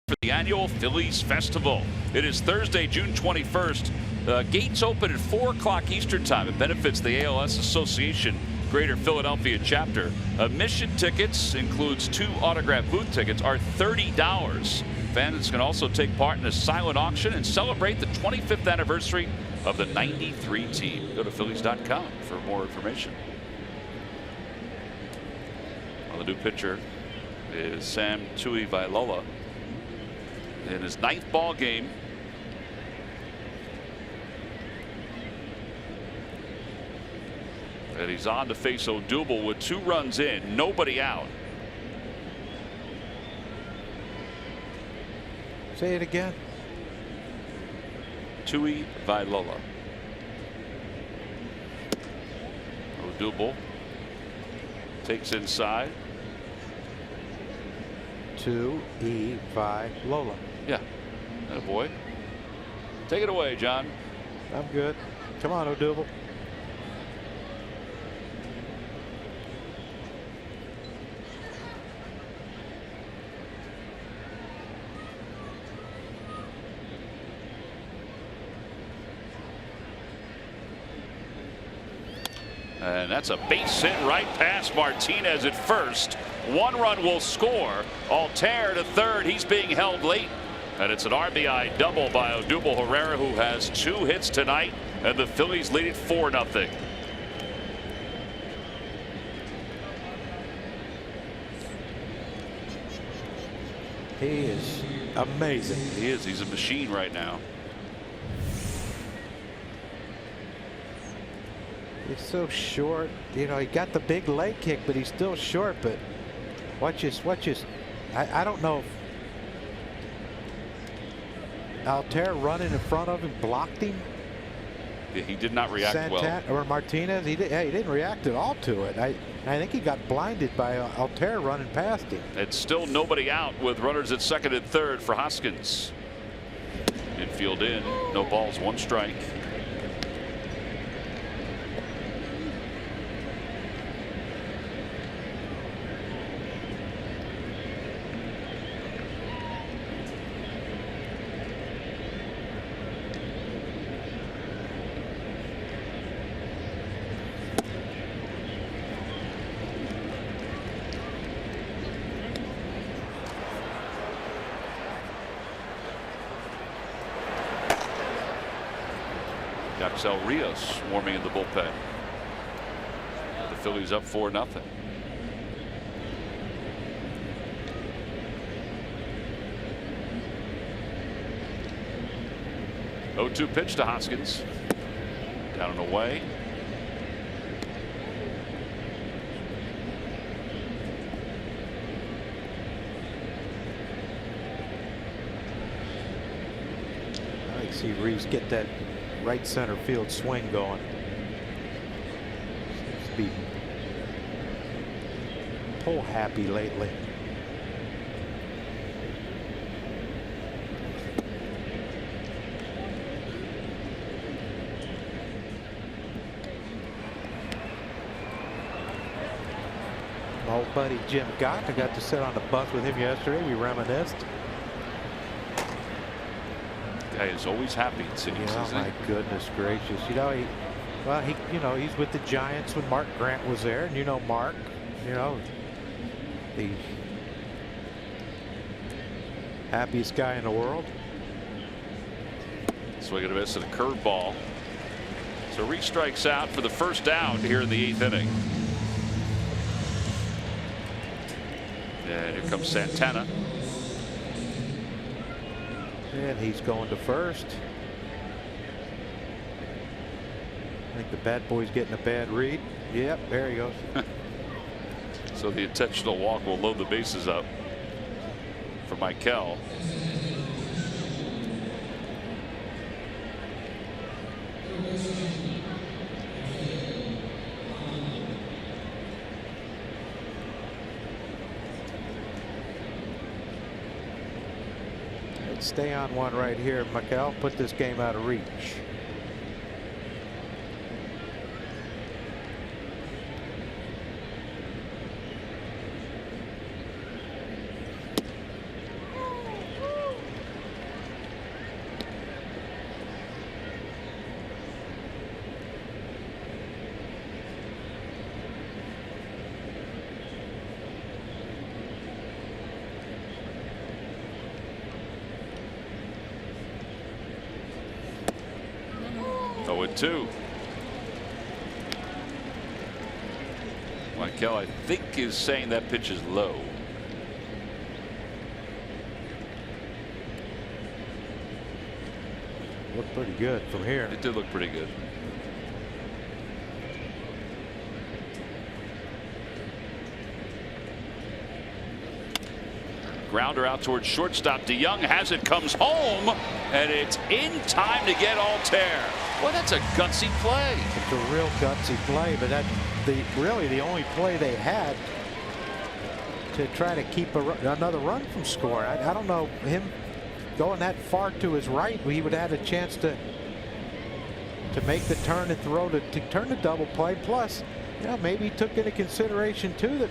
For the annual Phillies Festival. It is Thursday, June 21st. Gates open at 4 o'clock Eastern Time. It benefits the ALS Association Greater Philadelphia chapter. Admission tickets includes 2 autograph booth tickets are $30. Fans can also take part in a silent auction and celebrate the 25th anniversary of the '93 team. Go to Phillies.com for more information. Well, the new pitcher is Sam Tuivasa-Vailoa. In his 9th ball game. And he's on to face Odubel with 2 runs in, nobody out. Say it again. Tuivasa-Vailoa. Odubel takes inside. Tuivasa-Vailoa. Yeah, that a boy. Take it away, John. I'm good. Come on, Odubel. And that's a base hit right past Martinez at first. 1 run will score. Altair to third. He's being held late. And it's an RBI double by Odubel Herrera, who has 2 hits tonight. And the Phillies lead it 4-0. He is amazing. He is. He's a machine right now. He's so short. You know, he got the big leg kick, but he's still short. But watch this. I don't know if Altair running in front of him blocked him. Yeah, he did not react well. Or Martinez, he didn't react at all to it. I think he got blinded by Altair running past him. It's still nobody out with runners at second and third for Hoskins. Infield in, no balls, 1 strike. Axel Rios warming in the bullpen. The Phillies up 4-0. Oh, 2 pitch to Hoskins. Down and away. I like to see Reeves get that right center field swing going. Seems to be pull happy lately. My old buddy Jim Gott, I got to sit on the bus with him yesterday. We reminisced. Guy is always happy, it seems. Oh my goodness gracious! You know he's with the Giants when Mark Grant was there, and you know Mark, the happiest guy in the world. Swing and a miss and a curveball. So Reese strikes out for the first down here in the 8th inning. And here comes Santana. And he's going to first. I think the bad boy's getting a bad read. Yep, there he goes. So the intentional walk will load the bases up for Michael. Stay on one right here, Michael. Put this game out of reach. Two. Michael, I think, is saying that pitch is low. Looked pretty good from here. It did look pretty good. Grounder out towards shortstop. DeYoung has it, comes home, and it's in time to get Altair. Well, that's a gutsy play. It's a real gutsy play, but that's really the only play they had to try to keep another run from scoring. I don't know, him going that far to his right, he would have had a chance to make the turn and throw to turn the double play. Plus, maybe he took into consideration too that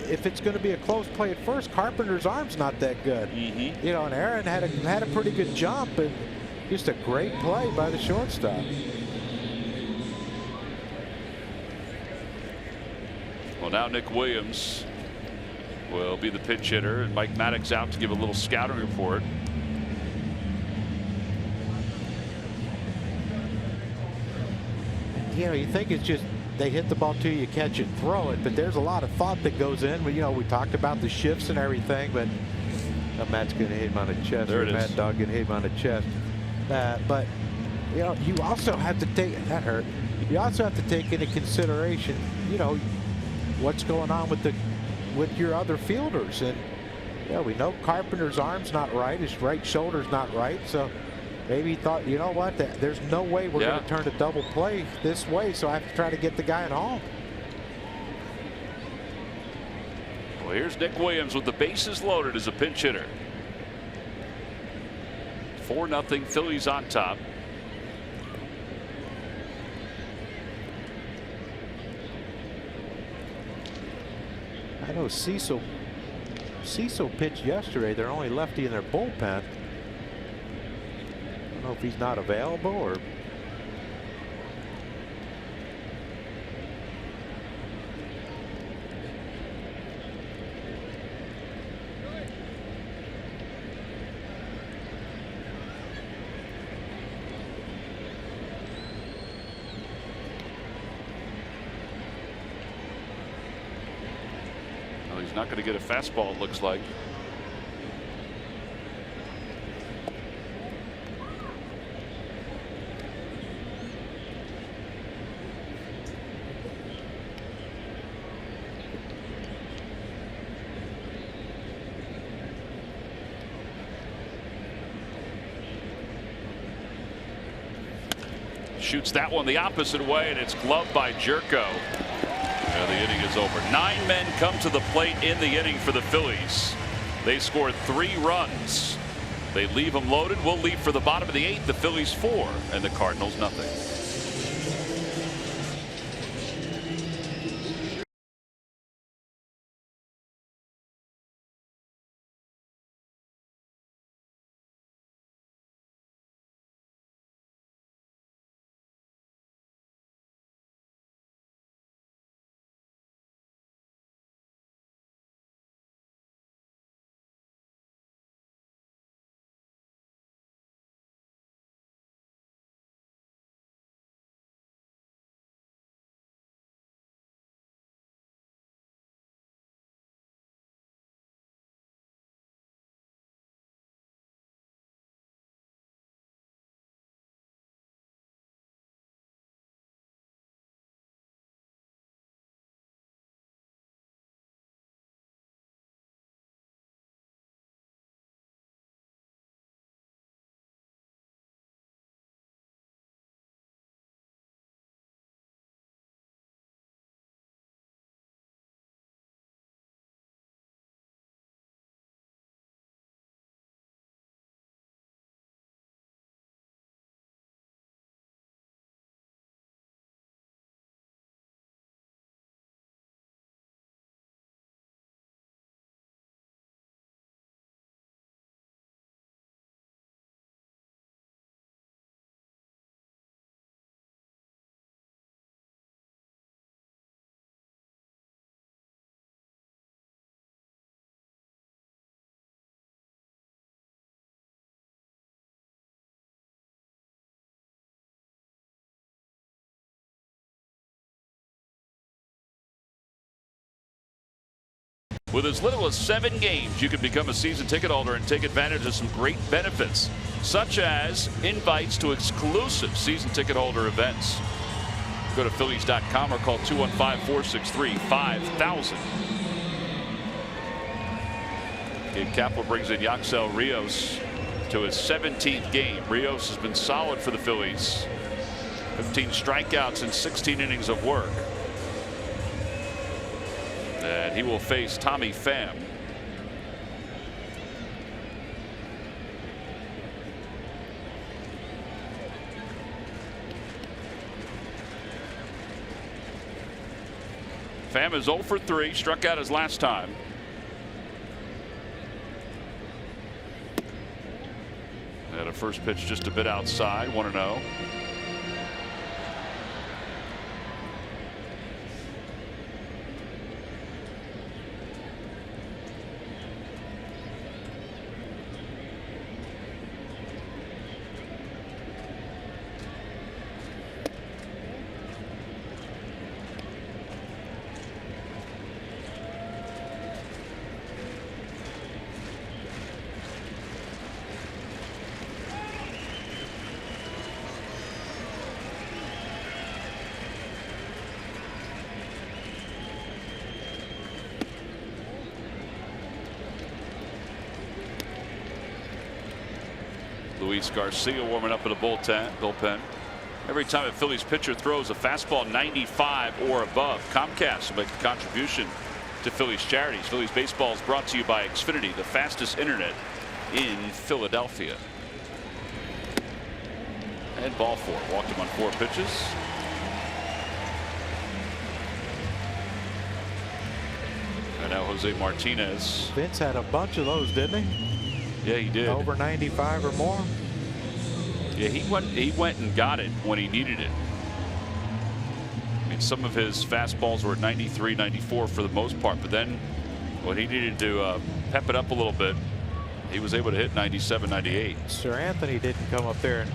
if it's going to be a close play at first, Carpenter's arm's not that good. And Aaron had a pretty good jump, and just a great play by the shortstop. Well, now Nick Williams will be the pinch hitter, and Mike Maddox out to give a little scouting report. You think it's just they hit the ball to you, catch it, throw it, but there's a lot of thought that goes in. We talked about the shifts and everything, but Matt's going to hit him on the chest. There it is. Matt Dog going to hit him on the chest. But you also have to take that hurt. You also have to take into consideration, what's going on with your other fielders, and we know Carpenter's arm's not right, his right shoulder's not right, so maybe he thought, you know what, there's no way we're going to turn a double play this way, so I have to try to get the guy at home. Well, here's Nick Williams with the bases loaded as a pinch hitter. 4-0 Phillies on top. I know Cecil pitched yesterday. They're only lefty in their bullpen. I don't know if he's not available or. He's not going to get a fastball, it looks like. Shoots that one the opposite way, and it's gloved by Jerko. And the inning is over. 9 men come to the plate in the inning for the Phillies. They scored 3 runs. They leave them loaded. We'll leave for the bottom of the 8th. The Phillies 4 and the Cardinals nothing. With as little as 7 games, you can become a season ticket holder and take advantage of some great benefits, such as invites to exclusive season ticket holder events. Go to Phillies.com or call 215-463-5000. Gabe Kapler brings in Yaxel Rios to his 17th game. Rios has been solid for the Phillies. 15 strikeouts and 16 innings of work. And he will face Tommy Pham. Pham is 0 for 3, struck out his last time. Had a first pitch just a bit outside, 1-0. Luis Garcia warming up in the bullpen. Every time a Phillies pitcher throws a fastball 95 or above, Comcast will make a contribution to Phillies charities. Phillies baseball is brought to you by Xfinity, the fastest internet in Philadelphia. And ball 4. Walked him on 4 pitches. And now Jose Martinez. Vince had a bunch of those, didn't he? Yeah, he did. Over 95 or more. Yeah, he went and got it when he needed it. I mean, some of his fastballs were at 93, 94 for the most part, but then when he needed to pep it up a little bit, he was able to hit 97, 98. Sir Anthony didn't come up there and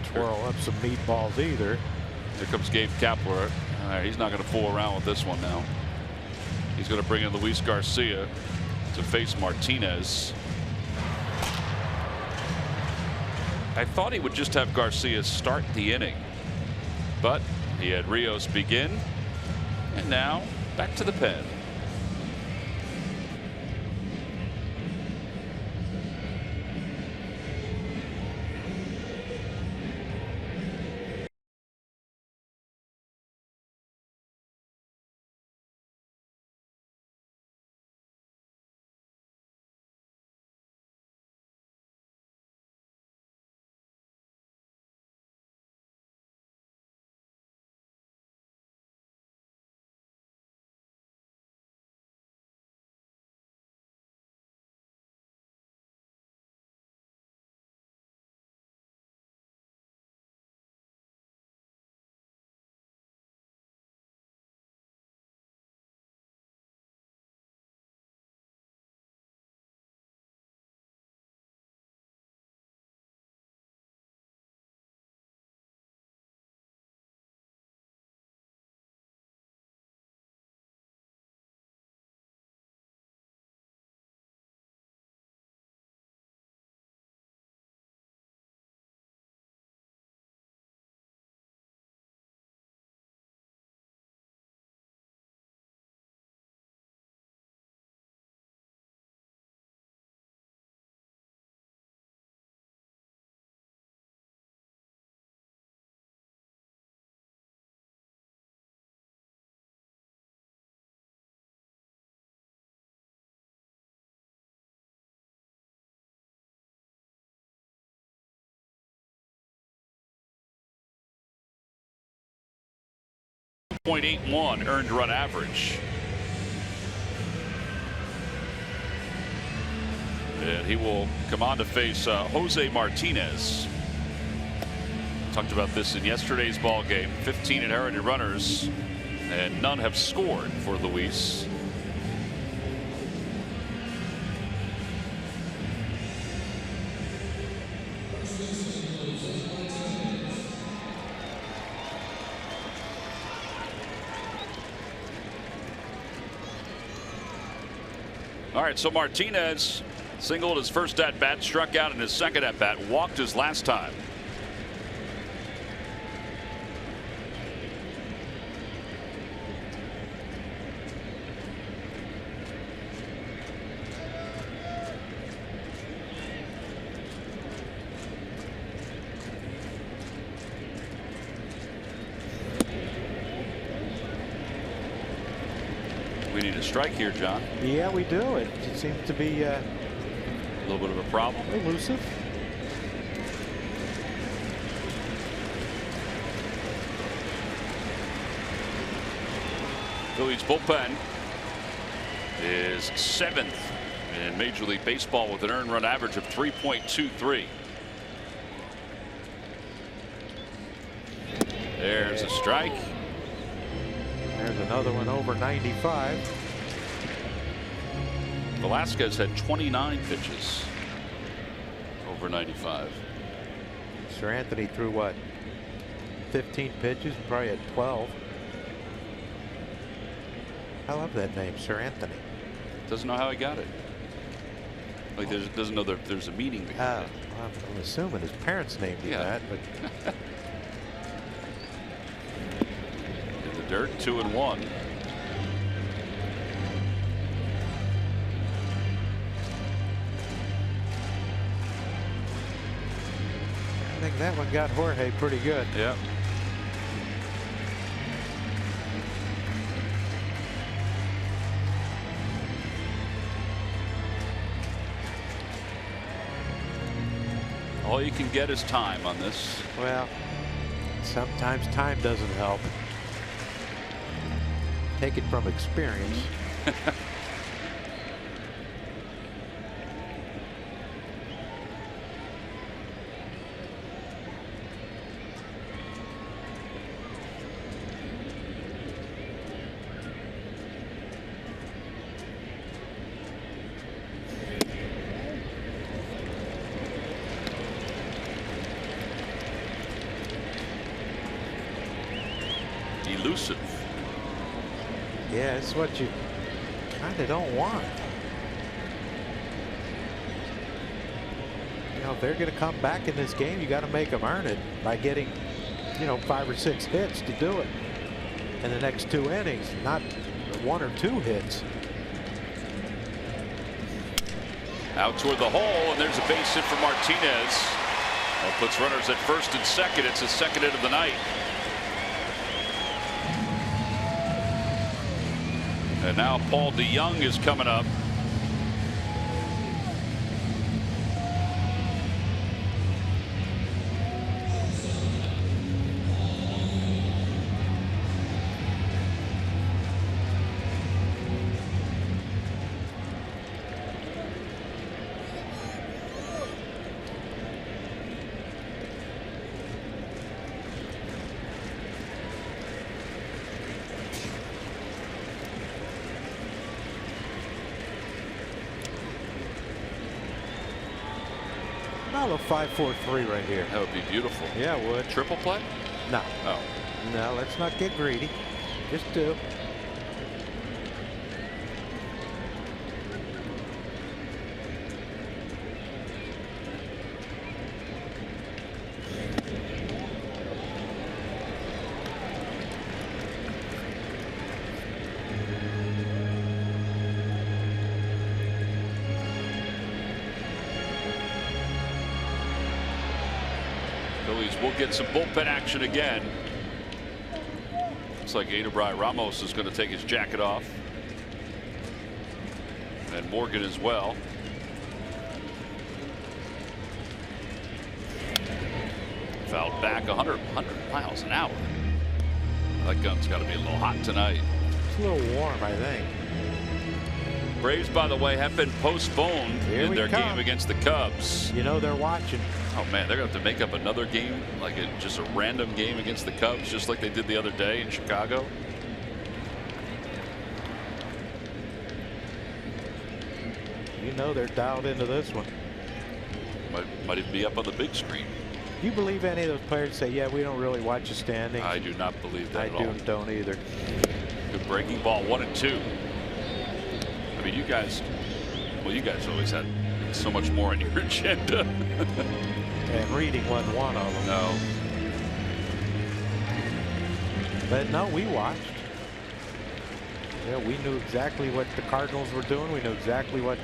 twirl up some meatballs either. Here comes Gabe Kapler All right, he's not going to fool around with this one now. He's going to bring in Luis Garcia to face Martinez. I thought he would just have Garcia start the inning, but he had Rios begin, and now back to the pen. .81 earned run average. And he will come on to face Jose Martinez. Talked about this in yesterday's ball game. 15 inherited runners, and none have scored for Luis. All right, so Martinez singled his first at bat, struck out in his second at bat, walked his last time. We need a strike here, John. Yeah, we do. It seems to be a little bit of a problem. Elusive. Phillies bullpen is 7th in Major League Baseball with an earned run average of 3.23. There's a strike. There's another one over 95. Velasquez had 29 pitches over 95. Sir Anthony threw what? 15 pitches, probably at 12. I love that name, Sir Anthony. Doesn't know how he got it. Like doesn't know there's a meaning behind it. I'm assuming his parents named him that, but in the dirt, 2-1. I think that one got Jorge pretty good. Yeah. All you can get is time on this. Well, sometimes time doesn't help. Take it from experience. Elusive. Yeah, it's what you kind of don't want. You know, if they're going to come back in this game, you got to make them earn it by getting, you know, 5 or 6 hits to do it in the next 2 innings, not 1 or 2 hits. Out toward the hole, and there's a base hit for Martinez. That puts runners at first and second. It's his second hit of the night. And now Paul DeYoung is coming up. About a 5-4-3 right here. That would be beautiful. Yeah, it would. Triple play? No. Oh. No, let's not get greedy. Just 2. Phillies will get some bullpen action again. Looks like Adebry Ramos is going to take his jacket off. And Morgan as well. Fouled back 100 miles an hour. That gun's got to be a little hot tonight. It's a little warm, I think. Braves, by the way, have been postponed in their game against the Cubs. You know they're watching. Oh man, they're going to have to make up another game, like just a random game against the Cubs, just like they did the other day in Chicago. You know they're dialed into this one. Might even be up on the big screen. Do you believe any of those players say, yeah, we don't really watch the standings? I do not believe that at all. I don't either. Good breaking ball, 1-2. I mean, you guys always had so much more on your agenda. And reading wasn't one of them. No. But no, we watched. Yeah, we knew exactly what the Cardinals were doing. We knew exactly what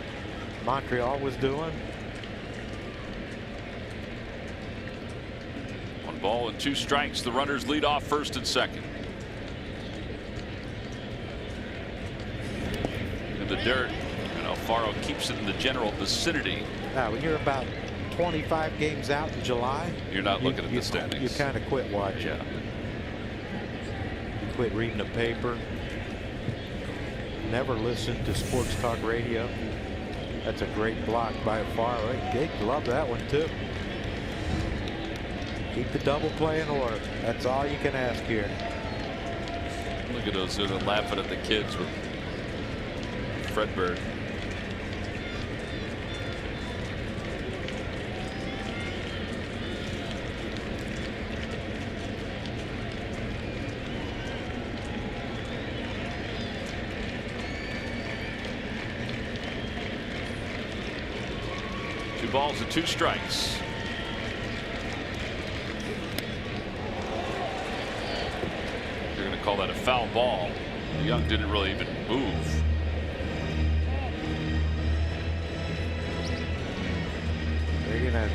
Montreal was doing. 1 ball and 2 strikes. The runners lead off first and second. In the dirt, and Alfaro keeps it in the general vicinity. Now, when you're about 25 games out in July, you're not looking at the standings. You kind of quit watching. Yeah. You quit reading the paper. Never listen to sports talk radio. That's a great block by Alfaro. They love that one too. Keep the double play in order. That's all you can ask here. Look at Ozuna laughing at the kids with Fredberg. Two balls and 2 strikes. They're going to call that a foul ball. Young didn't really even move. They're gonna.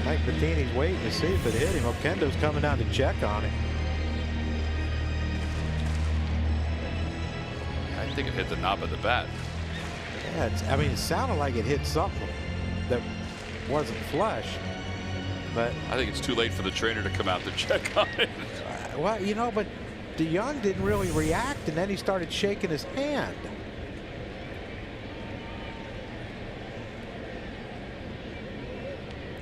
Mike Matheny's waiting to see if it hit him. Oquendo's coming down to check on it. I think it hit the knob of the bat. Yeah, I mean, it sounded like it hit something that wasn't flush, but I think it's too late for the trainer to come out to check on it. Well, you know, but DeYoung didn't really react, and then he started shaking his hand.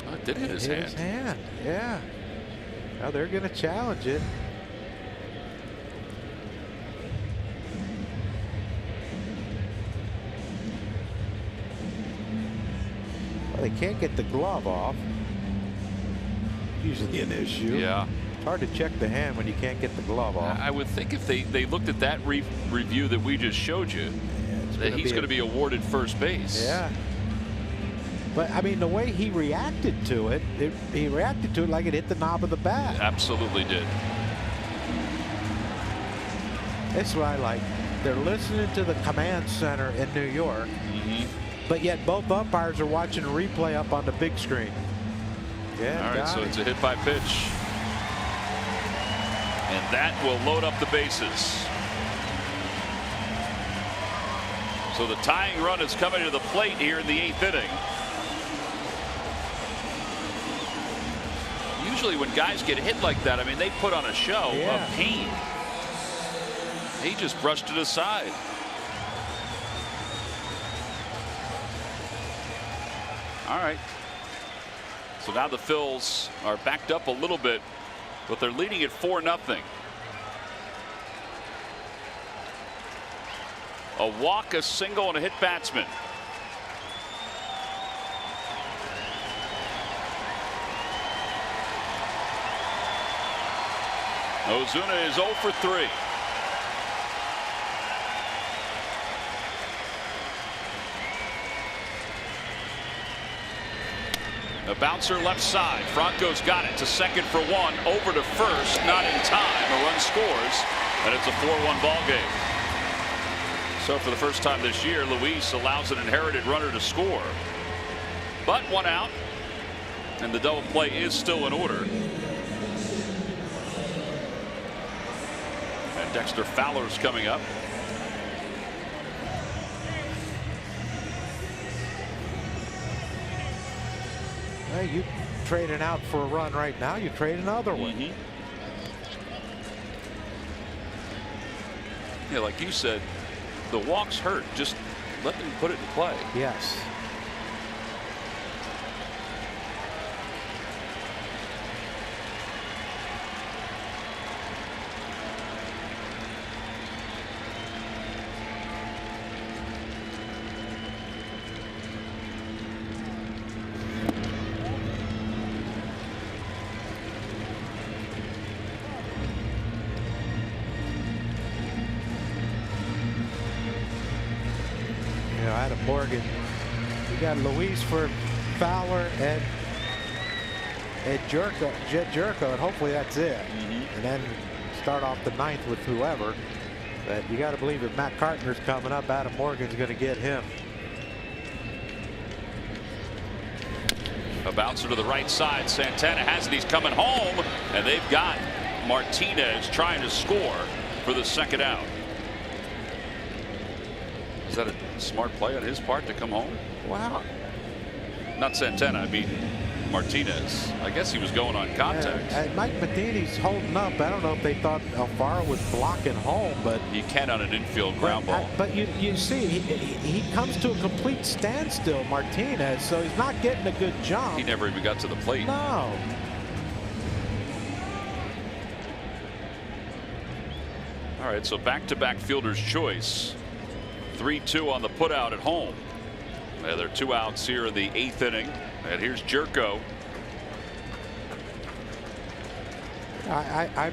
Oh, it did hit his hand. His hand, yeah. Now they're going to challenge it. Well, they can't get the glove off. Usually an issue. Yeah. It's hard to check the hand when you can't get the glove off. I would think if they looked at that review that we just showed you, that he's going to be awarded first base. Yeah. But I mean, the way he reacted to it, he reacted to it like it hit the knob of the bat. Absolutely did. That's what I like. They're listening to the command center in New York, but yet both umpires are watching a replay up on the big screen. Yeah. All right, so it's a hit by pitch. And that will load up the bases. So the tying run is coming to the plate here in the 8th inning. Usually when guys get hit like that, I mean, they put on a show of pain. He just brushed it aside. All right. So now the Phils are backed up a little bit, but they're leading it 4-0. A walk, a single, and a hit batsman. Ozuna is 0 for 3. A bouncer left side. Franco's got it to second for 1. Over to first. Not in time. A run scores. And it's a 4-1 ball game. So for the first time this year, Luis allows an inherited runner to score. But 1 out. And the double play is still in order. And Dexter Fowler's coming up. Hey, you trade an out for a run right now, you trade another one. Yeah, like you said, the walks hurt. Just let them put it in play. Yes. Morgan. We got Luis for Fowler and Jerko, and hopefully that's it. And then start off the 9th with whoever. But you got to believe if Matt Carpenter's coming up, Adam Morgan's going to get him. A bouncer to the right side. Santana has it. He's coming home, and they've got Martinez trying to score for the second out. Is that a smart play on his part to come home? Wow. Not Santana, I mean Martinez. I guess he was going on contact. And Mike Matheny's holding up. I don't know if they thought Alfaro was blocking home, but you can on an infield ground ball. But you see, he comes to a complete standstill, Martinez, so he's not getting a good jump. He never even got to the plate. No. All right, so back-to-back fielder's choice. 3-2 on the putout at home. And there are 2 outs here in the 8th inning. And here's Jerko. I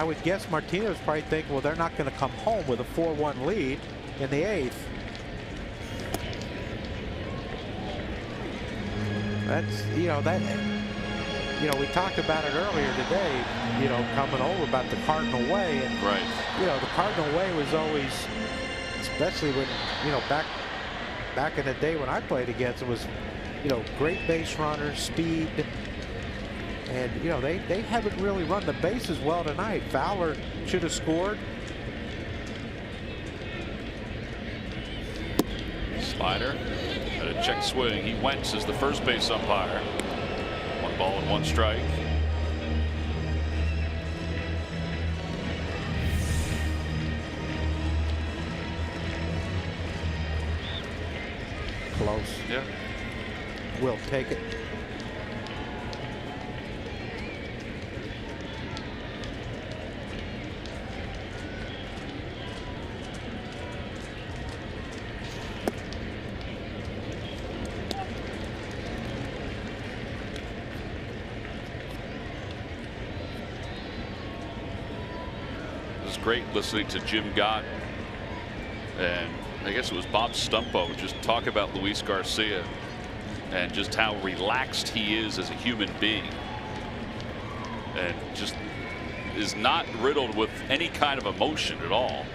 would guess Martinez probably think, well, they're not going to come home with a 4-1 lead in the 8th. That's, we talked about it earlier today, coming over about the Cardinal way. And, right. The Cardinal way was always, especially when, back in the day when I played against it, was, great base runners, speed. And, they haven't really run the bases well tonight. Fowler should have scored. Slider and a check swing. He Wentz as the first base umpire. 1 ball and 1 strike. Close. Yeah. We'll take it. great listening to Jim Gott and I guess it was Bob Stumpo just talk about Luis Garcia and just how relaxed he is as a human being, and just is not riddled with any kind of emotion at all.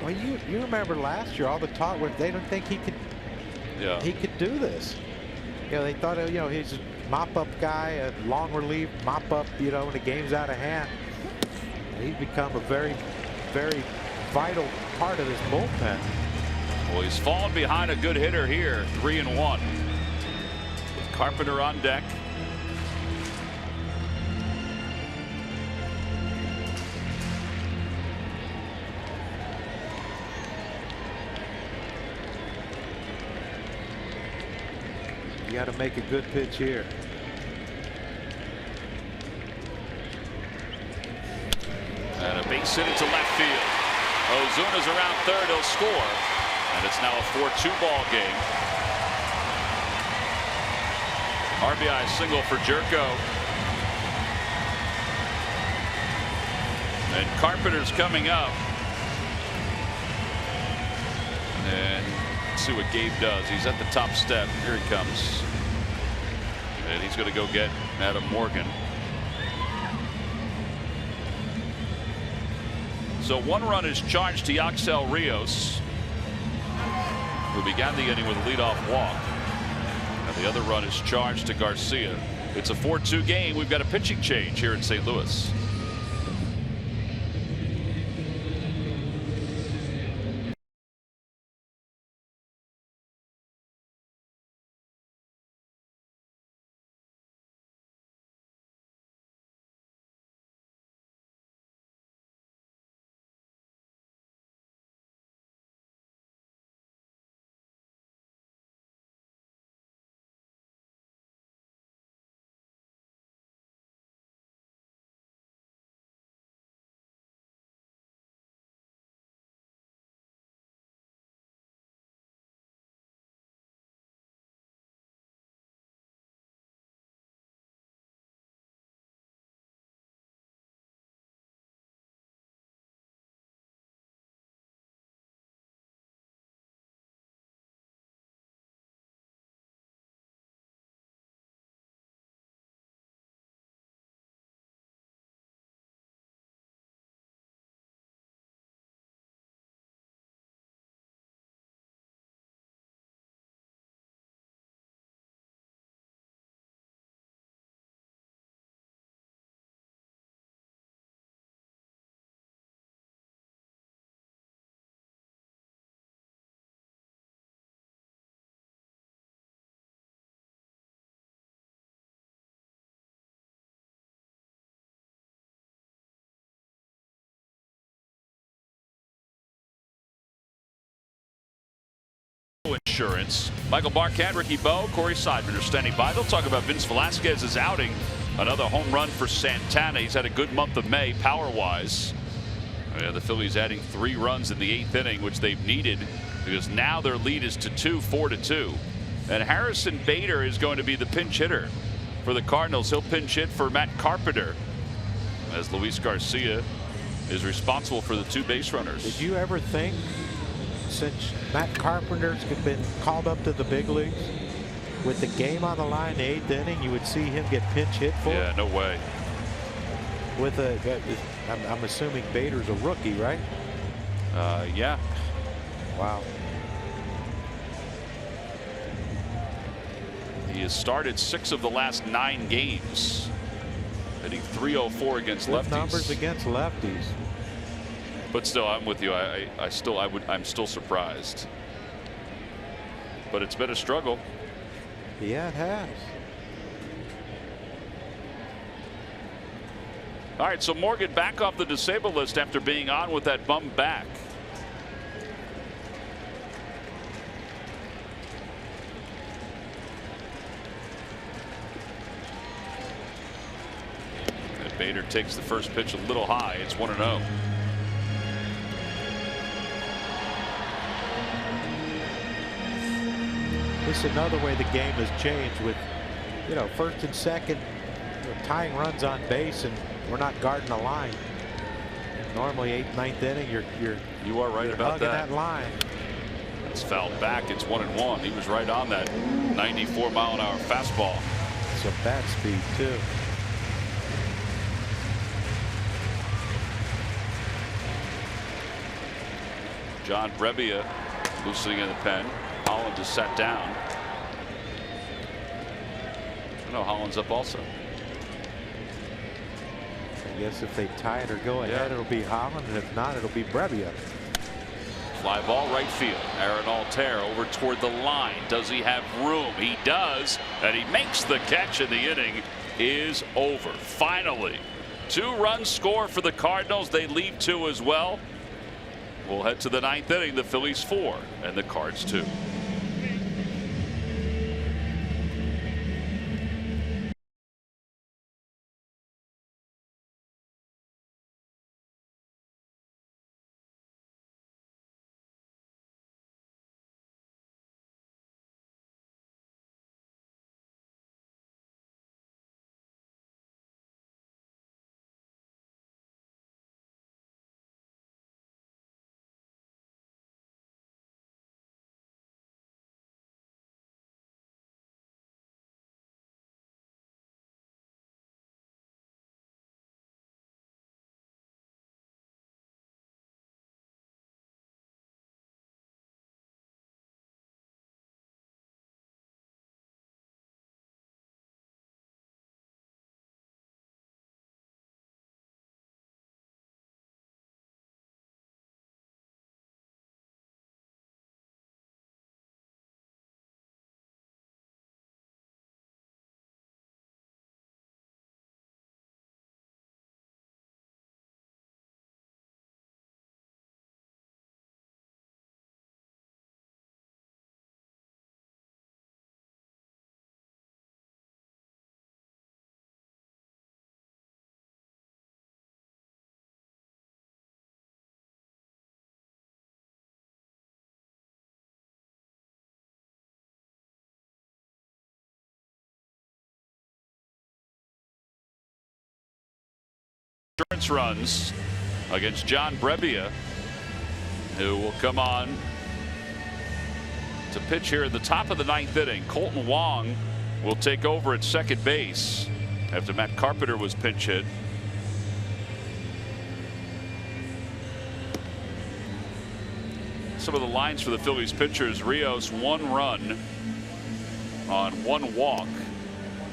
Well, you remember last year all the talk where they don't think he could do this. You know, they thought, you know, he's a mop-up guy, a long relief mop-up, you know, when the game's out of hand. He's become a very, very vital part of this bullpen. Well, he's fallen behind a good hitter here, 3-1. With Carpenter on deck. You got to make a good pitch here. And a base hit into left field. Ozuna's around third. He'll score. And it's now a 4-2 ball game. RBI single for Jerko. And Carpenter's coming up. And let's see what Gabe does. He's at the top step. Here he comes. And he's going to go get Adam Morgan. So 1 run is charged to Yaxel Rios, who began the inning with a leadoff walk. And the other run is charged to Garcia. It's a 4-2 game. We've got a pitching change here in St. Louis. Insurance. Michael Barkat, Ricky Bo, Corey Seidman are standing by. They'll talk about Vince Velasquez's outing. Another home run for Santana. He's had a good month of May power-wise. The Phillies adding 3 runs in the 8th inning, which they've needed because now their lead is to 4-2. And Harrison Bader is going to be the pinch hitter for the Cardinals. He'll pinch hit for Matt Carpenter as Luis Garcia is responsible for the 2 base runners. Did you ever think, since Matt Carpenter's been called up to the big leagues, with the game on the line, the 8th inning, you would see him get pinch hit for? Yeah, no way. With I'm assuming Bader's a rookie, right? Yeah. Wow. He has started 6 of the last 9 games, hitting .304 against Good lefties. numbers against lefties. But still, I'm with you. I'm still surprised. But it's been a struggle. Yeah, it has. All right, so Morgan back off the disabled list after being on with that bum back. And Bader takes the first pitch a little high. It's 1-0. This is another way the game has changed with, you know, first and second, tying runs on base, and we're not guarding the line. Normally 8th, 9th inning, You are right you're about hugging that. that line. It's fouled back. It's 1-1. He was right on that 94-mile-an-hour fastball. Some bat speed too. John Brebbia loosening in the pen. Holland is sat down. No, Holland's up also. I guess if they tie it or go ahead, it'll be Holland, and if not, it'll be Brebbia. Fly ball right field. Aaron Altair over toward the line. Does he have room? He does, and he makes the catch, and the inning is over. Finally, 2-run score for the Cardinals. They lead 2 as well. We'll head to the 9th inning. The Phillies 4 and the Cards 2. Insurance runs against John Brebbia, who will come on to pitch here in the top of the 9th inning. Colton Wong will take over at second base after Matt Carpenter was pinch hit. Some of the lines for the Phillies pitchers: Rios 1 run on 1 walk.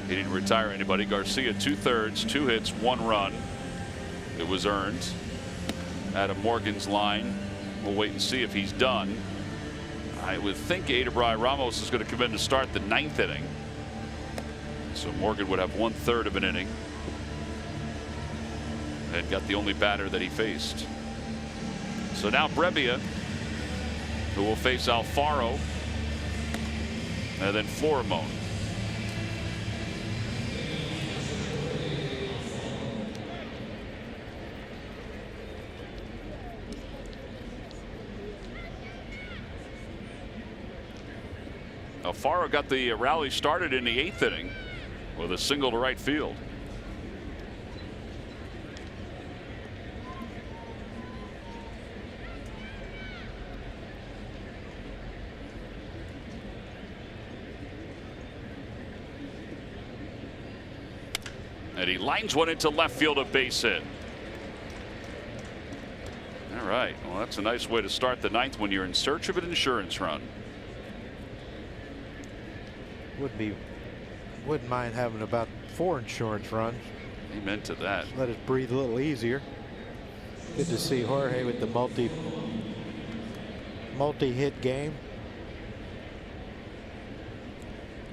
He didn't retire anybody. Garcia 2/3, 2 hits, 1 run. It was earned. Adam Morgan's line, we'll wait and see if he's done. I would think Adebray Ramos is going to come in to start the 9th inning. So Morgan would have 1/3 of an inning and got the only batter that he faced. So now Brebbia, who will face Alfaro and then Florimone. Alfaro got the rally started in the 8th inning with a single to right field. And he lines one into left field, a base hit. All right, well, that's a nice way to start the 9th when you're in search of an insurance run. Wouldn't mind having about 4 insurance runs. Amen to that. Let us breathe a little easier. Good to see Jorge with the multi-hit game.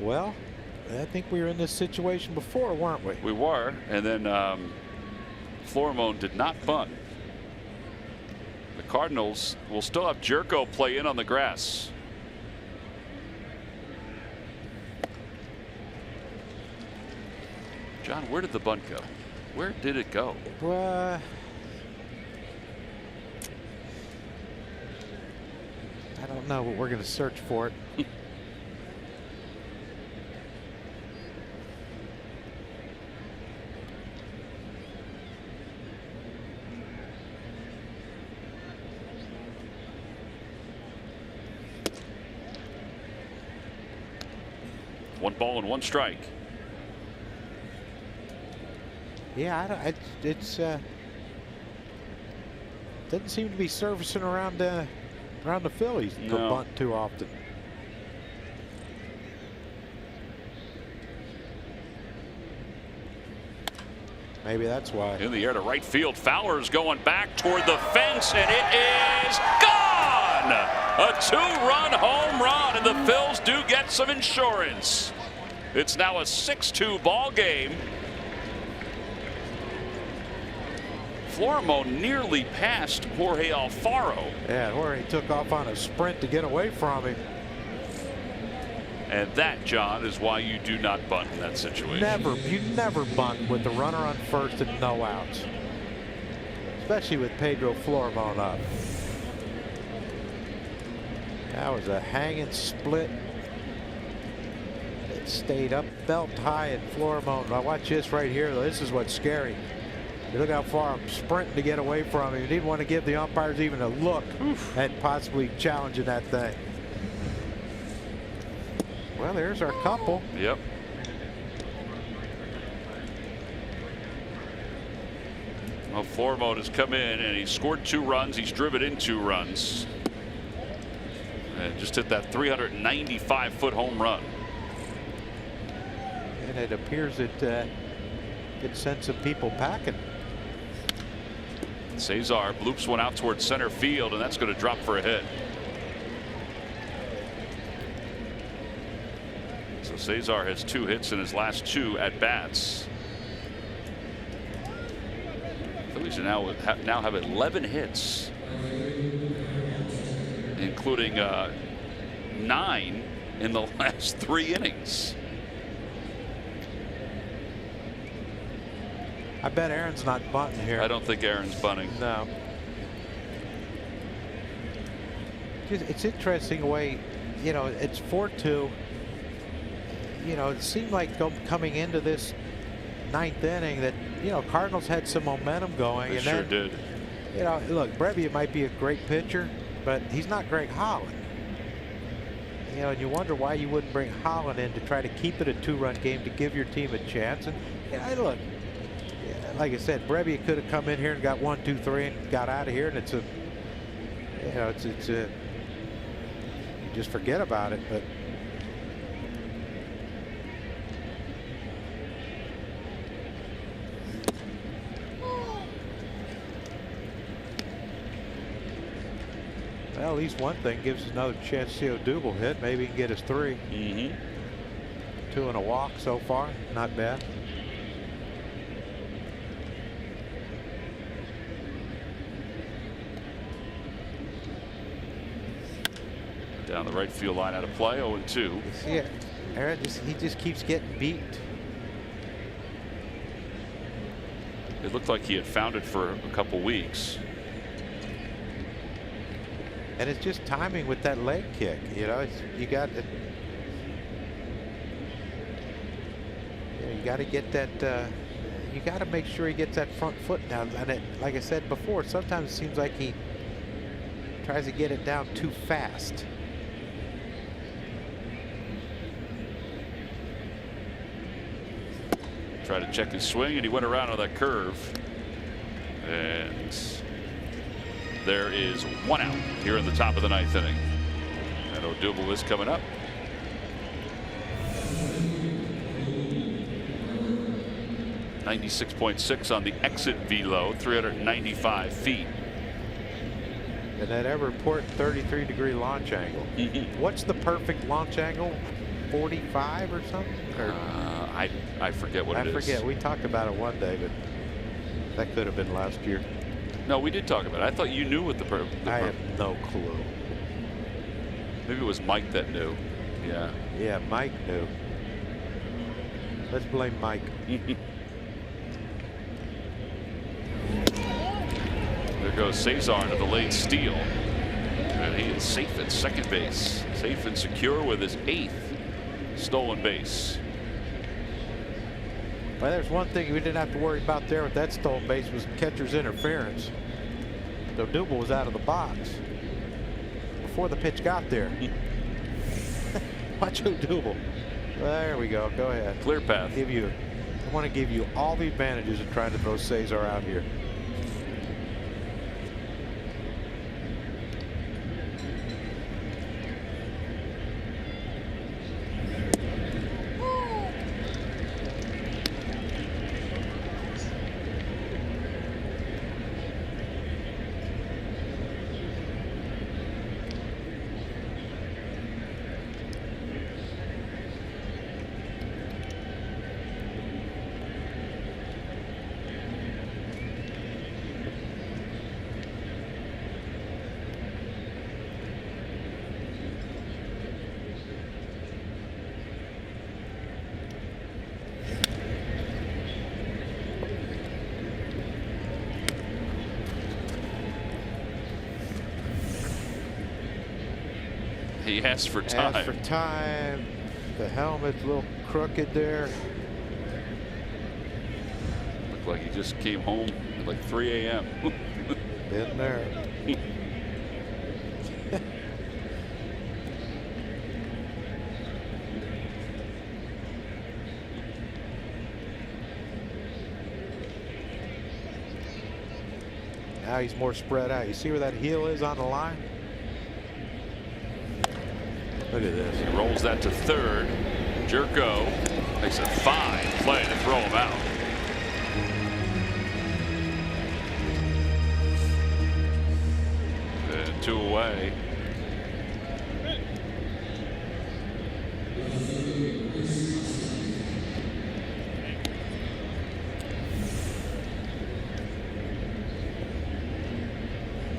Well, I think we were in this situation before, weren't we? We were, and then Florimone did not bunt. The Cardinals will still have Jerko play in on the grass. John, where did the bunt go? Where did it go? I don't know, but we're going to search for it. 1 ball and 1 strike. Yeah, it's doesn't seem to be servicing around the Phillies to bunt too often. Maybe that's why. In the air to right field. Fowler's going back toward the fence, and it is gone. A 2-run home run, and the Phils do get some insurance. It's now a 6-2 ball game. Florimo nearly passed Jorge Alfaro. Yeah, Jorge took off on a sprint to get away from him. And that, John, is why you do not bunt in that situation. You never bunt with the runner on first and no outs. Especially with Pedro Florimo up. That was a hanging split. It stayed up belt high at Florimo. Now watch this right here. This is what's scary. You look how far I'm sprinting to get away from him. You didn't want to give the umpires even a look at possibly challenging that thing. Well, there's our couple. Yep. Well, Florimo has come in and he scored 2 runs. He's driven in 2 runs. And just hit that 395-foot home run. And it appears that it sent some people packing. Cesar bloops one out towards center field, and that's going to drop for a hit. So Cesar has 2 hits in his last 2 at bats. Phillies now have 11 hits, including 9 in the last 3 innings. I bet Aaron's not bunting here. I don't think Aaron's bunting. No. It's interesting the way, you know, it's 4-2. You know, it seemed like coming into this 9th inning that, you know, Cardinals had some momentum going. They sure did. You know, look, Brebbia might be a great pitcher, but he's not Greg Holland. You know, and you wonder why you wouldn't bring Holland in to try to keep it a 2-run game to give your team a chance. And you know, look, like I said, Brebbia could have come in here and got 1, 2, 3 and got out of here, and it's a, you know, it's a, you just forget about it. But well, at least one thing gives us another chance to see Odubel hit. Maybe he can get his 3. 2 and a walk so far. Not bad. Down the right field line out of play, 0-2. Yeah, Aaron he just keeps getting beat. It looked like he had found it for a couple weeks. And it's just timing with that leg kick. You know, you got to get that. You got to make sure he gets that front foot down. And like I said before, sometimes it seems like he tries to get it down too fast. Tried to check his swing, and he went around on that curve. And there is 1 out here in the top of the 9th inning. And Odubel is coming up. .96 on the exit velo, 395 feet. And that ever important 33-degree launch angle. What's the perfect launch angle? 45 or something? Or I forget what it is. I forget. We talked about it one day, but that could have been last year. No, we did talk about it. I thought you knew what the I have no clue. Maybe it was Mike that knew. Yeah. Yeah, Mike knew. Let's blame Mike. There goes Cesar into the late steal. And he is safe at second base. Safe and secure with his 8th stolen base. Well, there's one thing we didn't have to worry about there with that stolen base was catcher's interference. Odubel was out of the box before the pitch got there. Watch Odubel. There we go. Go ahead. Clear path. I want to give you all the advantages of trying to throw Cesar out here. He asked for time. Asked for time. The helmet's a little crooked there. Looked like he just came home at like 3 a.m. Been there. Now he's more spread out. You see where that heel is on the line? Look at this. He rolls that to third. Jerko makes a fine play to throw him out. And 2 away.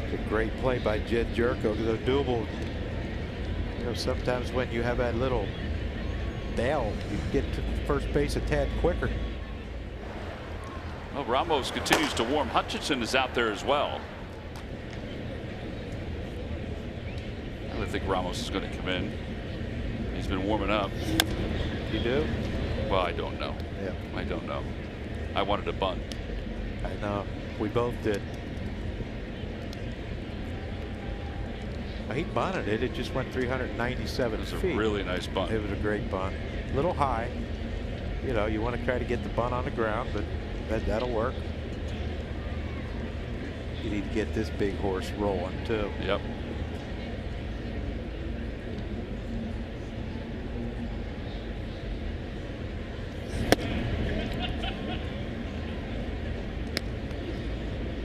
It's a great play by Jed Jerko. The doable. Sometimes when you have that little bail, you get to first base a tad quicker. Well, Ramos continues to warm. Hutchinson is out there as well. I really think Ramos is going to come in. He's been warming up. You do? Well, I don't know. Yeah. I don't know. I wanted a bunt. I know. We both did. He bunted it. It just went 397 It was feet. a really nice bunt. It was a great bunt. A little high. You know, you want to try to get the bunt on the ground, but that'll work. You need to get this big horse rolling too. Yep.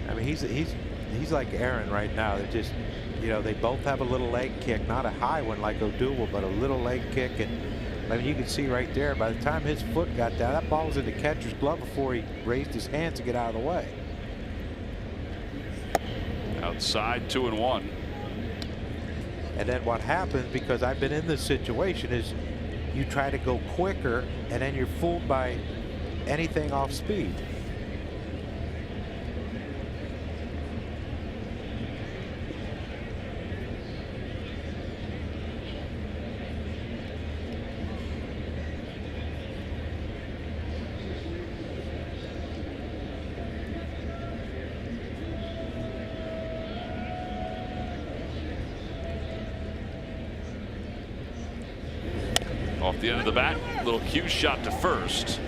I mean, he's like Aaron right now. They're just, you know, they both have a little leg kick, not a high one like Odubel, but a little leg kick. And I mean, you can see right there, by the time his foot got down, that ball was in the catcher's glove before he raised his hands to get out of the way. Outside, 2-1. And then what happens, because I've been in this situation, is you try to go quicker and then you're fooled by anything off speed. Off the end of the bat, little cue shot to first.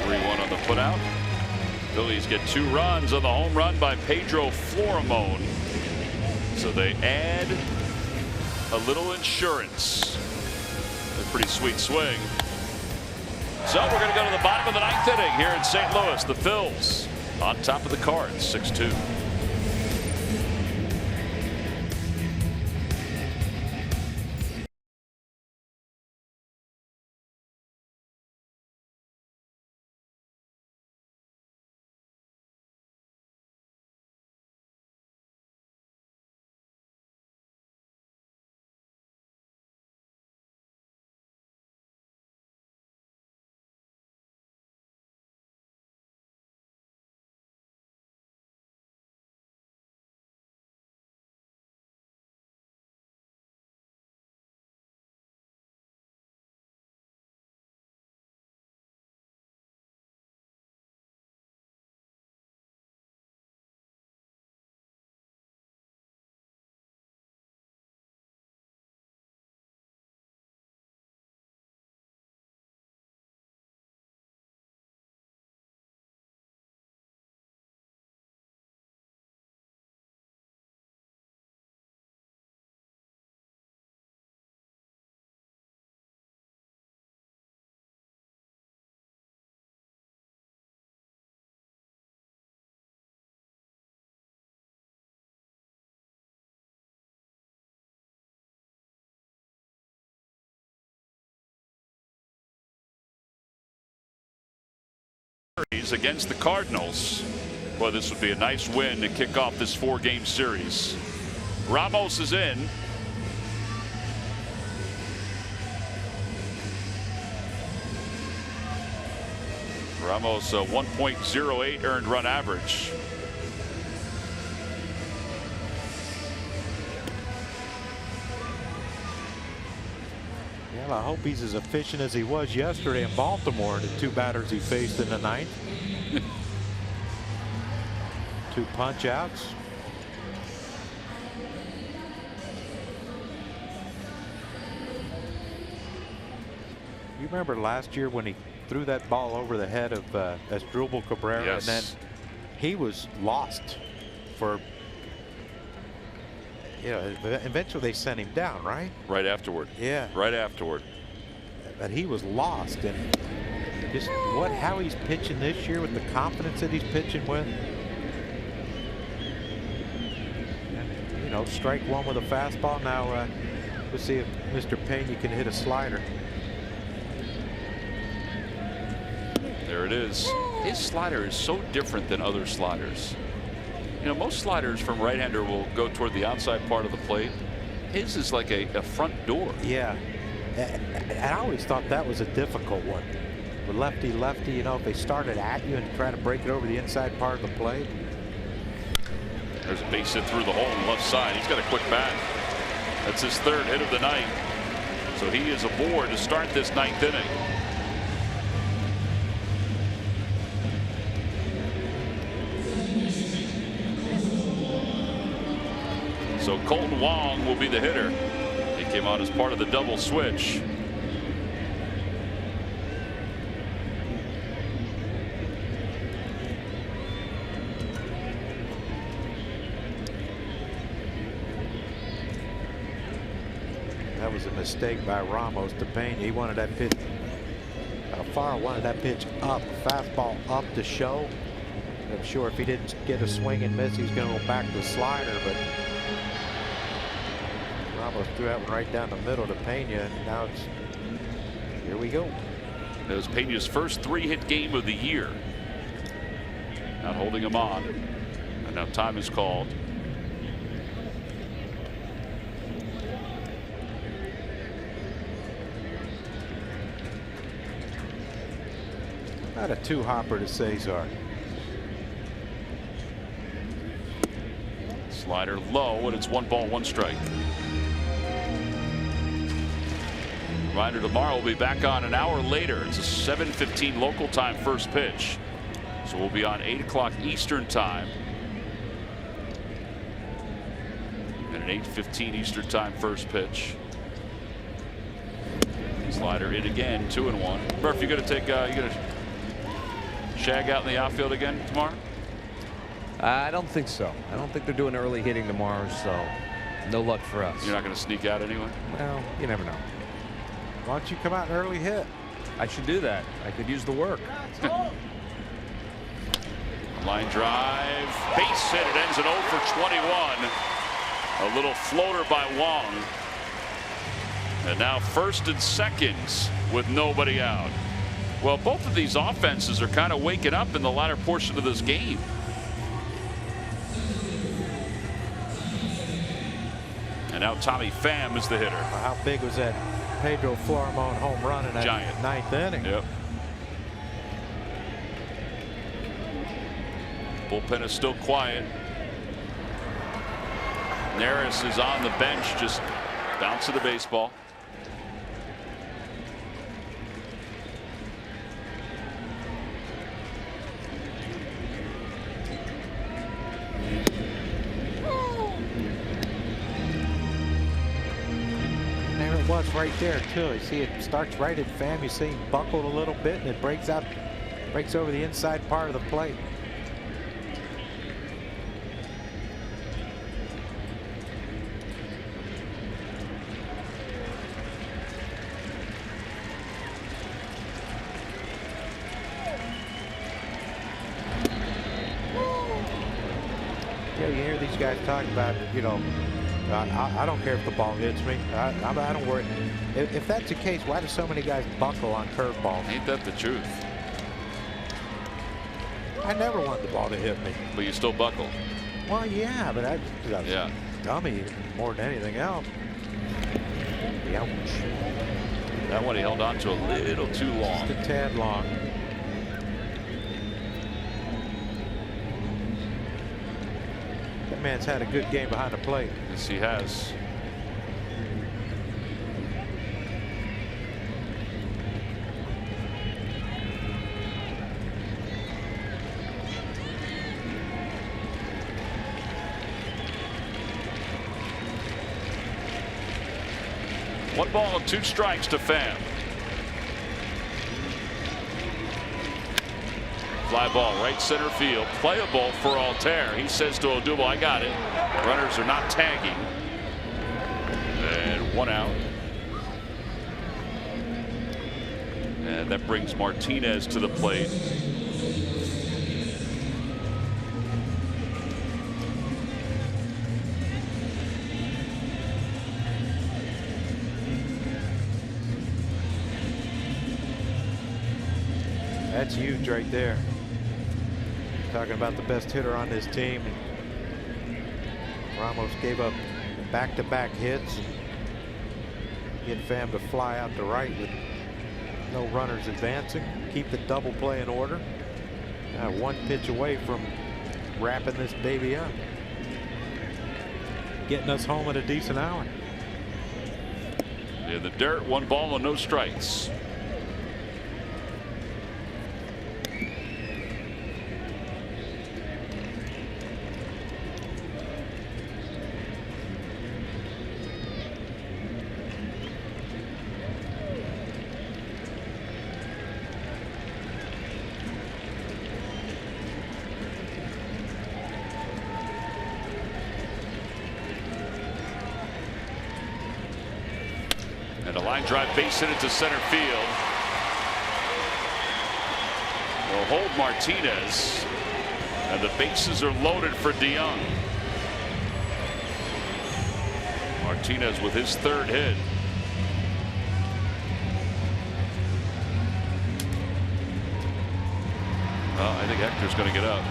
3-1 on the putout. Phillies get 2 runs on the home run by Pedro Florimon. So they add a little insurance. A pretty sweet swing. So we're going to go to the bottom of the 9th inning here in St. Louis. The Phils on top of the Cards, 6-2. against the Cardinals. Well, this would be a nice win to kick off this 4-game series. Ramos is in. Ramos 1.08 earned run average. Well, I hope he's as efficient as he was yesterday in Baltimore in the 2 batters he faced in the 9th. 2 punch outs. You remember last year when he threw that ball over the head of Asdrubal Cabrera? Yes. And then he was lost for, you know, eventually they sent him down, right? Right afterward. Yeah. Right afterward. But he was lost, and just how he's pitching this year with the confidence that he's pitching with. And, you know, strike 1 with a fastball. Now we'll see if Mr. Pena can hit a slider. There it is. His slider is so different than other sliders. You know, most sliders from right-hander will go toward the outside part of the plate. His is like a front door. Yeah. And I always thought that was a difficult one. With lefty, you know, if they started at you and try to break it over the inside part of the plate. There's a base hit through the hole on the left side. He's got a quick bat. That's his 3rd hit of the night. So he is aboard to start this 9th inning. So Colton Wong will be the hitter. He came on as part of the double switch. That was a mistake by Ramos to Pena. He wanted that pitch. Alfaro wanted that pitch up, fastball up to show. I'm sure if he didn't get a swing and miss, he's going to go back to the slider, but Ramos threw that one right down the middle to Pena, and now it's, here we go. That was Pena's first 3-hit game of the year. Not holding him on. And now time is called. Not a 2-hopper to Cesar. Slider low, and it's 1 ball, 1 strike. Reminder, tomorrow we'll be back on an hour later. It's a 7:15 local time first pitch. So we'll be on 8 o'clock Eastern time. And an 8:15 Eastern time first pitch. Slider in again, 2-1. Murph, you gonna take you gonna shag out in the outfield again tomorrow? I don't think so. I don't think they're doing early hitting tomorrow, so no luck for us. You're not going to sneak out anyway? Well, you never know. Why don't you come out and early hit? I should do that. I could use the work. Line drive, base hit. It ends at 0 for 21. A little floater by Wong. And now 1st and 2nds with nobody out. Well, both of these offenses are kind of waking up in the latter portion of this game. And now Tommy Pham is the hitter. How big was that Pedro Florimon home run in that Giant. 9th inning? Yep. Bullpen is still quiet. Neris is on the bench, just bouncing the baseball. There it was right there too. You see it starts right at Pham. You see him buckled a little bit, and it breaks over the inside part of the plate. Yeah, you hear these guys talking about, you know, I don't care if the ball hits me. I don't worry. If that's the case, why do so many guys buckle on curveballs? Ain't that the truth? I never wanted the ball to hit me. But you still buckle. Well, yeah, but I was Yeah. dummy more than anything else. Ouch. That one he held on to a little too long. Just a tad long. That man's had a good game behind the plate. Yes, he has. One ball and 2 strikes to Pham. Fly ball right center field. Playable for Altair. He says to Odubel, I got it. Runners are not tagging. And 1 out. And that brings Martinez to the plate. That's huge right there. Talking about the best hitter on this team. Ramos gave up back-to-back hits. Get Pham to fly out to right with no runners advancing. Keep the double play in order. 1 pitch away from wrapping this baby up. Getting us home at a decent hour. In the dirt, 1 ball and no strikes. And a line drive base hit into center field. Will hold Martinez. And the bases are loaded for DeYoung. Martinez with his 3rd hit. Well, I think Hector's going to get up.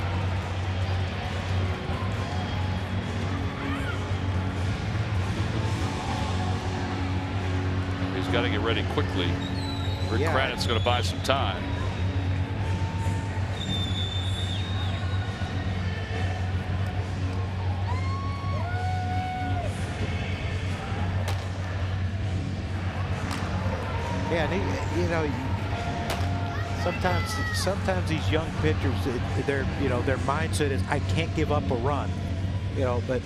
Got to get ready quickly. Rick Kranitz going to buy some time. Yeah, and you know, sometimes these young pitchers, their mindset is I can't give up a run. You know, but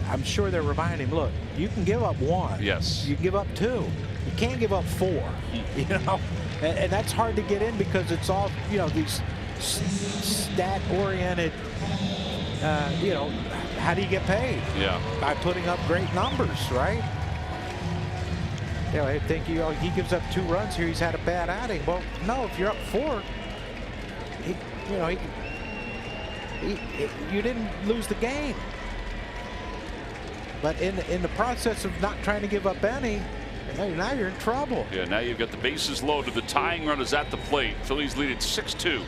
I'm sure they're reminding him, look, you can give up 1. Yes. You can give up 2. You can't give up 4. You know, and that's hard to get in because it's all, you know, these stat-oriented. You know, how do you get paid? Yeah. By putting up great numbers, right? You know, I think he gives up 2 runs here. He's had a bad outing. Well, no, if you're up 4, you didn't lose the game. But in the process of not trying to give up any, now you're in trouble. Yeah, now you've got the bases loaded. The tying run is at the plate. Phillies lead it 6-2.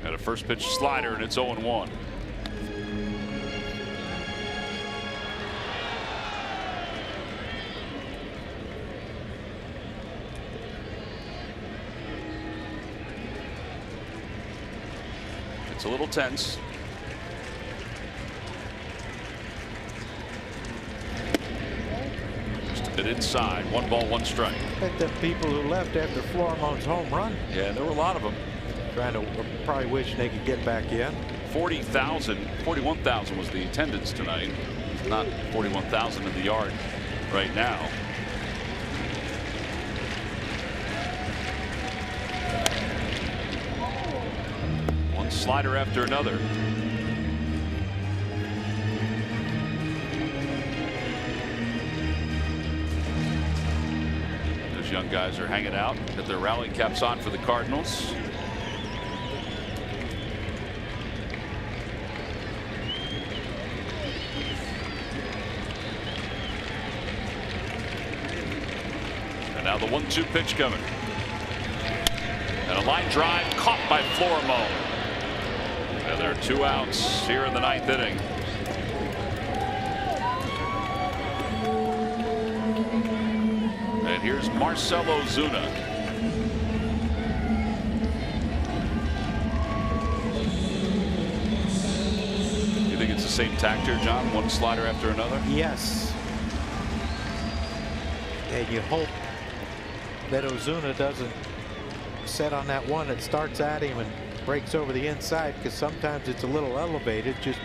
Got a first pitch slider, and it's 0-1. It's a little tense. It inside. 1 ball, 1 strike. At the people who left after Floremont's home run. Yeah, there were a lot of them. Trying to probably wishing they could get back in. 41,000 was the attendance tonight. Not 41,000 in the yard right now. One slider after another. Young guys are hanging out, got their rally caps on for the Cardinals. And now the 1-2 pitch coming. And And a line drive caught by Florimo. And there are 2 outs here in the 9th inning. And here's Marcell Ozuna. You think it's the same tact here, John? One slider after another? Yes. And you hope that Ozuna doesn't set on that one that starts at him and breaks over the inside, because sometimes it's a little elevated. Just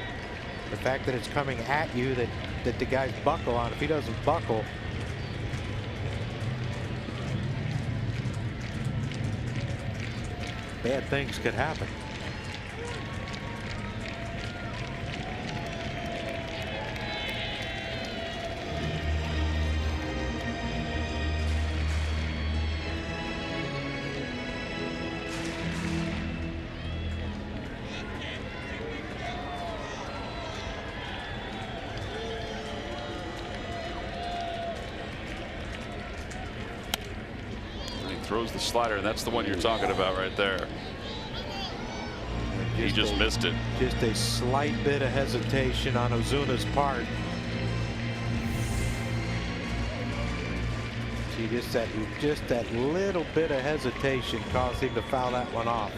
the fact that it's coming at you that the guys buckle on. If he doesn't buckle, bad things could happen. Throws the slider, and that's the one you're talking about right there. He just missed it. Just a slight bit of hesitation on Ozuna's part. See, just that little bit of hesitation caused him to foul that one off.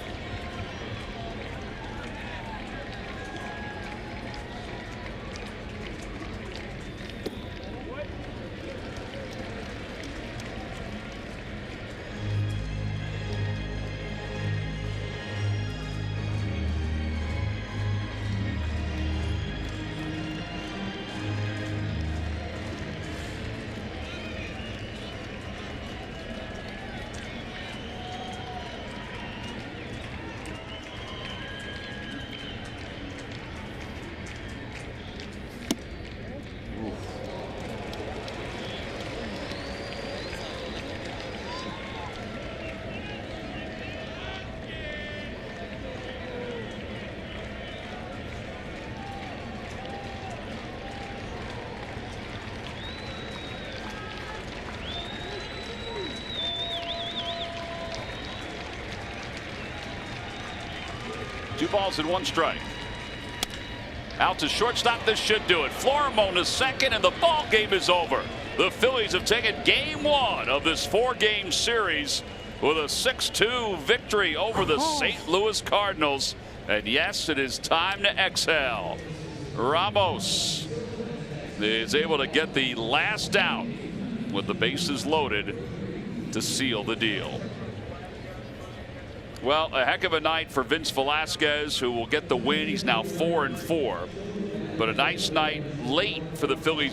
Two balls and 1 strike. Out to shortstop. This should do it. Florimo to second, and the ball game is over. The Phillies have taken game 1 of this 4-game series with a 6-2 victory over the St. Louis Cardinals. And yes, it is time to exhale. Ramos is able to get the last out with the bases loaded to seal the deal. Well, a heck of a night for Vince Velasquez, who will get the win. He's now 4-4. But a nice night late for the Phillies.